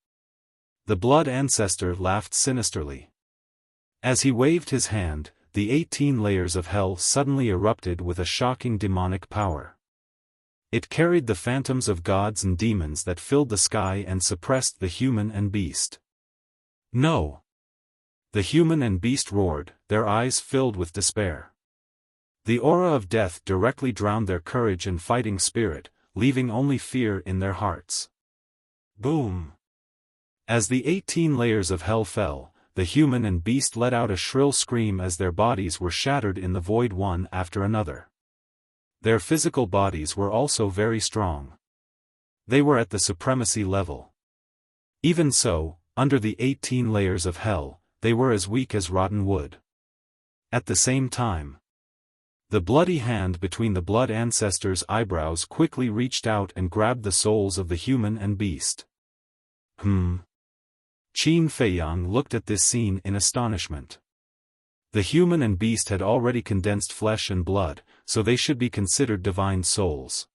The blood ancestor laughed sinisterly. As he waved his hand, the 18 layers of hell suddenly erupted with a shocking demonic power. It carried the phantoms of gods and demons that filled the sky and suppressed the human and beast. No! The human and beast roared, their eyes filled with despair. The aura of death directly drowned their courage and fighting spirit, leaving only fear in their hearts. Boom! As the 18 layers of hell fell, the human and beast let out a shrill scream as their bodies were shattered in the void one after another. Their physical bodies were also very strong. They were at the supremacy level. Even so, under the 18 layers of hell, they were as weak as rotten wood. At the same time, the bloody hand between the blood ancestors' eyebrows quickly reached out and grabbed the souls of the human and beast. Qin Feiyang looked at this scene in astonishment. The human and beast had already condensed flesh and blood, so they should be considered divine souls.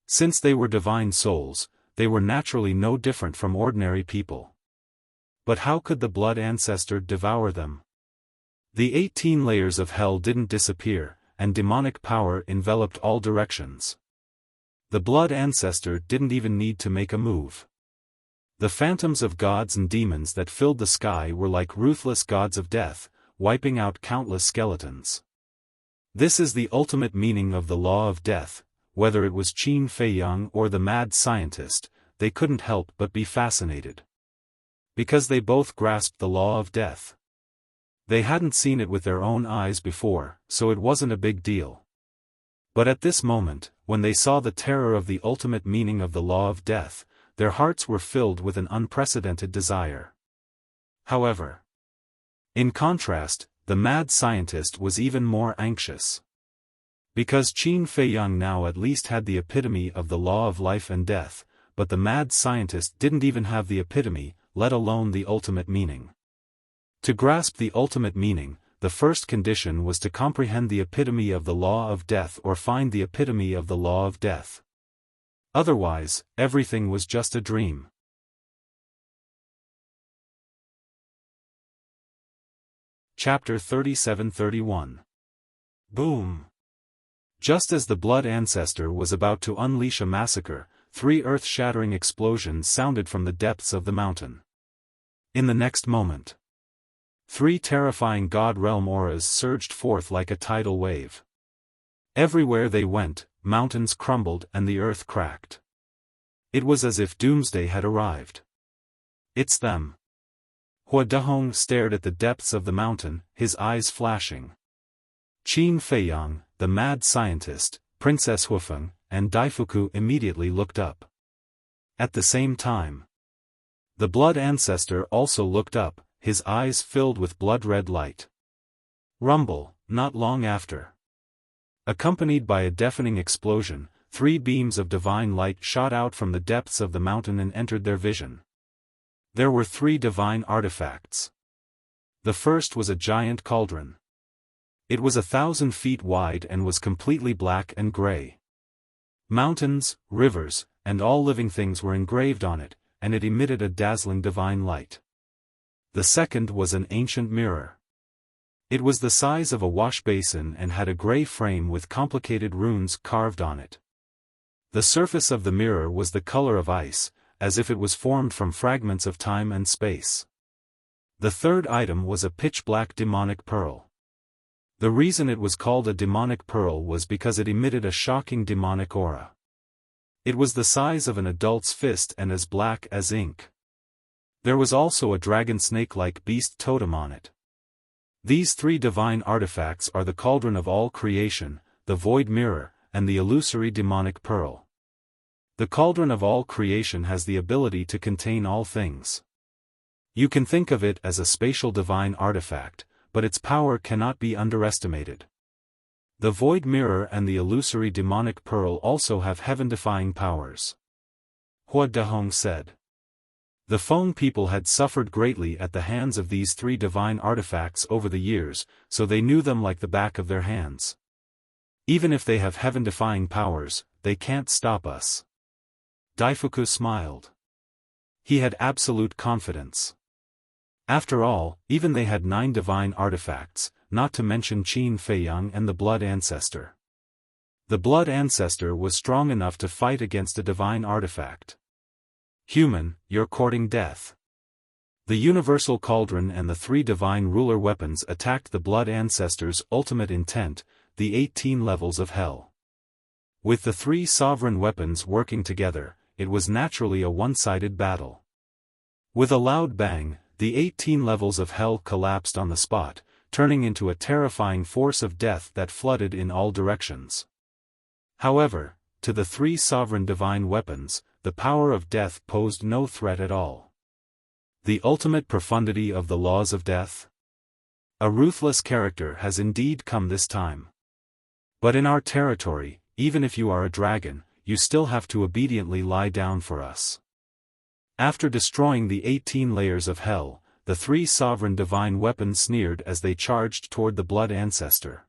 Since they were divine souls, they were naturally no different from ordinary people. But how could the blood ancestor devour them? The 18 layers of hell didn't disappear, and demonic power enveloped all directions. The blood ancestor didn't even need to make a move. The phantoms of gods and demons that filled the sky were like ruthless gods of death, wiping out countless skeletons. This is the ultimate meaning of the law of death. Whether it was Qin Feiyang or the mad scientist, they couldn't help but be fascinated. Because they both grasped the law of death. They hadn't seen it with their own eyes before, so it wasn't a big deal. But at this moment, when they saw the terror of the ultimate meaning of the law of death, their hearts were filled with an unprecedented desire. However, in contrast, the mad scientist was even more anxious. Because Qin Feiyang now at least had the epitome of the law of life and death, but the mad scientist didn't even have the epitome, let alone the ultimate meaning. To grasp the ultimate meaning, the first condition was to comprehend the epitome of the law of death or find the epitome of the law of death. Otherwise, everything was just a dream. Chapter 37-31. Boom! Just as the blood ancestor was about to unleash a massacre, 3 earth-shattering explosions sounded from the depths of the mountain. In the next moment, 3 terrifying God realm auras surged forth like a tidal wave. Everywhere they went, mountains crumbled and the earth cracked. It was as if doomsday had arrived. It's them. Hua Dahong stared at the depths of the mountain, his eyes flashing. Qin Feiyang, the mad scientist, Princess Xiaofan, and Daifuku immediately looked up. At the same time, the blood ancestor also looked up, his eyes filled with blood-red light. Rumble, not long after. Accompanied by a deafening explosion, 3 beams of divine light shot out from the depths of the mountain and entered their vision. There were 3 divine artifacts. The first was a giant cauldron. It was 1,000 feet wide and was completely black and gray. Mountains, rivers, and all living things were engraved on it, and it emitted a dazzling divine light. The second was an ancient mirror. It was the size of a wash basin and had a gray frame with complicated runes carved on it. The surface of the mirror was the color of ice, as if it was formed from fragments of time and space. The third item was a pitch-black demonic pearl. The reason it was called a demonic pearl was because it emitted a shocking demonic aura. It was the size of an adult's fist and as black as ink. There was also a dragon snake-like beast totem on it. These 3 divine artifacts are the cauldron of all creation, the void mirror, and the illusory demonic pearl. The cauldron of all creation has the ability to contain all things. You can think of it as a spatial divine artifact, but its power cannot be underestimated. The void mirror and the illusory demonic pearl also have heaven-defying powers. Hua Dahong said. The Feng people had suffered greatly at the hands of these 3 divine artifacts over the years, so they knew them like the back of their hands. Even if they have heaven-defying powers, they can't stop us. Daifuku smiled. He had absolute confidence. After all, even they had 9 divine artifacts, not to mention Qin Feiyang and the blood ancestor. The blood ancestor was strong enough to fight against a divine artifact. Human, you're courting death. The universal cauldron and the 3 divine ruler weapons attacked the blood ancestor's ultimate intent, the 18 levels of hell. With the 3 sovereign weapons working together, it was naturally a one-sided battle. With a loud bang, the 18 levels of hell collapsed on the spot, turning into a terrifying force of death that flooded in all directions. However, to the 3 sovereign divine weapons, the power of death posed no threat at all. The ultimate profundity of the laws of death? A ruthless character has indeed come this time. But in our territory, even if you are a dragon, you still have to obediently lie down for us. After destroying the 18 layers of hell, the 3 sovereign divine weapons sneered as they charged toward the Blood Ancestor.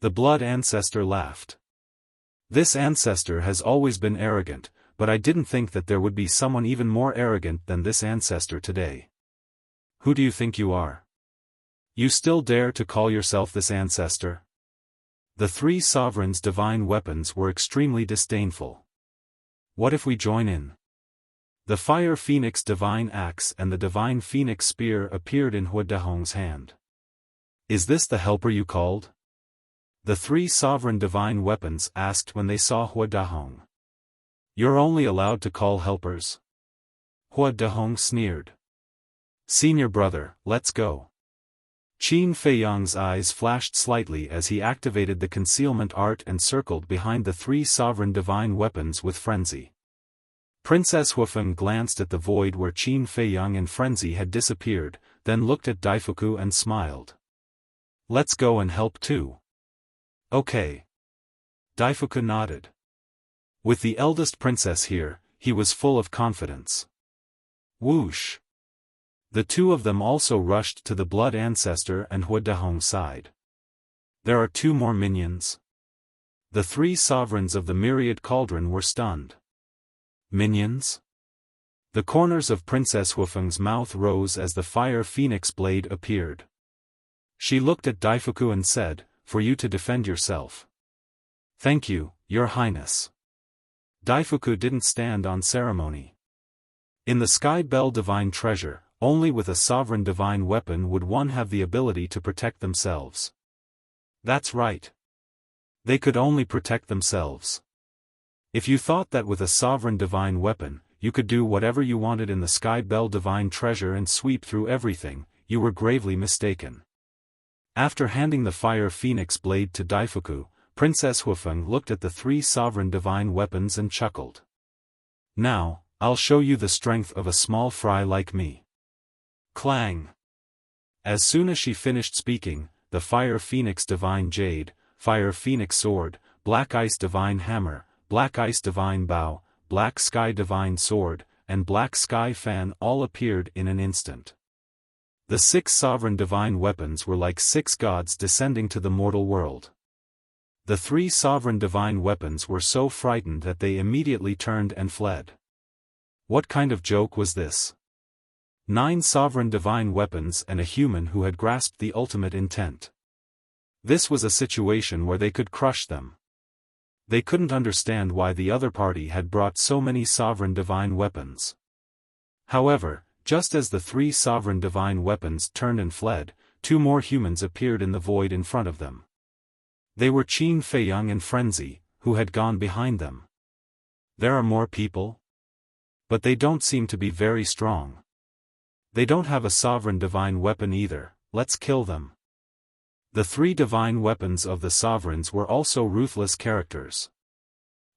The Blood Ancestor laughed. This ancestor has always been arrogant, but I didn't think that there would be someone even more arrogant than this ancestor today. Who do you think you are? You still dare to call yourself this ancestor? The 3 sovereigns' divine weapons were extremely disdainful. What if we join in? The Fire Phoenix Divine Axe and the Divine Phoenix Spear appeared in Hua Dahong's hand. Is this the helper you called? The 3 sovereign divine weapons asked when they saw Hua Dahong. You're only allowed to call helpers? Hua Dahong sneered. Senior brother, let's go. Qin Feiyang's eyes flashed slightly as he activated the concealment art and circled behind the 3 sovereign divine weapons with frenzy. Princess Xiaofan glanced at the void where Qin Feiyang and frenzy had disappeared, then looked at Daifuku and smiled. Let's go and help too. Okay. Daifuku nodded. With the eldest princess here, he was full of confidence. Whoosh! The 2 of them also rushed to the Blood Ancestor and Hua Dahong's side. There are 2 more minions. The 3 sovereigns of the Myriad Cauldron were stunned. Minions? The corners of Princess Xiaofan's mouth rose as the Fire Phoenix blade appeared. She looked at Daifuku and said, for you to defend yourself. Thank you, Your Highness. Daifuku didn't stand on ceremony. In the Sky Bell Divine Treasure, only with a sovereign divine weapon would one have the ability to protect themselves. That's right. They could only protect themselves. If you thought that with a sovereign divine weapon, you could do whatever you wanted in the Sky Bell Divine Treasure and sweep through everything, you were gravely mistaken. After handing the Fire Phoenix blade to Daifuku, Princess Xiaofan looked at the 3 sovereign divine weapons and chuckled. Now, I'll show you the strength of a small fry like me. Clang! As soon as she finished speaking, the Fire Phoenix Divine Jade, Fire Phoenix Sword, Black Ice Divine Hammer, Black Ice Divine Bow, Black Sky Divine Sword, and Black Sky Fan all appeared in an instant. The 6 sovereign divine weapons were like 6 gods descending to the mortal world. The 3 sovereign divine weapons were so frightened that they immediately turned and fled. What kind of joke was this? 9 sovereign divine weapons and a human who had grasped the ultimate intent. This was a situation where they could crush them. They couldn't understand why the other party had brought so many sovereign divine weapons. However, just as the 3 sovereign divine weapons turned and fled, 2 more humans appeared in the void in front of them. They were Qin Feiyang and Frenzy, who had gone behind them. There are more people? But they don't seem to be very strong. They don't have a sovereign divine weapon either, let's kill them. The 3 divine weapons of the sovereigns were also ruthless characters.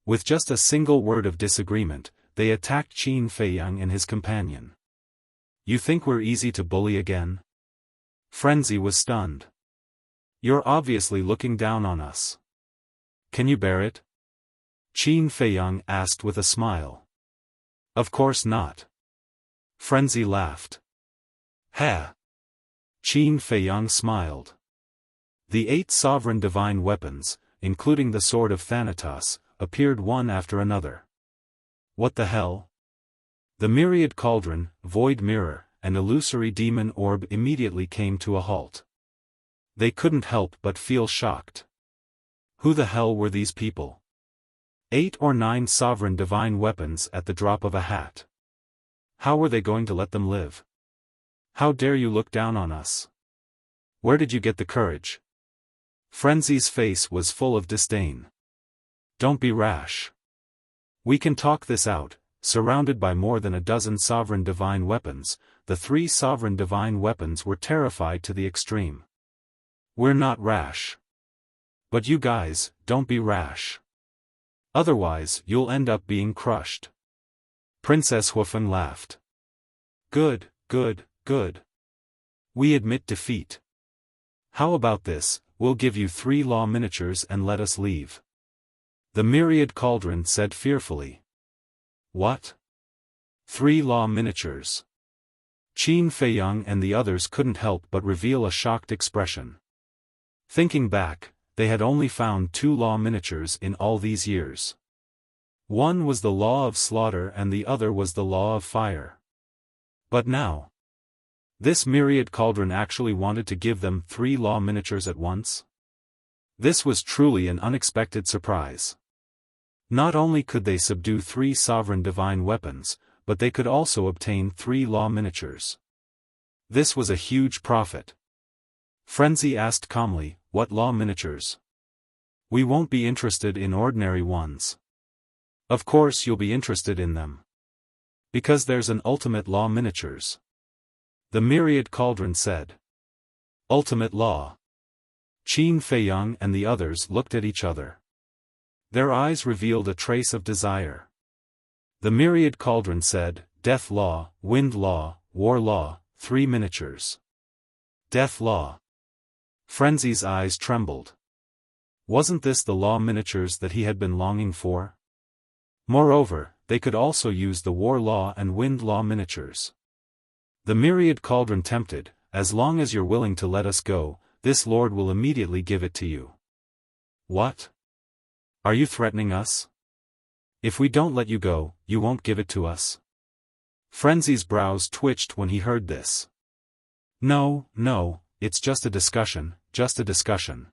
With just a single word of disagreement, they attacked Qin Feiyang and his companion. You think we're easy to bully again? Frenzy was stunned. You're obviously looking down on us. Can you bear it? Qin Feiyang asked with a smile. Of course not. Frenzy laughed. Ha! Qin Feiyang smiled. The 8 sovereign divine weapons, including the Sword of Thanatos, appeared one after another. What the hell? The Myriad Cauldron, Void Mirror, and Illusory Demon Orb immediately came to a halt. They couldn't help but feel shocked. Who the hell were these people? 8 or 9 sovereign divine weapons at the drop of a hat. How were they going to let them live? How dare you look down on us? Where did you get the courage? Frenzy's face was full of disdain. Don't be rash. We can talk this out. Surrounded by more than a dozen sovereign divine weapons, the 3 sovereign divine weapons were terrified to the extreme. We're not rash. But you guys, don't be rash. Otherwise, you'll end up being crushed. Princess Xiaofan laughed. Good, good, good. We admit defeat. How about this, we'll give you 3 law miniatures and let us leave. The myriad cauldron said fearfully. What? 3 law miniatures? Qin Feiyang and the others couldn't help but reveal a shocked expression. Thinking back, they had only found 2 law miniatures in all these years. One was the law of slaughter and the other was the law of fire. But now, this myriad cauldron actually wanted to give them 3 law miniatures at once? This was truly an unexpected surprise. Not only could they subdue 3 sovereign divine weapons, but they could also obtain 3 law miniatures. This was a huge profit. Frenzy asked calmly, what law miniatures? We won't be interested in ordinary ones. Of course you'll be interested in them. Because there's an ultimate law miniatures. The myriad cauldron said. Ultimate law. Qin Feiyang and the others looked at each other. Their eyes revealed a trace of desire. The myriad cauldron said, Death law, wind law, war law, 3 miniatures. Death law. Frenzy's eyes trembled. Wasn't this the law miniatures that he had been longing for? Moreover, they could also use the war law and wind law miniatures. The myriad cauldron tempted, as long as you're willing to let us go, this lord will immediately give it to you. What? Are you threatening us? If we don't let you go, you won't give it to us? Frenzy's brows twitched when he heard this. No, no, it's just a discussion, just a discussion.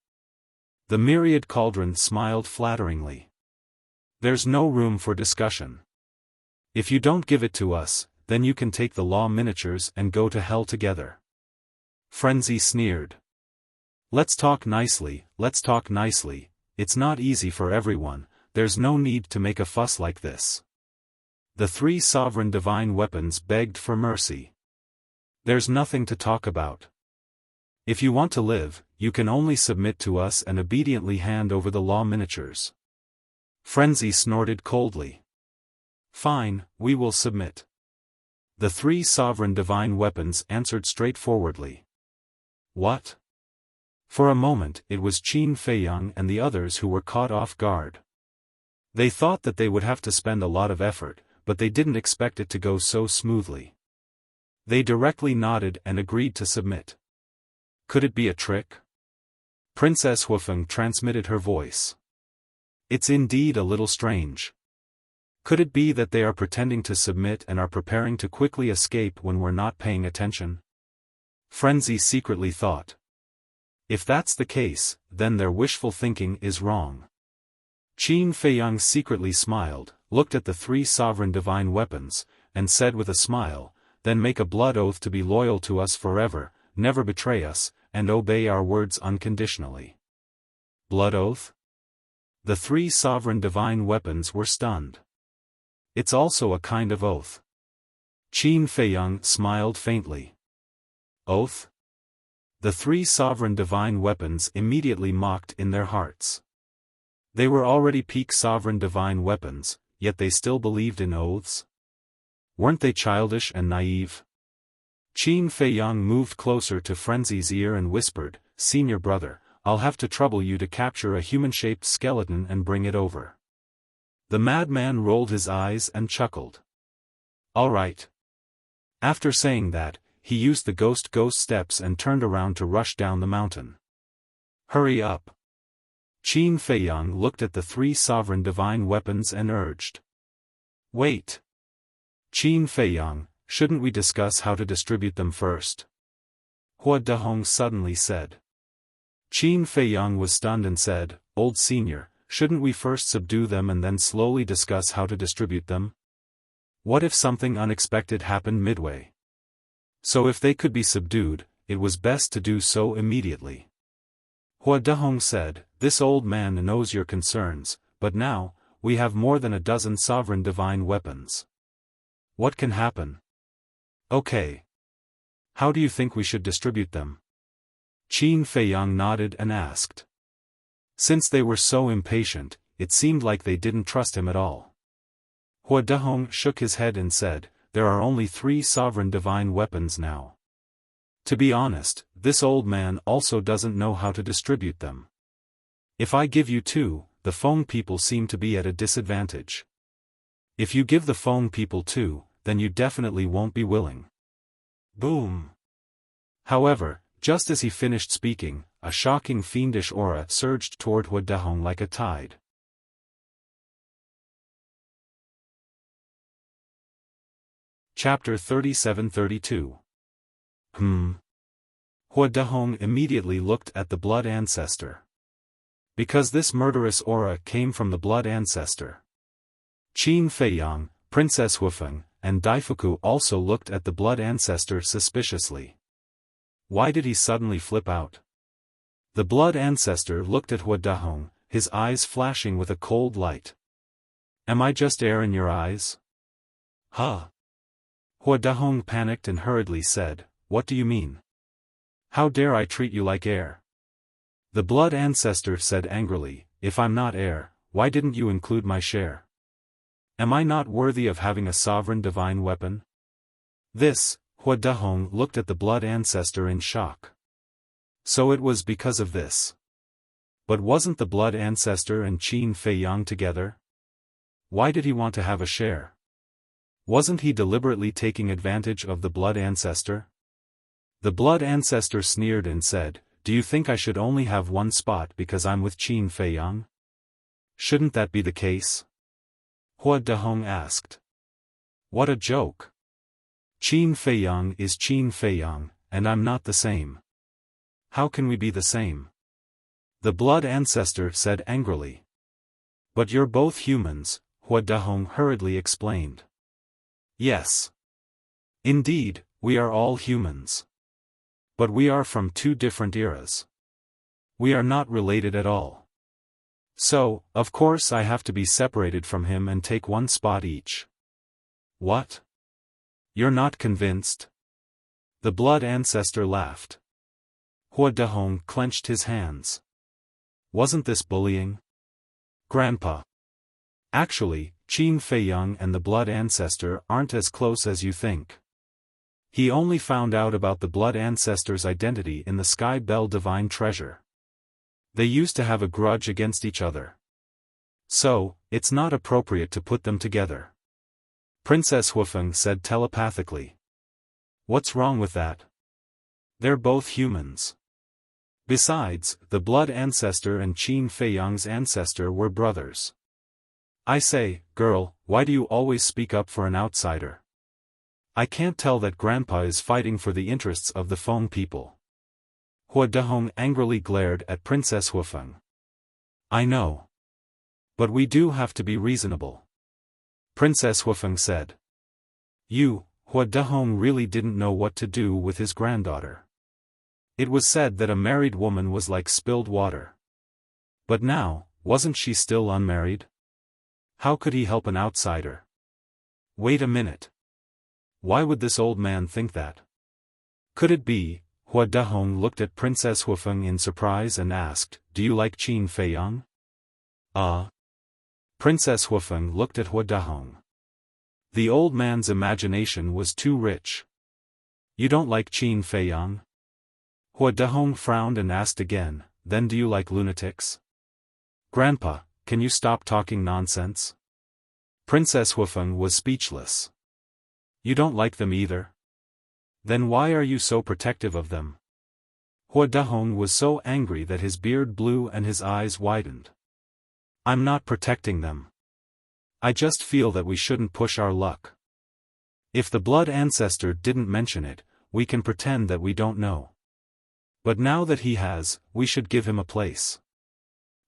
The myriad cauldron smiled flatteringly. There's no room for discussion. If you don't give it to us, then you can take the law miniatures and go to hell together. Frenzy sneered. Let's talk nicely, let's talk nicely. It's not easy for everyone, there's no need to make a fuss like this. The 3 sovereign divine weapons begged for mercy. There's nothing to talk about. If you want to live, you can only submit to us and obediently hand over the law miniatures. Frenzy snorted coldly. Fine, we will submit. The 3 sovereign divine weapons answered straightforwardly. What? For a moment it was Qin Feiyang and the others who were caught off guard. They thought that they would have to spend a lot of effort, but they didn't expect it to go so smoothly. They directly nodded and agreed to submit. Could it be a trick? Princess Xiaofan transmitted her voice. It's indeed a little strange. Could it be that they are pretending to submit and are preparing to quickly escape when we're not paying attention? Frenzy secretly thought. If that's the case, then their wishful thinking is wrong. Qin Feiyang secretly smiled, looked at the 3 sovereign divine weapons, and said with a smile, then make a blood oath to be loyal to us forever, never betray us, and obey our words unconditionally. Blood oath? The 3 sovereign divine weapons were stunned. It's also a kind of oath. Qin Feiyang smiled faintly. Oath? The 3 sovereign divine weapons immediately mocked in their hearts. They were already peak sovereign divine weapons, yet they still believed in oaths? Weren't they childish and naive? Qin Feiyang moved closer to Frenzy's ear and whispered, Senior brother, I'll have to trouble you to capture a human-shaped skeleton and bring it over. The madman rolled his eyes and chuckled. All right. After saying that, he used the ghost steps and turned around to rush down the mountain. Hurry up. Qin Feiyang looked at the 3 sovereign divine weapons and urged. Wait. Qin Feiyang, shouldn't we discuss how to distribute them first? Hua Dahong suddenly said. Qin Feiyang was stunned and said, Old senior, shouldn't we first subdue them and then slowly discuss how to distribute them? What if something unexpected happened midway? So if they could be subdued, it was best to do so immediately. Hua Dahong said, "This old man knows your concerns, but now, we have more than a dozen sovereign divine weapons. What can happen?" "Okay. How do you think we should distribute them?" Qin Feiyang nodded and asked. Since they were so impatient, it seemed like they didn't trust him at all. Hua Dahong shook his head and said, "There are only 3 sovereign divine weapons now. To be honest, this old man also doesn't know how to distribute them. If I give you 2, the Feng people seem to be at a disadvantage. If you give the Feng people 2, then you definitely won't be willing." Boom! However, just as he finished speaking, a shocking fiendish aura surged toward Hua Dahong like a tide. Chapter 37-32. Hua Dahong immediately looked at the blood ancestor. Because this murderous aura came from the blood ancestor. Qin Feiyang, Princess Xiaofan, and Daifuku also looked at the blood ancestor suspiciously. Why did he suddenly flip out? The blood ancestor looked at Hua Dahong, his eyes flashing with a cold light. "Am I just air in your eyes?" "Huh?" Hua Dahong panicked and hurriedly said, "What do you mean? How dare I treat you like air?" The blood ancestor said angrily, "If I'm not air, why didn't you include my share? Am I not worthy of having a sovereign divine weapon?" Hua Dahong looked at the blood ancestor in shock. So it was because of this. But wasn't the blood ancestor and Qin Feiyang together? Why did he want to have a share? Wasn't he deliberately taking advantage of the blood ancestor? The blood ancestor sneered and said, "Do you think I should only have 1 spot because I'm with Qin Feiyang? Shouldn't that be the case?" Hua Dahong asked. "What a joke. Qin Feiyang is Qin Feiyang, and I'm not the same. How can we be the same?" The blood ancestor said angrily. "But you're both humans," Hua Dahong hurriedly explained. "Yes. Indeed, we are all humans. But we are from 2 different eras. We are not related at all. So, of course I have to be separated from him and take 1 spot each." "What? You're not convinced?" The blood ancestor laughed. Hua Dahong clenched his hands. "Wasn't this bullying? Grandpa. Actually, Qin Feiyang and the blood ancestor aren't as close as you think. He only found out about the blood ancestor's identity in the Sky Bell Divine Treasure. They used to have a grudge against each other. So, it's not appropriate to put them together." Princess Xiaofan said telepathically. "What's wrong with that? They're both humans. Besides, the blood ancestor and Qin Feiyang's ancestor were brothers. I say, girl, why do you always speak up for an outsider? I can't tell that Grandpa is fighting for the interests of the Feng people." Hua Dahong angrily glared at Princess Xiaofan. "I know. But we do have to be reasonable," Princess Xiaofan said. Hua Dahong really didn't know what to do with his granddaughter. It was said that a married woman was like spilled water. But now, wasn't she still unmarried? How could he help an outsider? Wait a minute. Why would this old man think that? Could it be? Hua Dahong looked at Princess Xiaofan in surprise and asked, "Do you like Qin Feiyang?" Princess Xiaofan looked at Hua Dahong. The old man's imagination was too rich. "You don't like Qin Feiyang?" Hua Dahong frowned and asked again, "Then do you like lunatics?" "Grandpa, can you stop talking nonsense?" Princess Xiaofan was speechless. "You don't like them either? Then why are you so protective of them?" Hua Dahong was so angry that his beard blew and his eyes widened. "I'm not protecting them. I just feel that we shouldn't push our luck. If the blood ancestor didn't mention it, we can pretend that we don't know. But now that he has, we should give him a place."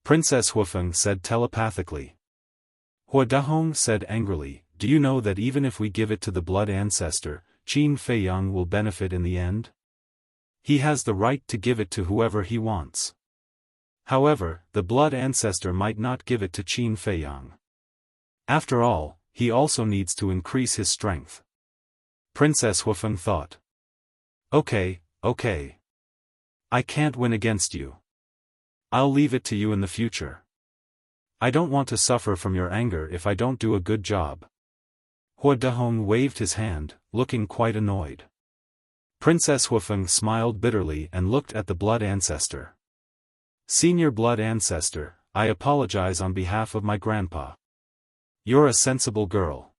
Princess Xiaofan said telepathically. Hua Dahong said angrily, "Do you know that even if we give it to the blood ancestor, Qin Feiyang will benefit in the end? He has the right to give it to whoever he wants. However, the blood ancestor might not give it to Qin Feiyang. After all, he also needs to increase his strength. Princess Xiaofan thought. Okay. I can't win against you. I'll leave it to you in the future. I don't want to suffer from your anger if I don't do a good job. Hua Dahong waved his hand, looking quite annoyed. Princess Xiaofan smiled bitterly and looked at the blood ancestor. Senior blood ancestor, I apologize on behalf of my grandpa. You're a sensible girl.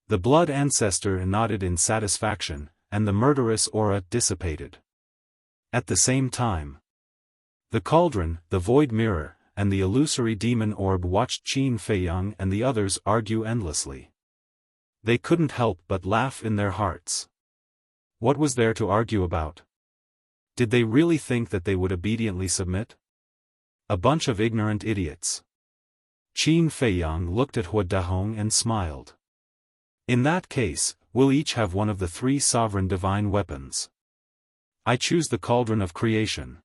The blood ancestor nodded in satisfaction, and the murderous aura dissipated. At the same time, the cauldron, the void mirror, and the illusory demon orb watched Qin Feiyang and the others argue endlessly. They couldn't help but laugh in their hearts. What was there to argue about? Did they really think that they would obediently submit? A bunch of ignorant idiots. Qin Feiyang looked at Hua Dahong and smiled. In that case, we'll each have one of the 3 sovereign divine weapons. I choose the cauldron of creation.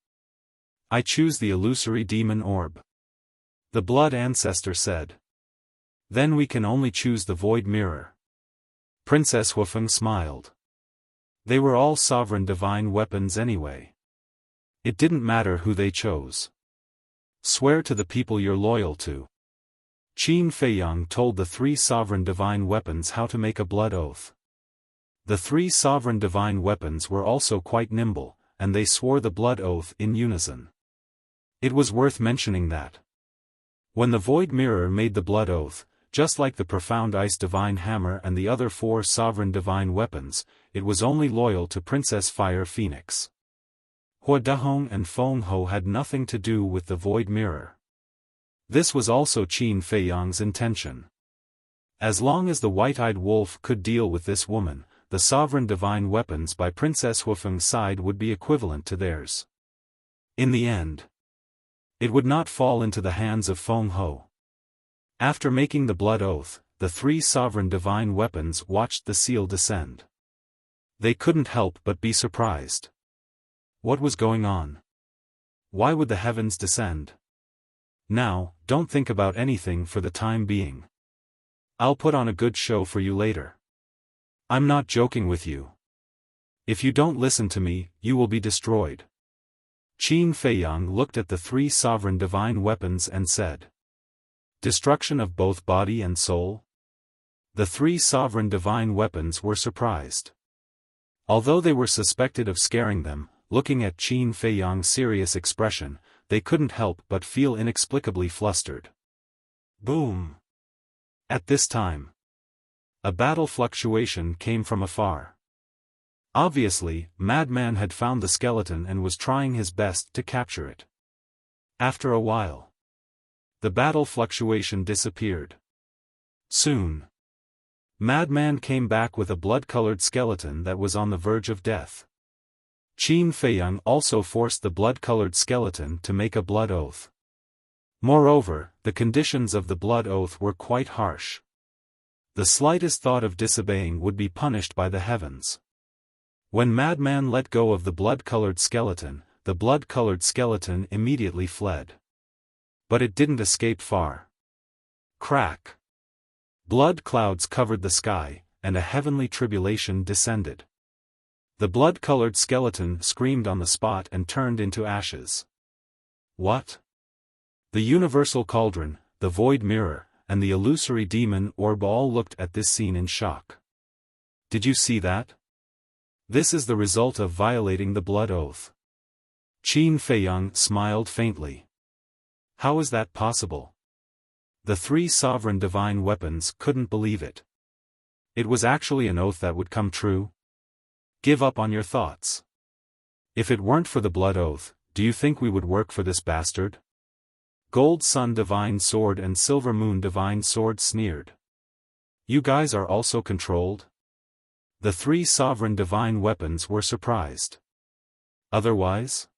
I choose the illusory demon orb. The blood ancestor said. Then we can only choose the void mirror. Princess Xiaofan smiled. They were all sovereign divine weapons anyway. It didn't matter who they chose. Swear to the people you're loyal to. Qin Feiyang told the 3 sovereign divine weapons how to make a blood oath. The 3 sovereign divine weapons were also quite nimble, and they swore the blood oath in unison. It was worth mentioning that when the void mirror made the blood oath, just like the profound ice divine hammer and the other 4 sovereign divine weapons, it was only loyal to Princess Fire Phoenix. Hua Dahong and Feng Ho had nothing to do with the void mirror. This was also Qin Feiyang's intention. As long as the white-eyed wolf could deal with this woman, the sovereign divine weapons by Princess Xiaofang's side would be equivalent to theirs. In the end, it would not fall into the hands of Feng Ho. After making the blood oath, the 3 sovereign divine weapons watched the seal descend. They couldn't help but be surprised. What was going on? Why would the heavens descend? Now, don't think about anything for the time being. I'll put on a good show for you later. I'm not joking with you. If you don't listen to me, you will be destroyed. Qin Feiyang looked at the 3 sovereign divine weapons and said. Destruction of both body and soul? The 3 sovereign divine weapons were surprised. Although they were suspected of scaring them, looking at Qin Feiyang's serious expression, they couldn't help but feel inexplicably flustered. Boom! At this time, a battle fluctuation came from afar. Obviously, Madman had found the skeleton and was trying his best to capture it. After a while, the battle fluctuation disappeared. Soon, Madman came back with a blood-colored skeleton that was on the verge of death. Qin Feiyang also forced the blood-colored skeleton to make a blood oath. Moreover, the conditions of the blood oath were quite harsh. The slightest thought of disobeying would be punished by the heavens. When Madman let go of the blood-colored skeleton, the blood-colored skeleton immediately fled. But it didn't escape far. Crack! Blood clouds covered the sky, and a heavenly tribulation descended. The blood-colored skeleton screamed on the spot and turned into ashes. What? The universal cauldron, the void mirror, and the illusory demon orb all looked at this scene in shock. Did you see that? This is the result of violating the blood oath. Qin Feiyang smiled faintly. How is that possible? The 3 sovereign divine weapons couldn't believe it. It was actually an oath that would come true? Give up on your thoughts. If it weren't for the blood oath, do you think we would work for this bastard? Gold Sun Divine Sword and Silver Moon Divine Sword sneered. You guys are also controlled? The 3 sovereign divine weapons were surprised. Otherwise?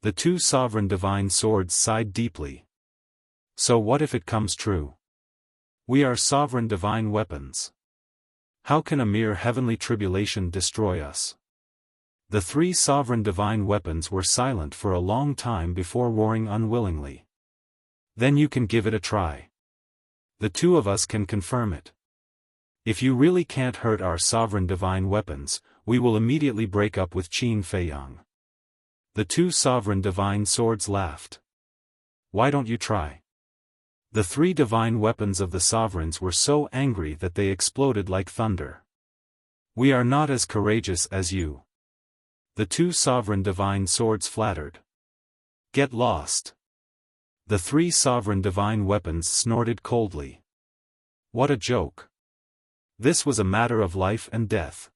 The 2 sovereign divine swords sighed deeply. So what if it comes true? We are sovereign divine weapons. How can a mere heavenly tribulation destroy us? The three sovereign divine weapons were silent for a long time before roaring unwillingly. Then you can give it a try. The two of us can confirm it. If you really can't hurt our sovereign divine weapons, we will immediately break up with Qin Feiyang. The two sovereign divine swords laughed. Why don't you try? The three divine weapons of the sovereigns were so angry that they exploded like thunder. We are not as courageous as you. The two sovereign divine swords flattered. Get lost. The three sovereign divine weapons snorted coldly. What a joke. This was a matter of life and death.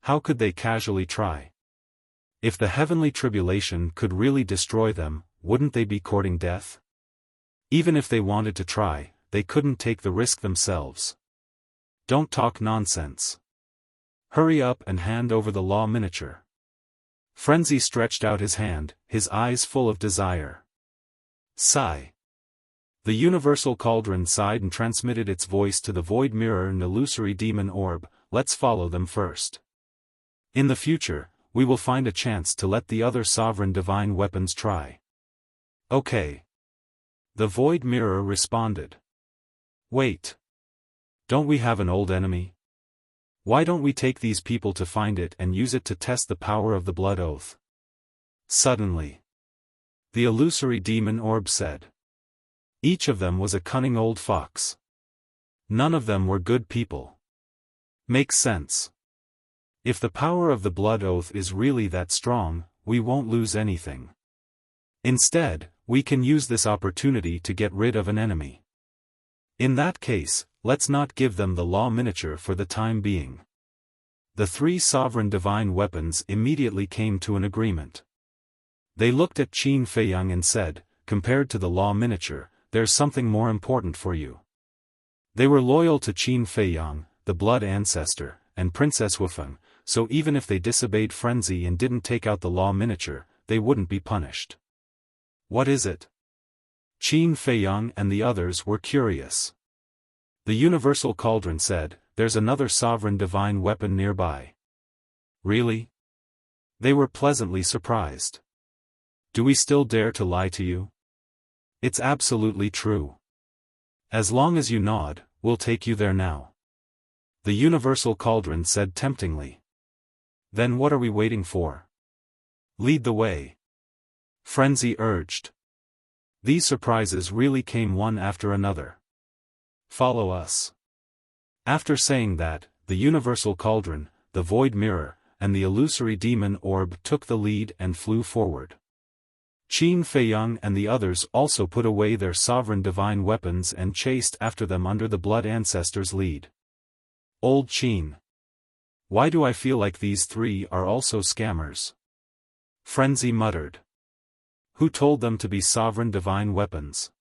How could they casually try? If the heavenly tribulation could really destroy them, wouldn't they be courting death? Even if they wanted to try, they couldn't take the risk themselves. Don't talk nonsense. Hurry up and hand over the law miniature. Frenzy stretched out his hand, his eyes full of desire. Sigh. The universal cauldron sighed and transmitted its voice to the void mirror and illusory demon orb. Let's follow them first. In the future, we will find a chance to let the other sovereign divine weapons try. Okay. The void mirror responded. Wait. Don't we have an old enemy? Why don't we take these people to find it and use it to test the power of the blood oath? Suddenly, the illusory demon orb said. Each of them was a cunning old fox. None of them were good people. Makes sense. If the power of the blood oath is really that strong, we won't lose anything. Instead, we can use this opportunity to get rid of an enemy. In that case, let's not give them the law miniature for the time being. The three sovereign divine weapons immediately came to an agreement. They looked at Qin Feiyang and said, compared to the law miniature, there's something more important for you. They were loyal to Qin Feiyang, the blood ancestor, and Princess Wuxia, so even if they disobeyed Frenzy and didn't take out the law miniature, they wouldn't be punished. What is it? Qin Feiyang and the others were curious. The universal cauldron said, there's another sovereign divine weapon nearby. Really? They were pleasantly surprised. Do we still dare to lie to you? It's absolutely true. As long as you nod, we'll take you there now. The universal cauldron said temptingly. Then what are we waiting for? Lead the way. Frenzy urged. These surprises really came one after another. Follow us. After saying that, the universal cauldron, the void mirror, and the illusory demon orb took the lead and flew forward. Qin Feiyang and the others also put away their sovereign divine weapons and chased after them under the blood ancestor's lead. Old Qin. Why do I feel like these three are also scammers? Frenzy muttered. Who told them to be sovereign divine weapons?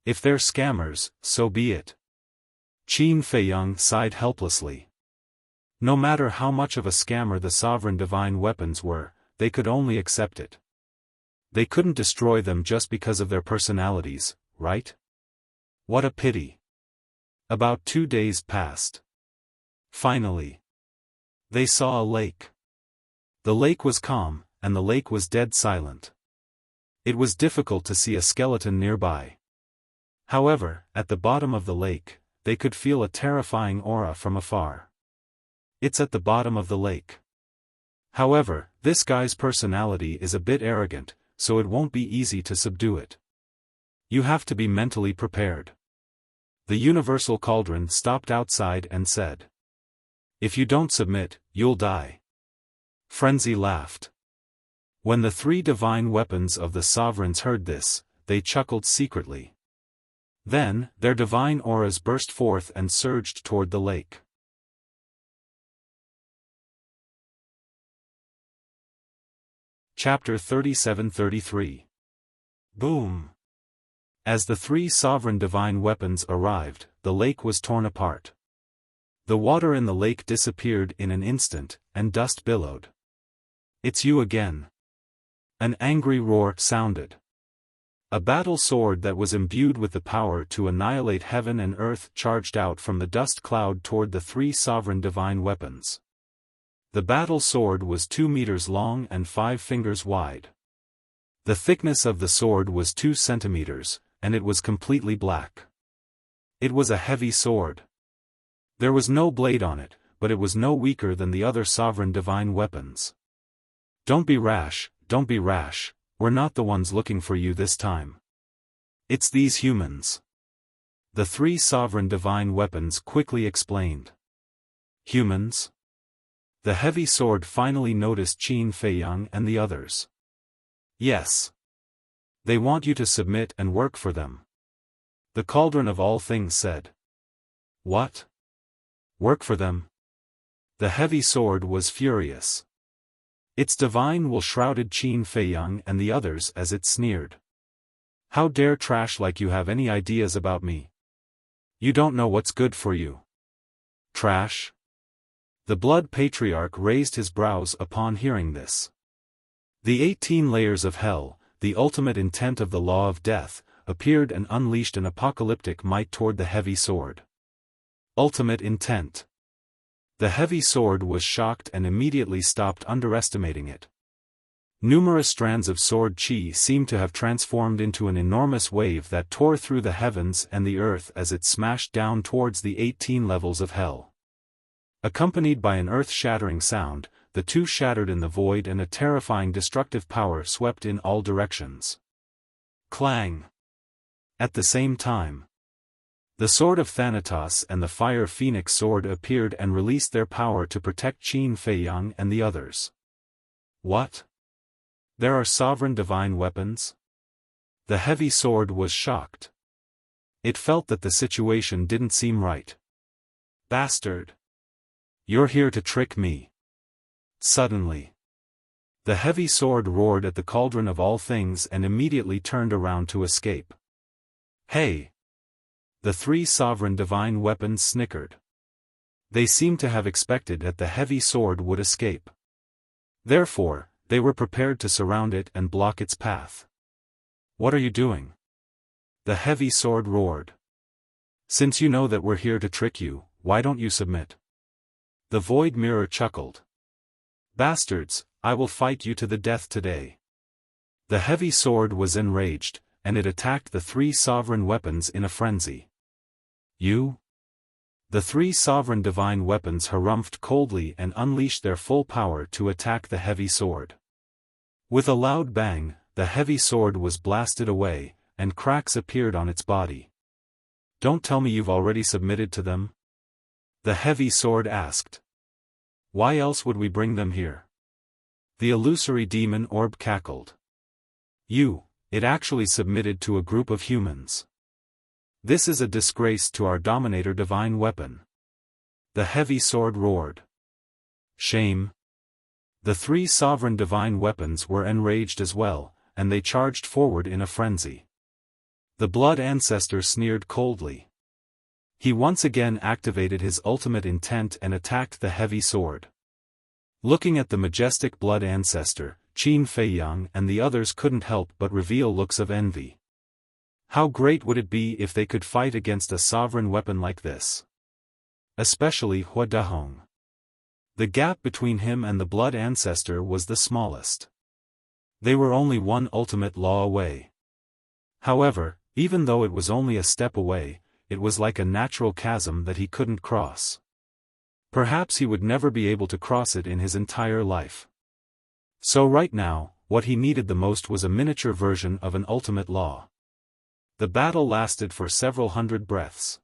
If they're scammers, so be it. Qin Feiyang sighed helplessly. No matter how much of a scammer the sovereign divine weapons were, they could only accept it. They couldn't destroy them just because of their personalities, right? What a pity. About 2 days passed. Finally, they saw a lake. The lake was calm, and the lake was dead silent. It was difficult to see a skeleton nearby. However, at the bottom of the lake, they could feel a terrifying aura from afar. It's at the bottom of the lake. However, this guy's personality is a bit arrogant, so it won't be easy to subdue it. You have to be mentally prepared. The universal cauldron stopped outside and said. If you don't submit, you'll die. Frenzy laughed. When the three divine weapons of the sovereigns heard this, they chuckled secretly. Then, their divine auras burst forth and surged toward the lake. Chapter 37-33. Boom! As the three sovereign divine weapons arrived, the lake was torn apart. The water in the lake disappeared in an instant, and dust billowed. It's you again. An angry roar sounded. A battle sword that was imbued with the power to annihilate heaven and earth charged out from the dust cloud toward the three sovereign divine weapons. The battle sword was 2 meters long and 5 fingers wide. The thickness of the sword was 2 centimeters, and it was completely black. It was a heavy sword. There was no blade on it, but it was no weaker than the other sovereign divine weapons. Don't be rash, we're not the ones looking for you this time. It's these humans. The 3 sovereign divine weapons quickly explained. Humans? The heavy sword finally noticed Qin Feiyang and the others. Yes. They want you to submit and work for them. The cauldron of all things said. What? Work for them? The heavy sword was furious. Its divine will shrouded Qin Feiyang and the others as it sneered. How dare trash like you have any ideas about me? You don't know what's good for you. Trash? The Blood Patriarch raised his brows upon hearing this. The 18 layers of hell, the ultimate intent of the law of death, appeared and unleashed an apocalyptic might toward the heavy sword. Ultimate intent. The heavy sword was shocked and immediately stopped underestimating it. Numerous strands of sword chi seemed to have transformed into an enormous wave that tore through the heavens and the earth as it smashed down towards the 18 levels of hell. Accompanied by an earth-shattering sound, the two shattered in the void and a terrifying destructive power swept in all directions. Clang! At the same time, the sword of Thanatos and the fire phoenix sword appeared and released their power to protect Qin Feiyang and the others. What? There are sovereign divine weapons? The heavy sword was shocked. It felt that the situation didn't seem right. Bastard! You're here to trick me. Suddenly, the heavy sword roared at the cauldron of all things and immediately turned around to escape. Hey! The 3 sovereign divine weapons snickered. They seemed to have expected that the heavy sword would escape. Therefore, they were prepared to surround it and block its path. What are you doing? The heavy sword roared. Since you know that we're here to trick you, why don't you submit? The void mirror chuckled. Bastards, I will fight you to the death today. The heavy sword was enraged, and it attacked the 3 sovereign weapons in a frenzy. You? The 3 sovereign divine weapons harumphed coldly and unleashed their full power to attack the heavy sword. With a loud bang, the heavy sword was blasted away, and cracks appeared on its body. Don't tell me you've already submitted to them? The heavy sword asked. Why else would we bring them here? The illusory demon orb cackled. It actually submitted to a group of humans. This is a disgrace to our dominator divine weapon. The heavy sword roared. Shame. The 3 sovereign divine weapons were enraged as well, and they charged forward in a frenzy. The blood ancestor sneered coldly. He once again activated his ultimate intent and attacked the heavy sword. Looking at the majestic blood ancestor, Qin Feiyang and the others couldn't help but reveal looks of envy. How great would it be if they could fight against a sovereign weapon like this? Especially Hua Dahong. The gap between him and the blood ancestor was the smallest. They were only one ultimate law away. However, even though it was only a step away, it was like a natural chasm that he couldn't cross. Perhaps he would never be able to cross it in his entire life. So right now, what he needed the most was a miniature version of an ultimate law. The battle lasted for several hundred breaths.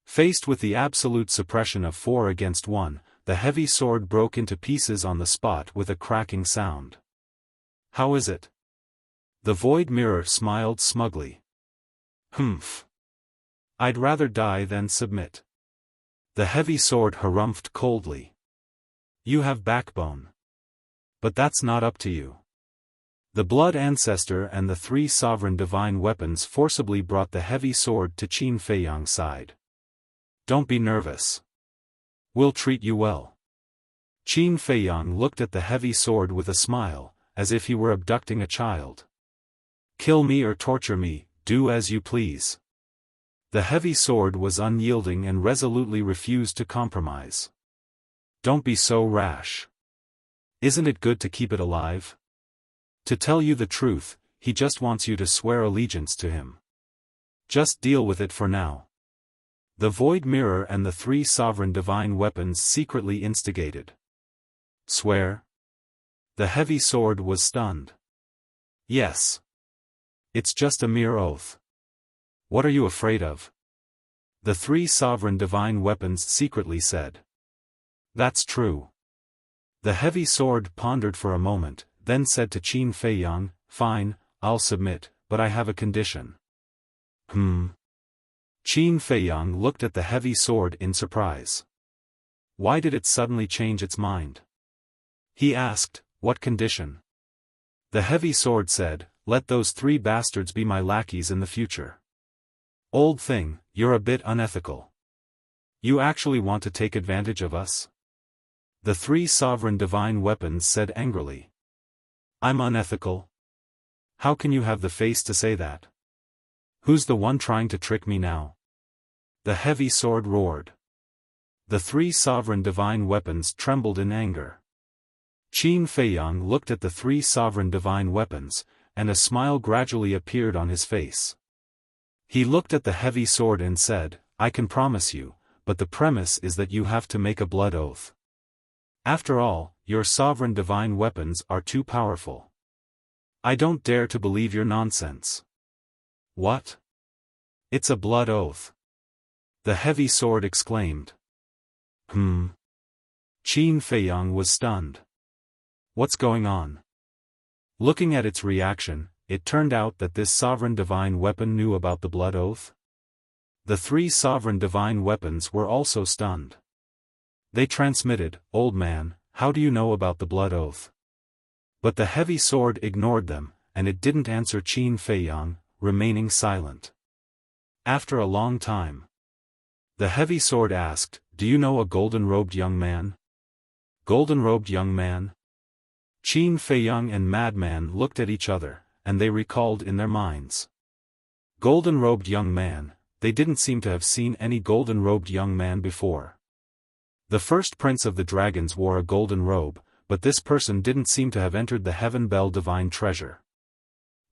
Faced with the absolute suppression of 4 against 1, the heavy sword broke into pieces on the spot with a cracking sound. How is it? The void mirror smiled smugly. Humph. I'd rather die than submit. The heavy sword harumphed coldly. You have backbone. But that's not up to you. The blood ancestor and the 3 sovereign divine weapons forcibly brought the heavy sword to Qin Feiyang's side. Don't be nervous. We'll treat you well. Qin Feiyang looked at the heavy sword with a smile, as if he were abducting a child. Kill me or torture me, do as you please. The heavy sword was unyielding and resolutely refused to compromise. Don't be so rash. Isn't it good to keep it alive? To tell you the truth, he just wants you to swear allegiance to him. Just deal with it for now. The void mirror and the 3 sovereign divine weapons secretly instigated. Swear? The heavy sword was stunned. Yes. It's just a mere oath. What are you afraid of? The 3 sovereign divine weapons secretly said. That's true. The heavy sword pondered for a moment, then said to Qin Feiyang, fine, I'll submit, but I have a condition. Qin Feiyang looked at the heavy sword in surprise. Why did it suddenly change its mind? He asked, what condition? The heavy sword said, let those 3 bastards be my lackeys in the future. Old thing, you're a bit unethical. You actually want to take advantage of us? The 3 sovereign divine weapons said angrily. I'm unethical? How can you have the face to say that? Who's the one trying to trick me now? The heavy sword roared. The 3 sovereign divine weapons trembled in anger. Qin Feiyang looked at the 3 sovereign divine weapons, and a smile gradually appeared on his face. He looked at the heavy sword and said, I can promise you, but the premise is that you have to make a blood oath. After all, your sovereign divine weapons are too powerful. I don't dare to believe your nonsense. What? It's a blood oath. The heavy sword exclaimed. Qin Feiyang was stunned. What's going on? Looking at its reaction, it turned out that this sovereign divine weapon knew about the blood oath. The 3 sovereign divine weapons were also stunned. They transmitted, old man, how do you know about the blood oath? But the heavy sword ignored them, and it didn't answer Qin Feiyang, remaining silent. After a long time, the heavy sword asked, do you know a golden-robed young man? Golden-robed young man? Qin Feiyang and Madman looked at each other, and they recalled in their minds. Golden-robed young man, they didn't seem to have seen any golden-robed young man before. The first prince of the dragons wore a golden robe, but this person didn't seem to have entered the Heaven Bell divine treasure.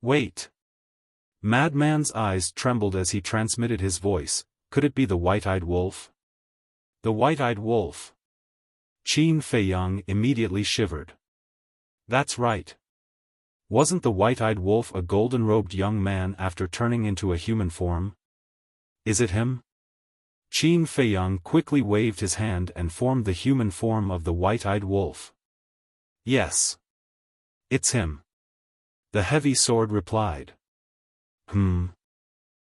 Wait. Madman's eyes trembled as he transmitted his voice, could it be the white-eyed wolf? The white-eyed wolf. Qin Feiyang immediately shivered. That's right. Wasn't the white-eyed wolf a golden-robed young man after turning into a human form? Is it him? Qin Feiyang quickly waved his hand and formed the human form of the white-eyed wolf. Yes. It's him. The heavy sword replied.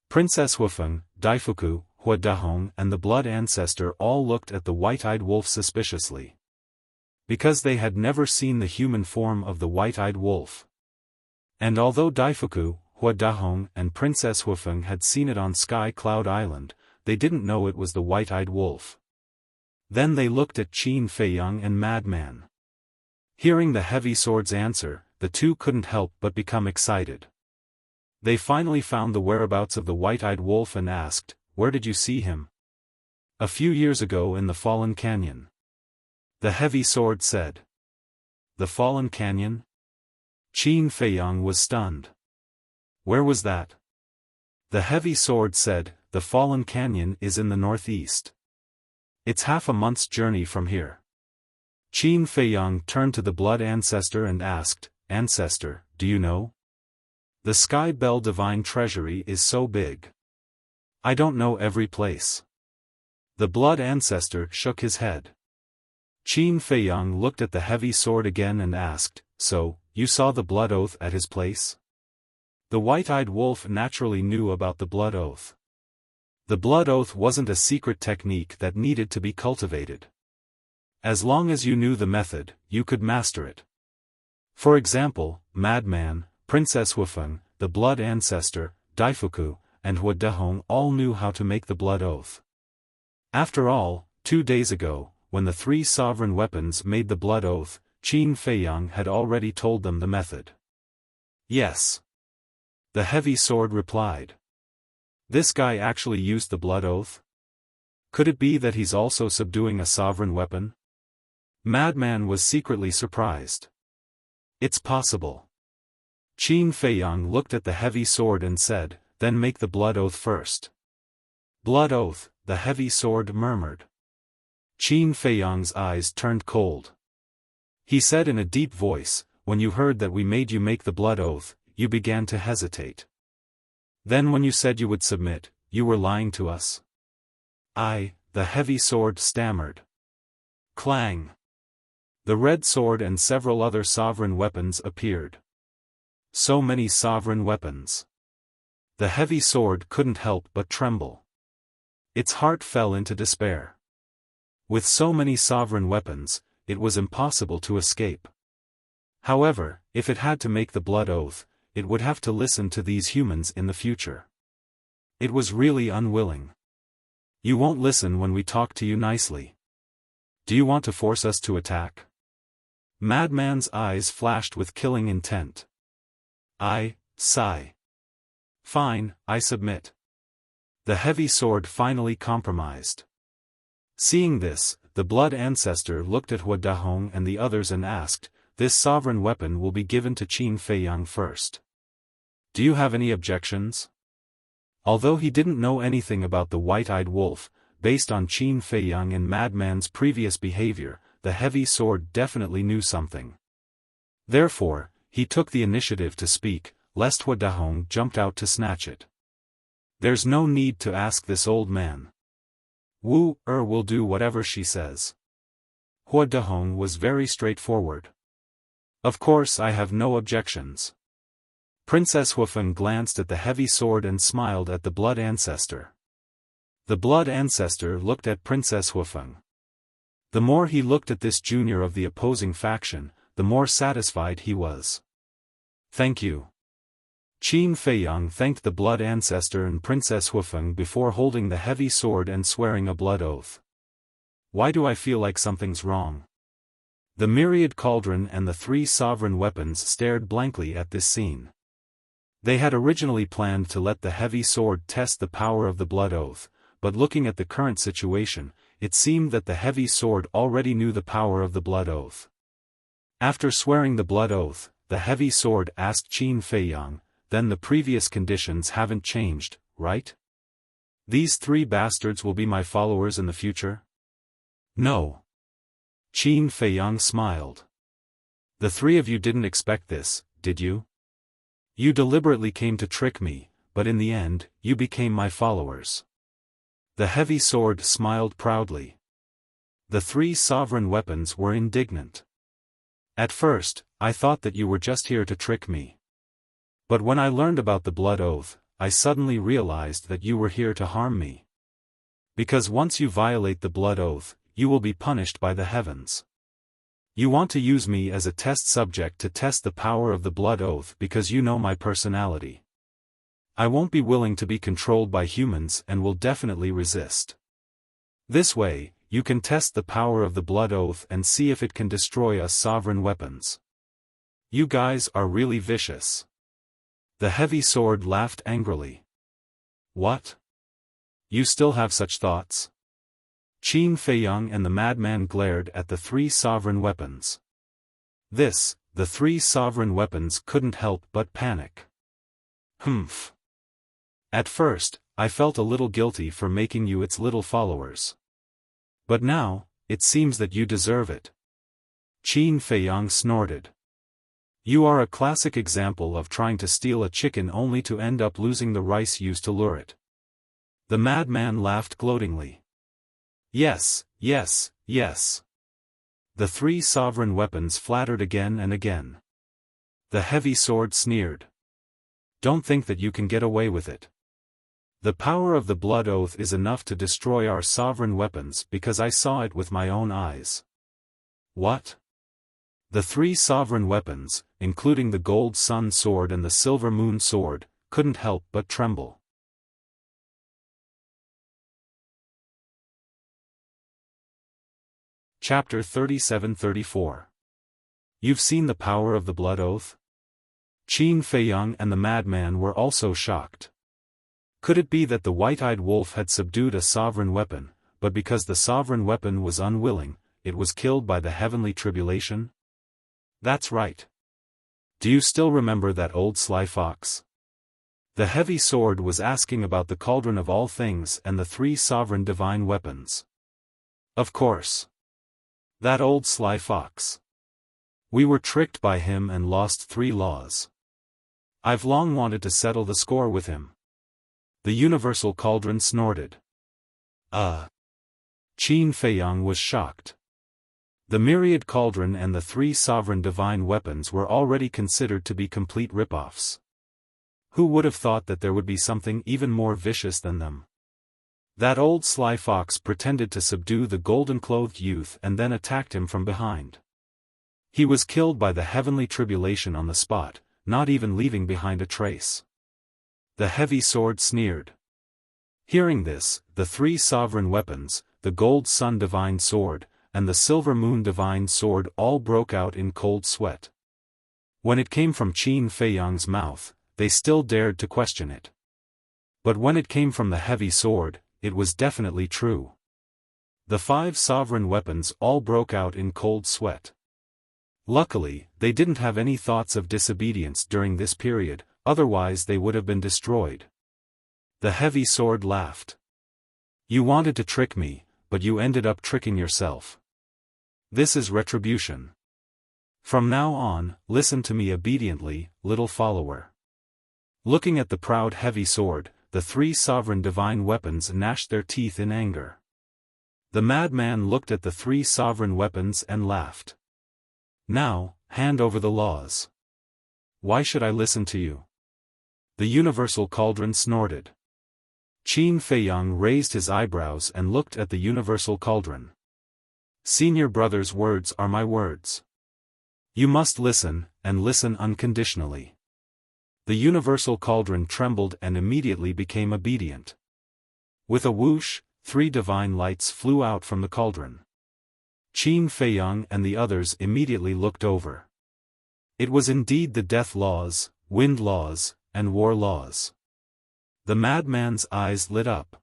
Princess Xiaofan, Daifuku, Hua Dahong and the blood ancestor all looked at the white-eyed wolf suspiciously. Because they had never seen the human form of the white-eyed wolf. And although Daifuku, Hua Dahong and Princess Xiaofan had seen it on Sky Cloud Island, they didn't know it was the white-eyed wolf. Then they looked at Qin Feiyang and Madman. Hearing the heavy sword's answer, the 2 couldn't help but become excited. They finally found the whereabouts of the white-eyed wolf and asked, where did you see him? A few years ago in the Fallen Canyon. The heavy sword said. The Fallen Canyon? Qin Feiyang was stunned. Where was that? The heavy sword said, the Fallen Canyon is in the northeast. It's half a month's journey from here. Qin Feiyang turned to the blood ancestor and asked, Ancestor, do you know? The Sky Bell Divine Treasury is so big. I don't know every place. The blood ancestor shook his head. Qin Feiyang looked at the heavy sword again and asked, so, you saw the blood oath at his place? The white-eyed wolf naturally knew about the blood oath. The blood oath wasn't a secret technique that needed to be cultivated. As long as you knew the method, you could master it. For example, Madman, Princess Xiaofan, the blood ancestor, Daifuku, and Hua Dahong all knew how to make the blood oath. After all, 2 days ago, when the 3 sovereign weapons made the blood oath, Qin Feiyang had already told them the method. Yes. The heavy sword replied. This guy actually used the blood oath? Could it be that he's also subduing a sovereign weapon? Madman was secretly surprised. It's possible. Qin Feiyang looked at the heavy sword and said, then make the blood oath first. Blood oath, the heavy sword murmured. Qin Feiyang's eyes turned cold. He said in a deep voice, when you heard that we made you make the blood oath, you began to hesitate. Then when you said you would submit, you were lying to us. The heavy sword stammered. Clang. The red sword and several other sovereign weapons appeared. So many sovereign weapons. The heavy sword couldn't help but tremble. Its heart fell into despair. With so many sovereign weapons, it was impossible to escape. However, if it had to make the blood oath, it would have to listen to these humans in the future. It was really unwilling. You won't listen when we talk to you nicely. Do you want to force us to attack? Madman's eyes flashed with killing intent. Sigh. Fine, I submit. The heavy sword finally compromised. Seeing this, the blood ancestor looked at Hua Dahong and the others and asked, this sovereign weapon will be given to Qin Feiyang first. Do you have any objections? Although he didn't know anything about the white-eyed wolf, based on Qin Feiyang and Madman's previous behavior, the heavy sword definitely knew something. Therefore, he took the initiative to speak, lest Hua Dahong jumped out to snatch it. There's no need to ask this old man. Wu will do whatever she says. Hua Dahong was very straightforward. Of course I have no objections. Princess Xiaofan glanced at the heavy sword and smiled at the blood ancestor. The blood ancestor looked at Princess Xiaofan. The more he looked at this junior of the opposing faction, the more satisfied he was. Thank you. Qin Feiyang thanked the blood ancestor and Princess Xiaofan before holding the heavy sword and swearing a blood oath. Why do I feel like something's wrong? The myriad cauldron and the three sovereign weapons stared blankly at this scene. They had originally planned to let the heavy sword test the power of the blood oath, but looking at the current situation, it seemed that the heavy sword already knew the power of the blood oath. After swearing the blood oath, the heavy sword asked Qin Feiyang, then the previous conditions haven't changed, right? These three bastards will be my followers in the future? No. Qin Feiyang smiled. The three of you didn't expect this, did you? You deliberately came to trick me, but in the end, you became my followers. The heavy sword smiled proudly. The three sovereign weapons were indignant. At first, I thought that you were just here to trick me. But when I learned about the blood oath, I suddenly realized that you were here to harm me. Because once you violate the blood oath, you will be punished by the heavens. You want to use me as a test subject to test the power of the blood oath because you know my personality. I won't be willing to be controlled by humans and will definitely resist. This way, you can test the power of the blood oath and see if it can destroy us sovereign weapons. You guys are really vicious. The heavy sword laughed angrily. What? You still have such thoughts? Qin Feiyang and the madman glared at the three sovereign weapons. The three sovereign weapons couldn't help but panic. Humph. At first, I felt a little guilty for making you its little followers. But now, it seems that you deserve it. Qin Feiyang snorted. You are a classic example of trying to steal a chicken only to end up losing the rice used to lure it. The madman laughed gloatingly. Yes. The three sovereign weapons flattered again and again. The heavy sword sneered. Don't think that you can get away with it. The power of the blood oath is enough to destroy our sovereign weapons because I saw it with my own eyes. What? The three sovereign weapons, including the gold sun sword and the silver moon sword, couldn't help but tremble. Chapter 37-34. You've seen the power of the blood oath? Qin Feiyang and the madman were also shocked. Could it be that the white-eyed wolf had subdued a sovereign weapon, but because the sovereign weapon was unwilling, it was killed by the heavenly tribulation? That's right. Do you still remember that old sly fox? The heavy sword was asking about the cauldron of all things and the three sovereign divine weapons. Of course. That old sly fox. We were tricked by him and lost 3 laws. I've long wanted to settle the score with him. The universal cauldron snorted. Qin Feiyang was shocked. The myriad cauldron and the 3 sovereign divine weapons were already considered to be complete rip-offs. Who would have thought that there would be something even more vicious than them? That old sly fox pretended to subdue the golden-clothed youth and then attacked him from behind. He was killed by the heavenly tribulation on the spot, not even leaving behind a trace. The heavy sword sneered. Hearing this, the 3 sovereign weapons, the gold sun divine sword, and the silver moon divine sword all broke out in cold sweat. When it came from Qin Feiyang's mouth, they still dared to question it. But when it came from the heavy sword, it was definitely true. The 5 sovereign weapons all broke out in cold sweat. Luckily, they didn't have any thoughts of disobedience during this period, otherwise they would have been destroyed. The heavy sword laughed. You wanted to trick me, but you ended up tricking yourself. This is retribution. From now on, listen to me obediently, little follower. Looking at the proud heavy sword, the 3 sovereign divine weapons gnashed their teeth in anger. The madman looked at the 3 sovereign weapons and laughed. Now, hand over the laws. Why should I listen to you? The universal cauldron snorted. Qin Feiyang raised his eyebrows and looked at the universal cauldron. Senior brother's words are my words. You must listen, and listen unconditionally. The universal cauldron trembled and immediately became obedient. With a whoosh, 3 divine lights flew out from the cauldron. Qin Feiyang and the others immediately looked over. It was indeed the death laws, wind laws, and war laws. The madman's eyes lit up.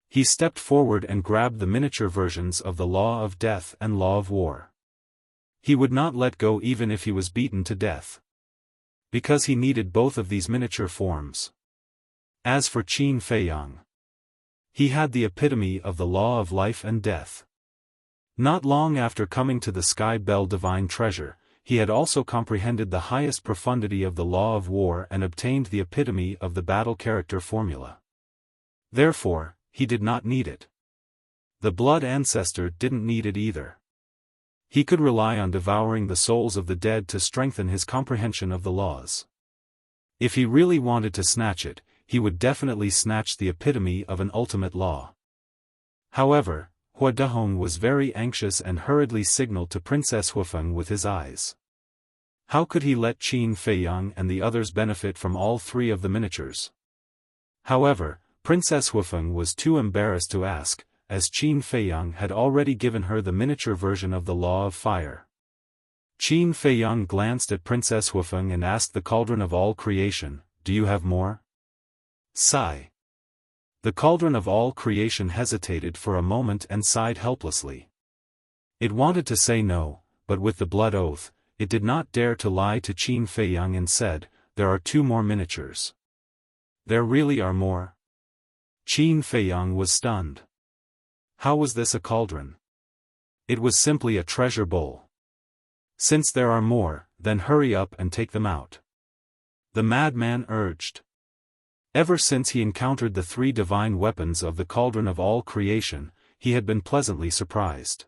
He stepped forward and grabbed the miniature versions of the law of death and law of war. He would not let go even if he was beaten to death. Because he needed both of these miniature forms. As for Qin Feiyang, he had the epitome of the law of life and death. Not long after coming to the Sky Bell divine treasure, he had also comprehended the highest profundity of the law of war and obtained the epitome of the battle character formula. Therefore, he did not need it. The blood ancestor didn't need it either. He could rely on devouring the souls of the dead to strengthen his comprehension of the laws. If he really wanted to snatch it, he would definitely snatch the epitome of an ultimate law. However, Hua Dehong was very anxious and hurriedly signaled to Princess Xiaofan with his eyes. How could he let Qin Feiyang and the others benefit from all 3 of the miniatures? However, Princess Xiaofan was too embarrassed to ask, as Qin Feiyang had already given her the miniature version of the law of fire. Qin Feiyang glanced at Princess Xiaofan and asked the cauldron of all creation, "Do you have more?" Sigh. The cauldron of all creation hesitated for a moment and sighed helplessly. It wanted to say no, but with the blood oath, it did not dare to lie to Qin Feiyang and said, "There are 2 more miniatures." There really are more? Qin Feiyang was stunned. How was this a cauldron? It was simply a treasure bowl. Since there are more, then hurry up and take them out. The madman urged. Ever since he encountered the 3 divine weapons of the cauldron of all creation, he had been pleasantly surprised.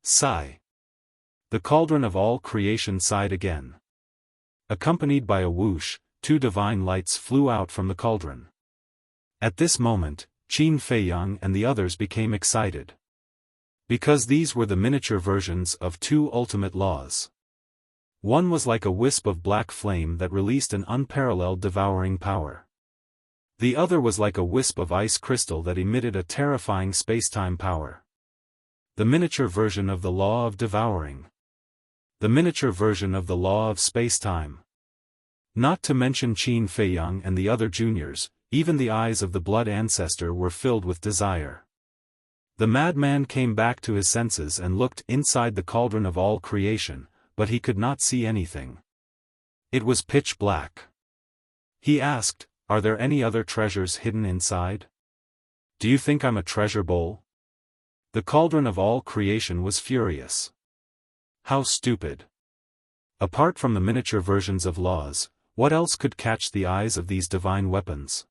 Sigh. The cauldron of all creation sighed again. Accompanied by a whoosh, 2 divine lights flew out from the cauldron. At this moment, Qin Feiyang and the others became excited. Because these were the miniature versions of 2 ultimate laws. One was like a wisp of black flame that released an unparalleled devouring power. The other was like a wisp of ice crystal that emitted a terrifying spacetime power. The miniature version of the law of devouring. The miniature version of the law of spacetime. Not to mention Qin Feiyang and the other juniors, even the eyes of the blood ancestor were filled with desire. The madman came back to his senses and looked inside the cauldron of all creation, but he could not see anything. It was pitch black. He asked, "Are there any other treasures hidden inside? Do you think I'm a treasure bowl?" The cauldron of all creation was furious. How stupid. Apart from the miniature versions of laws, what else could catch the eyes of these divine weapons?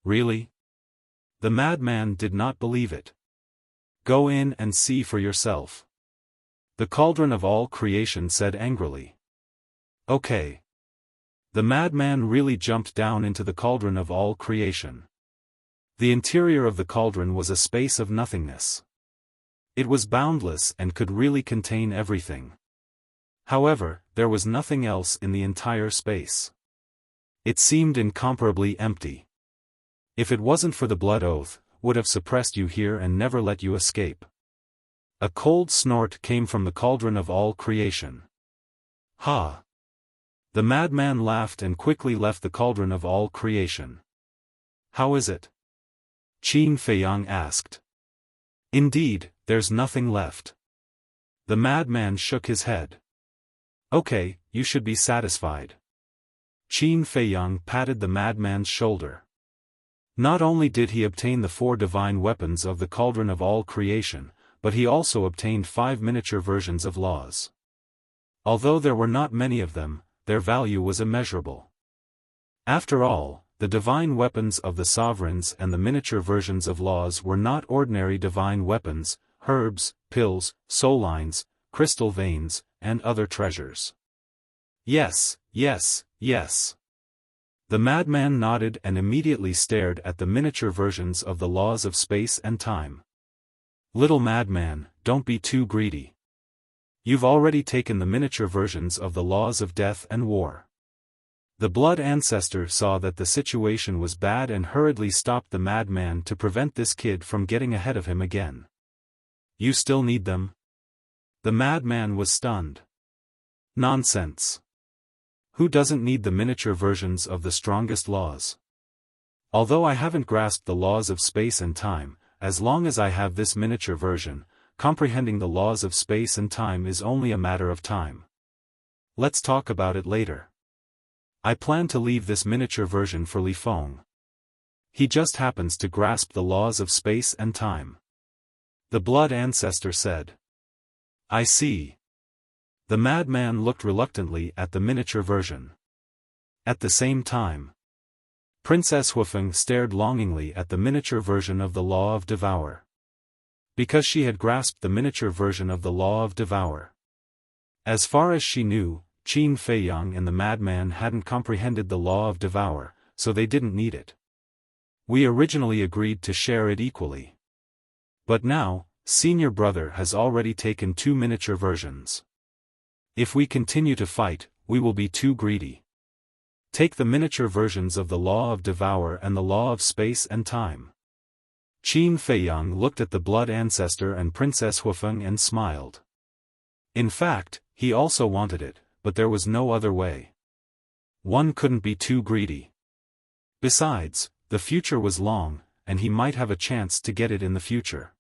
Really? The madman did not believe it. Go in and see for yourself. The cauldron of all creation said angrily. Okay. The madman really jumped down into the cauldron of all creation. The interior of the cauldron was a space of nothingness. It was boundless and could really contain everything. However, there was nothing else in the entire space. It seemed incomparably empty. If it wasn't for the blood oath, would have suppressed you here and never let you escape. A cold snort came from the cauldron of all creation. Ha! The madman laughed and quickly left the cauldron of all creation. How is it? Qin Feiyang asked. Indeed, there's nothing left. The madman shook his head. Okay, you should be satisfied. Qin Feiyang patted the madman's shoulder. Not only did he obtain the 4 divine weapons of the cauldron of all creation, but he also obtained 5 miniature versions of laws. Although there were not many of them, their value was immeasurable. After all, the divine weapons of the sovereigns and the miniature versions of laws were not ordinary divine weapons, herbs, pills, soul lines, crystal veins, and other treasures. Yes, yes, yes. The madman nodded and immediately stared at the miniature versions of the laws of space and time. Little madman, don't be too greedy. You've already taken the miniature versions of the laws of death and war. The blood ancestor saw that the situation was bad and hurriedly stopped the madman to prevent this kid from getting ahead of him again. You still need them? The madman was stunned. Nonsense. Who doesn't need the miniature versions of the strongest laws? Although I haven't grasped the laws of space and time, as long as I have this miniature version, comprehending the laws of space and time is only a matter of time. Let's talk about it later. I plan to leave this miniature version for Li Feng. He just happens to grasp the laws of space and time. The blood ancestor said. I see. The madman looked reluctantly at the miniature version. At the same time, Princess Xiaofan stared longingly at the miniature version of the Law of Devour. Because she had grasped the miniature version of the Law of Devour. As far as she knew, Qin Feiyang and the madman hadn't comprehended the Law of Devour, so they didn't need it. We originally agreed to share it equally. But now, senior brother has already taken 2 miniature versions. If we continue to fight, we will be too greedy. Take the miniature versions of the Law of Devour and the Law of Space and Time. Qin Feiyang looked at the blood ancestor and Princess Xiaofan and smiled. In fact, he also wanted it, but there was no other way. One couldn't be too greedy. Besides, the future was long, and he might have a chance to get it in the future.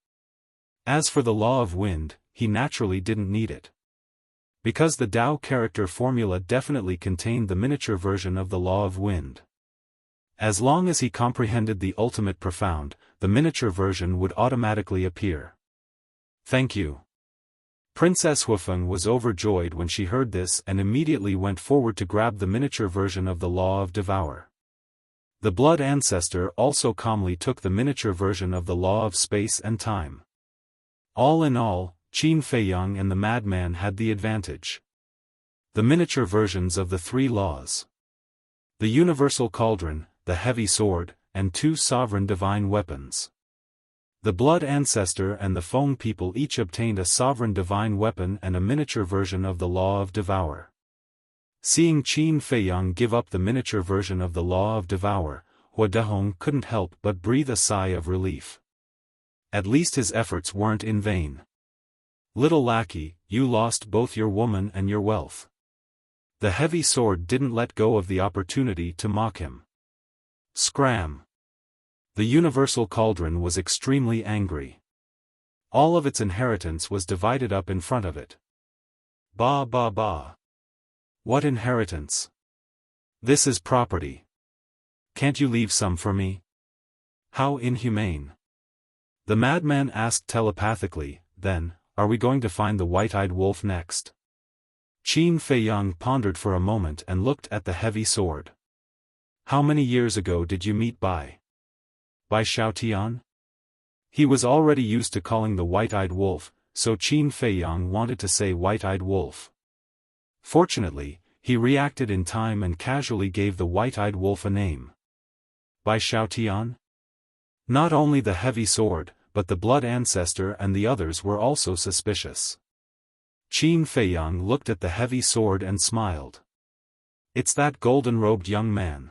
As for the Law of Wind, he naturally didn't need it. Because the Tao character formula definitely contained the miniature version of the Law of Wind. As long as he comprehended the ultimate profound, the miniature version would automatically appear. Thank you. Princess Xiaofan was overjoyed when she heard this and immediately went forward to grab the miniature version of the Law of Devour. The blood ancestor also calmly took the miniature version of the Law of Space and Time. All in all, Qin Feiyang and the madman had the advantage. The miniature versions of the 3 laws. The universal cauldron, the heavy sword, and 2 sovereign divine weapons. The blood ancestor and the Feng people each obtained a sovereign divine weapon and a miniature version of the Law of Devour. Seeing Qin Feiyang give up the miniature version of the Law of Devour, Hua Dehong couldn't help but breathe a sigh of relief. At least his efforts weren't in vain. Little lackey, you lost both your woman and your wealth. The heavy sword didn't let go of the opportunity to mock him. Scram! The universal cauldron was extremely angry. All of its inheritance was divided up in front of it. Bah bah bah. What inheritance? This is property. Can't you leave some for me? How inhumane. The madman asked telepathically, then, are we going to find the white-eyed wolf next? Qin Feiyang pondered for a moment and looked at the heavy sword. How many years ago did you meet Bai Xiaotian? He was already used to calling the white-eyed wolf, so Qin Feiyang wanted to say white-eyed wolf. Fortunately, he reacted in time and casually gave the white-eyed wolf a name. Bai Xiaotian? Not only the heavy sword, but the blood ancestor and the others were also suspicious. Qin Feiyang looked at the heavy sword and smiled. It's that golden-robed young man.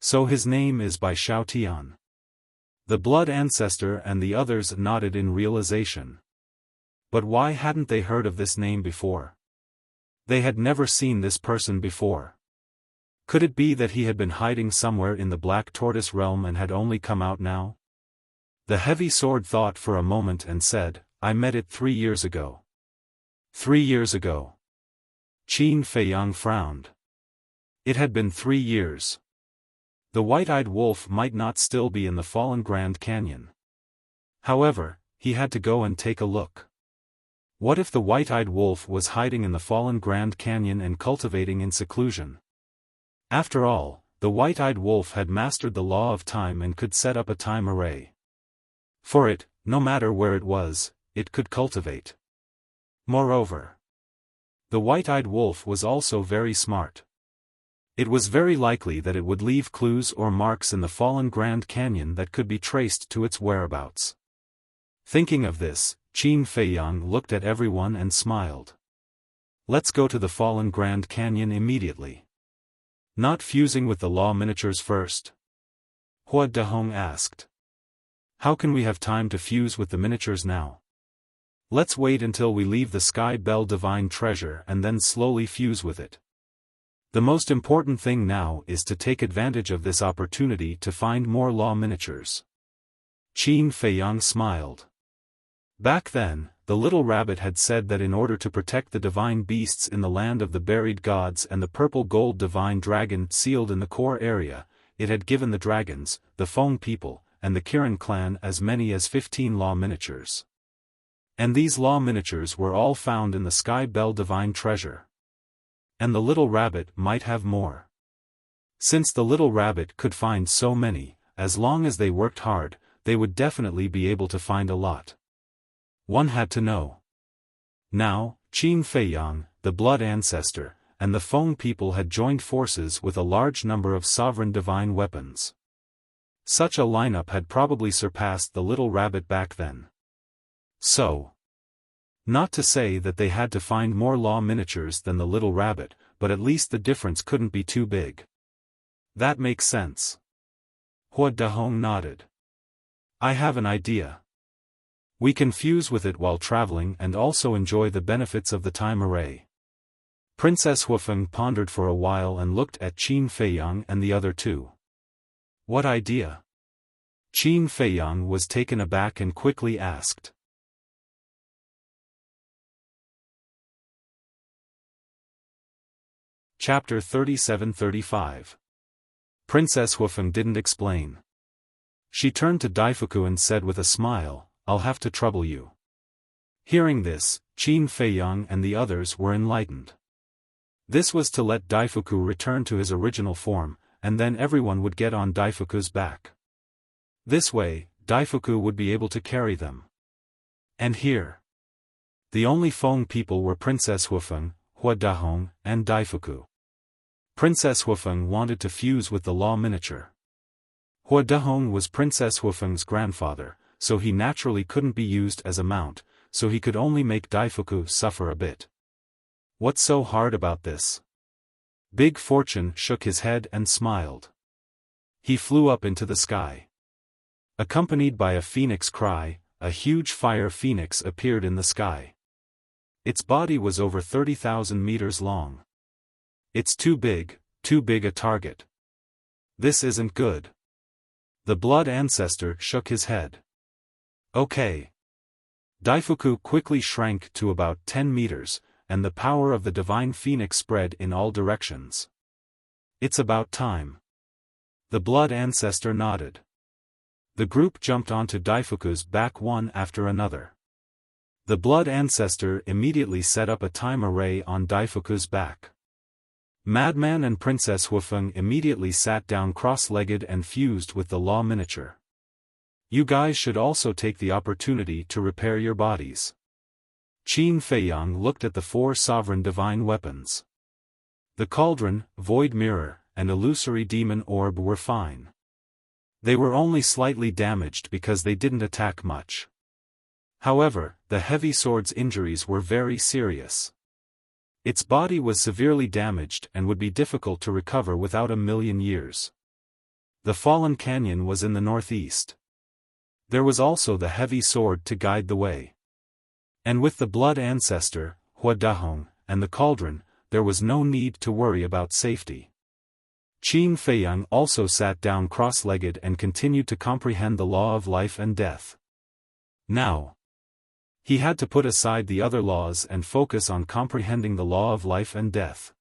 So his name is Bai Xiaotian. The blood ancestor and the others nodded in realization. But why hadn't they heard of this name before? They had never seen this person before. Could it be that he had been hiding somewhere in the Black Tortoise realm and had only come out now? The heavy sword thought for a moment and said, I met it 3 years ago. 3 years ago. Qin Feiyang frowned. It had been 3 years. The white-eyed wolf might not still be in the fallen Grand Canyon. However, he had to go and take a look. What if the white-eyed wolf was hiding in the fallen Grand Canyon and cultivating in seclusion? After all, the white-eyed wolf had mastered the law of time and could set up a time array. For it, no matter where it was, it could cultivate. Moreover, the white-eyed wolf was also very smart. It was very likely that it would leave clues or marks in the fallen Grand Canyon that could be traced to its whereabouts. Thinking of this, Qin Feiyang looked at everyone and smiled. Let's go to the fallen Grand Canyon immediately. Not fusing with the law miniatures first? Hua Dahong asked. How can we have time to fuse with the miniatures now? Let's wait until we leave the Sky Bell Divine Treasure and then slowly fuse with it. The most important thing now is to take advantage of this opportunity to find more law miniatures. Qin Feiyang smiled. Back then, the little rabbit had said that in order to protect the divine beasts in the land of the buried gods and the purple-gold divine dragon sealed in the core area, it had given the dragons, the Feng people, and the Kirin clan as many as 15 law miniatures. And these law miniatures were all found in the Sky Bell Divine Treasure. And the little rabbit might have more. Since the little rabbit could find so many, as long as they worked hard, they would definitely be able to find a lot. One had to know. Now, Qin Feiyang, the blood ancestor, and the Feng people had joined forces with a large number of sovereign divine weapons. Such a lineup had probably surpassed the little rabbit back then. So, not to say that they had to find more law miniatures than the little rabbit, but at least the difference couldn't be too big. That makes sense. Hua Dahong nodded. I have an idea. We can fuse with it while traveling and also enjoy the benefits of the time array. Princess Huafeng pondered for a while and looked at Qin Feiyang and the other two. What idea? Qin Feiyang was taken aback and quickly asked. Chapter 37-35. Princess Huafeng didn't explain. She turned to Daifuku and said with a smile, I'll have to trouble you. Hearing this, Qin Feiyang and the others were enlightened. This was to let Daifuku return to his original form, and then everyone would get on Daifuku's back. This way, Daifuku would be able to carry them. And here, the only Feng people were Princess Huafeng, Hua Dahong, and Daifuku. Princess Huafeng wanted to fuse with the law miniature. Hua Dahong was Princess Huafeng's grandfather, so he naturally couldn't be used as a mount, so he could only make Daifuku suffer a bit. What's so hard about this? Big Fortune shook his head and smiled. He flew up into the sky. Accompanied by a phoenix cry, a huge fire phoenix appeared in the sky. Its body was over 30,000 meters long. It's too big a target. This isn't good. The blood ancestor shook his head. Okay. Daifuku quickly shrank to about 10 meters, and the power of the divine phoenix spread in all directions. It's about time. The blood ancestor nodded. The group jumped onto Daifuku's back one after another. The blood ancestor immediately set up a time array on Daifuku's back. Madman and Princess Xiaofan immediately sat down cross-legged and fused with the law miniature. You guys should also take the opportunity to repair your bodies. Qin Feiyang looked at the 4 sovereign divine weapons. The cauldron, void mirror, and illusory demon orb were fine. They were only slightly damaged because they didn't attack much. However, the heavy sword's injuries were very serious. Its body was severely damaged and would be difficult to recover without a million years. The fallen canyon was in the northeast. There was also the heavy sword to guide the way. And with the blood ancestor, Huadahong, and the cauldron, there was no need to worry about safety. Qin Feiyang also sat down cross-legged and continued to comprehend the law of life and death. Now, he had to put aside the other laws and focus on comprehending the law of life and death.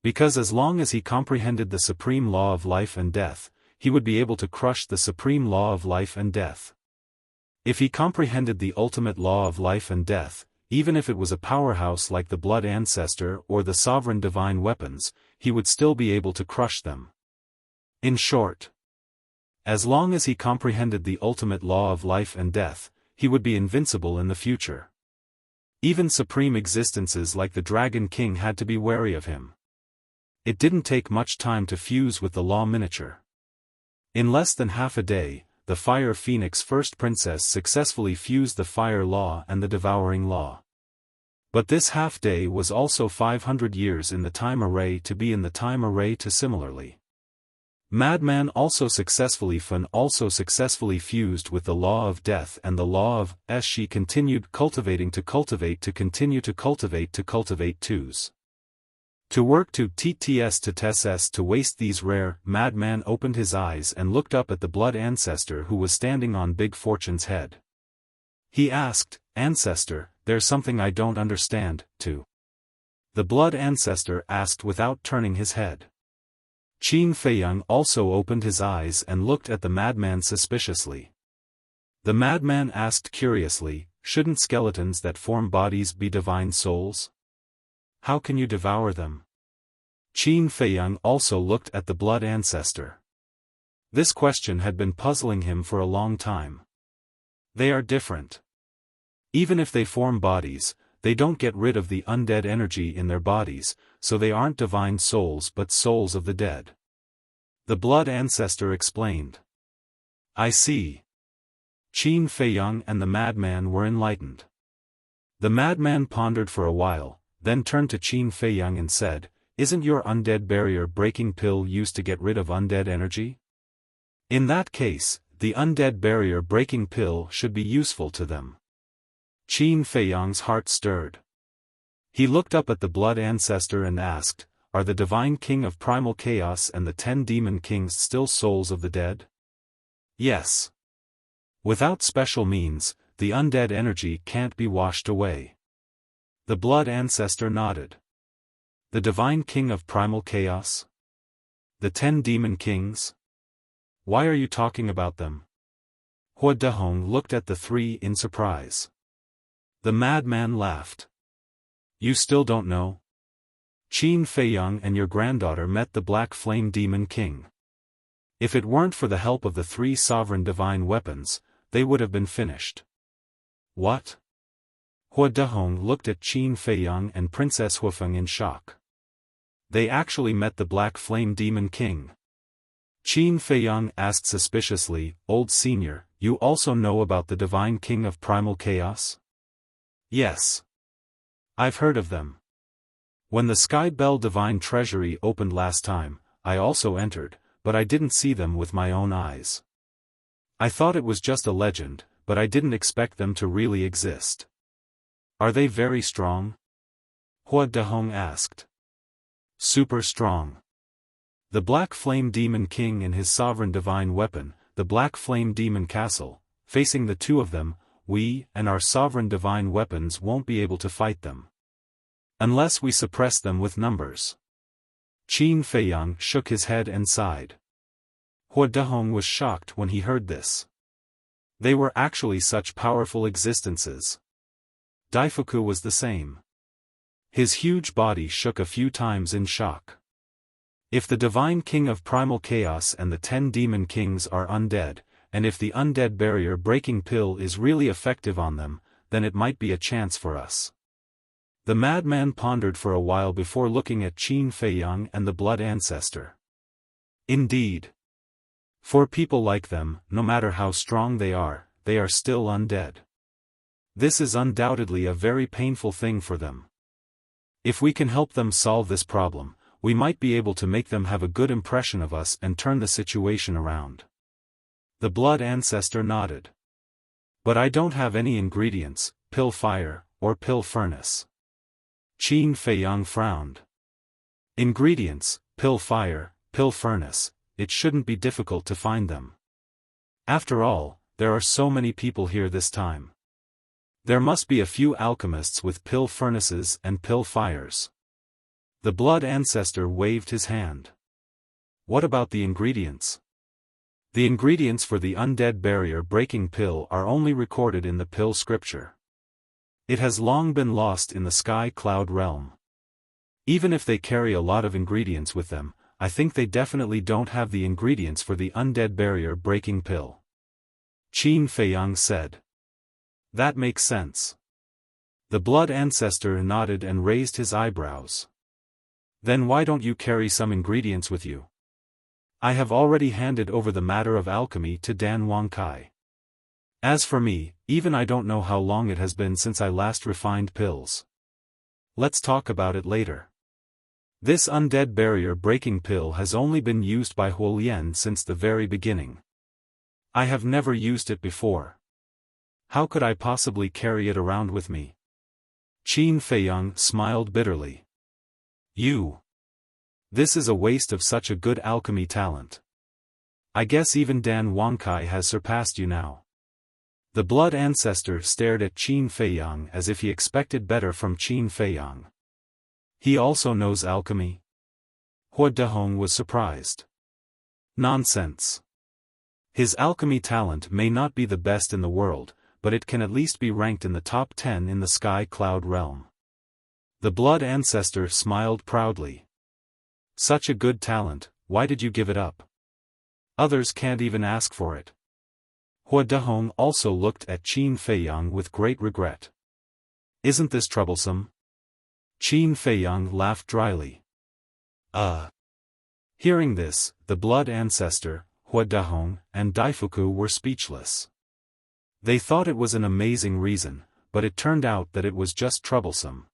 Because as long as he comprehended the supreme law of life and death, he would be able to crush the supreme law of life and death. If he comprehended the ultimate law of life and death, even if it was a powerhouse like the blood ancestor or the sovereign divine weapons, he would still be able to crush them. In short, as long as he comprehended the ultimate law of life and death, he would be invincible in the future. Even supreme existences like the Dragon King had to be wary of him. It didn't take much time to fuse with the law miniature. In less than half a day, the Fire Phoenix First Princess successfully fused the Fire Law and the Devouring Law. But this half-day was also 500 years in the time array to be in the time array to similarly. Madman also successfully fused with the law of death and the law of as she continued cultivating to cultivate to continue to cultivate twos. To work to TTS to TSS to waste these rare. Madman opened his eyes and looked up at the blood ancestor who was standing on Big Fortune's head. He asked, Ancestor, there's something I don't understand, too. The blood ancestor asked without turning his head. Qin Feiyang also opened his eyes and looked at the madman suspiciously. The madman asked curiously, shouldn't skeletons that form bodies be divine souls? How can you devour them? Qin Feiyang also looked at the blood ancestor. This question had been puzzling him for a long time. They are different. Even if they form bodies, they don't get rid of the undead energy in their bodies, so they aren't divine souls but souls of the dead. The blood ancestor explained. I see. Qin Feiyang and the madman were enlightened. The madman pondered for a while, then turned to Qin Feiyang and said, Isn't your undead barrier breaking pill used to get rid of undead energy? In that case, the undead barrier breaking pill should be useful to them. Qin Feiyang's heart stirred. He looked up at the blood ancestor and asked, Are the divine king of primal chaos and the 10 demon kings still souls of the dead? Yes. Without special means, the undead energy can't be washed away. The blood ancestor nodded. The divine king of primal chaos? The 10 demon kings? Why are you talking about them? Huadahong looked at the 3 in surprise. The madman laughed. You still don't know? Qin Feiyang and your granddaughter met the Black Flame Demon King. If it weren't for the help of the 3 sovereign divine weapons, they would have been finished. What? Huadahong looked at Qin Feiyang and Princess Xiaofan in shock. They actually met the Black Flame Demon King. Qin Feiyang asked suspiciously, Old Senior, you also know about the Divine King of Primal Chaos? Yes. I've heard of them. When the Sky Bell Divine Treasury opened last time, I also entered, but I didn't see them with my own eyes. I thought it was just a legend, but I didn't expect them to really exist. Are they very strong? Huadahong asked. Super strong. The Black Flame Demon King and his sovereign divine weapon, the Black Flame Demon Castle, facing the 2 of them, we, and our sovereign divine weapons won't be able to fight them. Unless we suppress them with numbers. Qin Feiyang shook his head and sighed. Hua Dahong was shocked when he heard this. They were actually such powerful existences. Daifuku was the same. His huge body shook a few times in shock. If the Divine King of Primal Chaos and the 10 Demon Kings are undead, and if the undead barrier-breaking pill is really effective on them, then it might be a chance for us. The madman pondered for a while before looking at Qin Feiyang and the Blood Ancestor. Indeed. For people like them, no matter how strong they are still undead. This is undoubtedly a very painful thing for them. If we can help them solve this problem, we might be able to make them have a good impression of us and turn the situation around. The Blood Ancestor nodded. But I don't have any ingredients, pill fire, or pill furnace. Qin Feiyang frowned. Ingredients, pill fire, pill furnace, it shouldn't be difficult to find them. After all, there are so many people here this time. There must be a few alchemists with pill furnaces and pill fires. The Blood Ancestor waved his hand. What about the ingredients? The ingredients for the undead barrier-breaking pill are only recorded in the pill scripture. It has long been lost in the sky cloud realm. Even if they carry a lot of ingredients with them, I think they definitely don't have the ingredients for the undead barrier-breaking pill. Qin Feiyang said. That makes sense. The Blood Ancestor nodded and raised his eyebrows. Then why don't you carry some ingredients with you? I have already handed over the matter of alchemy to Dan Wangkai. As for me, even I don't know how long it has been since I last refined pills. Let's talk about it later. This undead barrier-breaking pill has only been used by Huolian since the very beginning. I have never used it before. How could I possibly carry it around with me? Qin Feiyang smiled bitterly. This is a waste of such a good alchemy talent. I guess even Dan Wangkai has surpassed you now. The Blood Ancestor stared at Qin Feiyang as if he expected better from Qin Feiyang. He also knows alchemy? Hua Dahong was surprised. Nonsense. His alchemy talent may not be the best in the world, but it can at least be ranked in the top 10 in the sky cloud realm. The Blood Ancestor smiled proudly. Such a good talent, why did you give it up? Others can't even ask for it. Hua Dahong also looked at Qin Feiyang with great regret. Isn't this troublesome? Qin Feiyang laughed dryly. Hearing this, the Blood Ancestor, Hua Dahong, and Daifuku were speechless. They thought it was an amazing reason, but it turned out that it was just troublesome.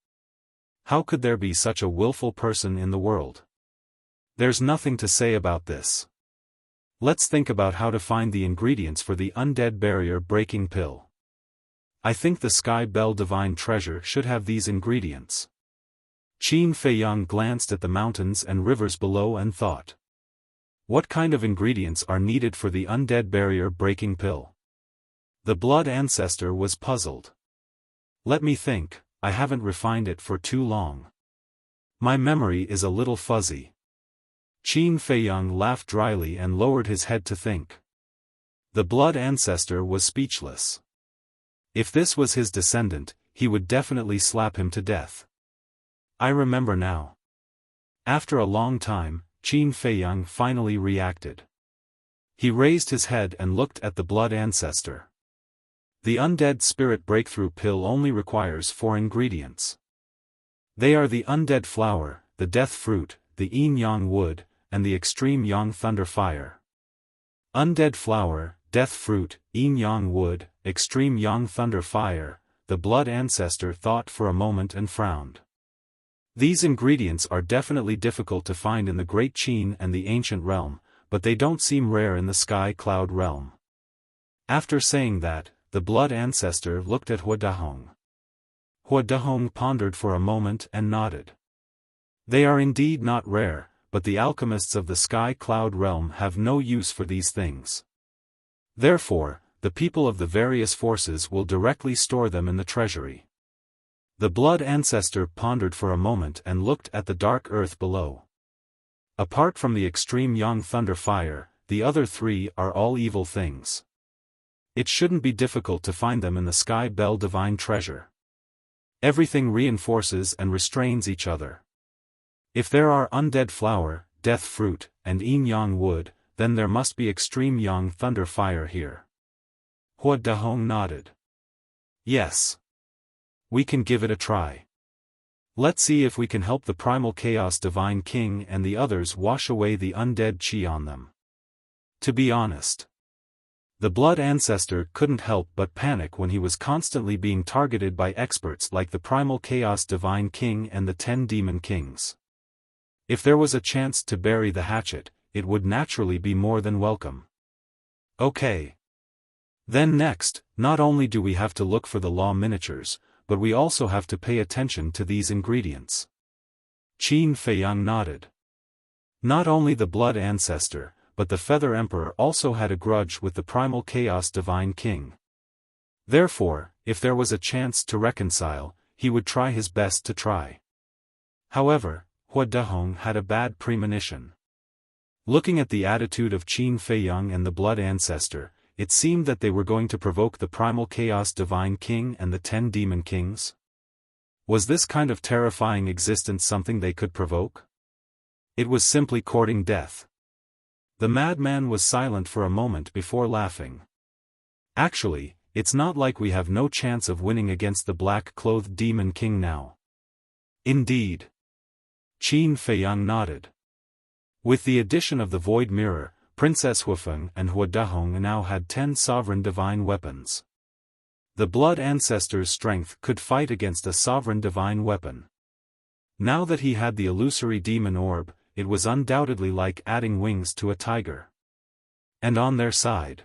How could there be such a willful person in the world? There's nothing to say about this. Let's think about how to find the ingredients for the undead barrier-breaking pill. I think the Sky Bell Divine Treasure should have these ingredients. Qin Feiyang glanced at the mountains and rivers below and thought. What kind of ingredients are needed for the undead barrier-breaking pill? The Blood Ancestor was puzzled. Let me think, I haven't refined it for too long. My memory is a little fuzzy. Qin Feiyang laughed dryly and lowered his head to think. The Blood Ancestor was speechless. If this was his descendant, he would definitely slap him to death. I remember now. After a long time, Qin Feiyang finally reacted. He raised his head and looked at the Blood Ancestor. The Undead Spirit Breakthrough Pill only requires 4 ingredients. They are the Undead Flower, the Death Fruit, the Yin Yang Wood, and the Extreme Yang Thunder Fire. Undead Flower, Death Fruit, Yin Yang Wood, Extreme Yang Thunder Fire. The Blood Ancestor thought for a moment and frowned. These ingredients are definitely difficult to find in the Great Qin and the Ancient Realm, but they don't seem rare in the Sky Cloud Realm. After saying that, the Blood Ancestor looked at Hua Dahong. Hua Dahong pondered for a moment and nodded. They are indeed not rare, but the alchemists of the Sky Cloud Realm have no use for these things. Therefore, the people of the various forces will directly store them in the treasury. The blood ancestor pondered for a moment and looked at the dark earth below. Apart from the extreme Yang Thunder Fire, the other three are all evil things. It shouldn't be difficult to find them in the Sky Bell Divine Treasure. Everything reinforces and restrains each other. If there are undead flower, death fruit, and yin-yang wood, then there must be extreme Yang Thunder Fire here. Hua Dahong nodded. Yes. We can give it a try. Let's see if we can help the Primal Chaos Divine King and the others wash away the undead chi on them. To be honest, the Blood Ancestor couldn't help but panic when he was constantly being targeted by experts like the Primal Chaos Divine King and the 10 Demon Kings. If there was a chance to bury the hatchet, it would naturally be more than welcome. Okay. Then next, not only do we have to look for the law miniatures, but we also have to pay attention to these ingredients. Qin Feiyang nodded. Not only the Blood Ancestor, but the Feather Emperor also had a grudge with the Primal Chaos Divine King. Therefore, if there was a chance to reconcile, he would try his best to try. However, Hua Dahong had a bad premonition. Looking at the attitude of Qin Feiyang and the Blood Ancestor, it seemed that they were going to provoke the Primal Chaos Divine King and the 10 Demon Kings. Was this kind of terrifying existence something they could provoke? It was simply courting death. The madman was silent for a moment before laughing. Actually, it's not like we have no chance of winning against the black-clothed Demon King now. Indeed. Qin Feiyang nodded. With the addition of the Void Mirror, Princess Xiaofan and Hua Dahong now had 10 sovereign divine weapons. The Blood Ancestor's strength could fight against a sovereign divine weapon. Now that he had the illusory demon orb, it was undoubtedly like adding wings to a tiger. And on their side,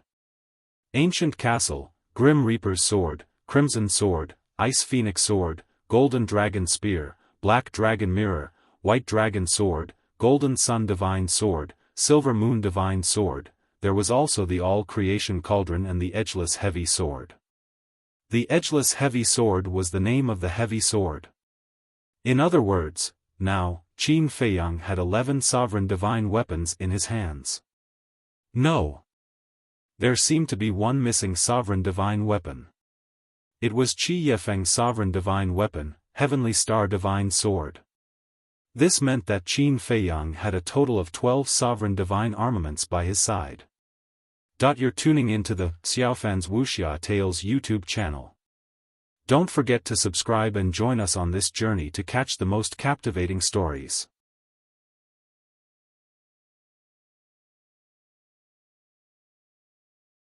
Ancient Castle, Grim Reaper's Sword, Crimson Sword, Ice Phoenix Sword, Golden Dragon Spear, Black Dragon Mirror, White Dragon Sword, Golden Sun Divine Sword, Silver Moon Divine Sword, there was also the All-Creation Cauldron and the Edgeless Heavy Sword. The Edgeless Heavy Sword was the name of the heavy sword. In other words, now, Qin Feiyang had 11 sovereign divine weapons in his hands. No. There seemed to be one missing sovereign divine weapon. It was Qi Yefeng's sovereign divine weapon, Heavenly Star Divine Sword. This meant that Qin Feiyang had a total of 12 sovereign divine armaments by his side. You're tuning into the Xiaofan's Wuxia Tales YouTube channel. Don't forget to subscribe and join us on this journey to catch the most captivating stories.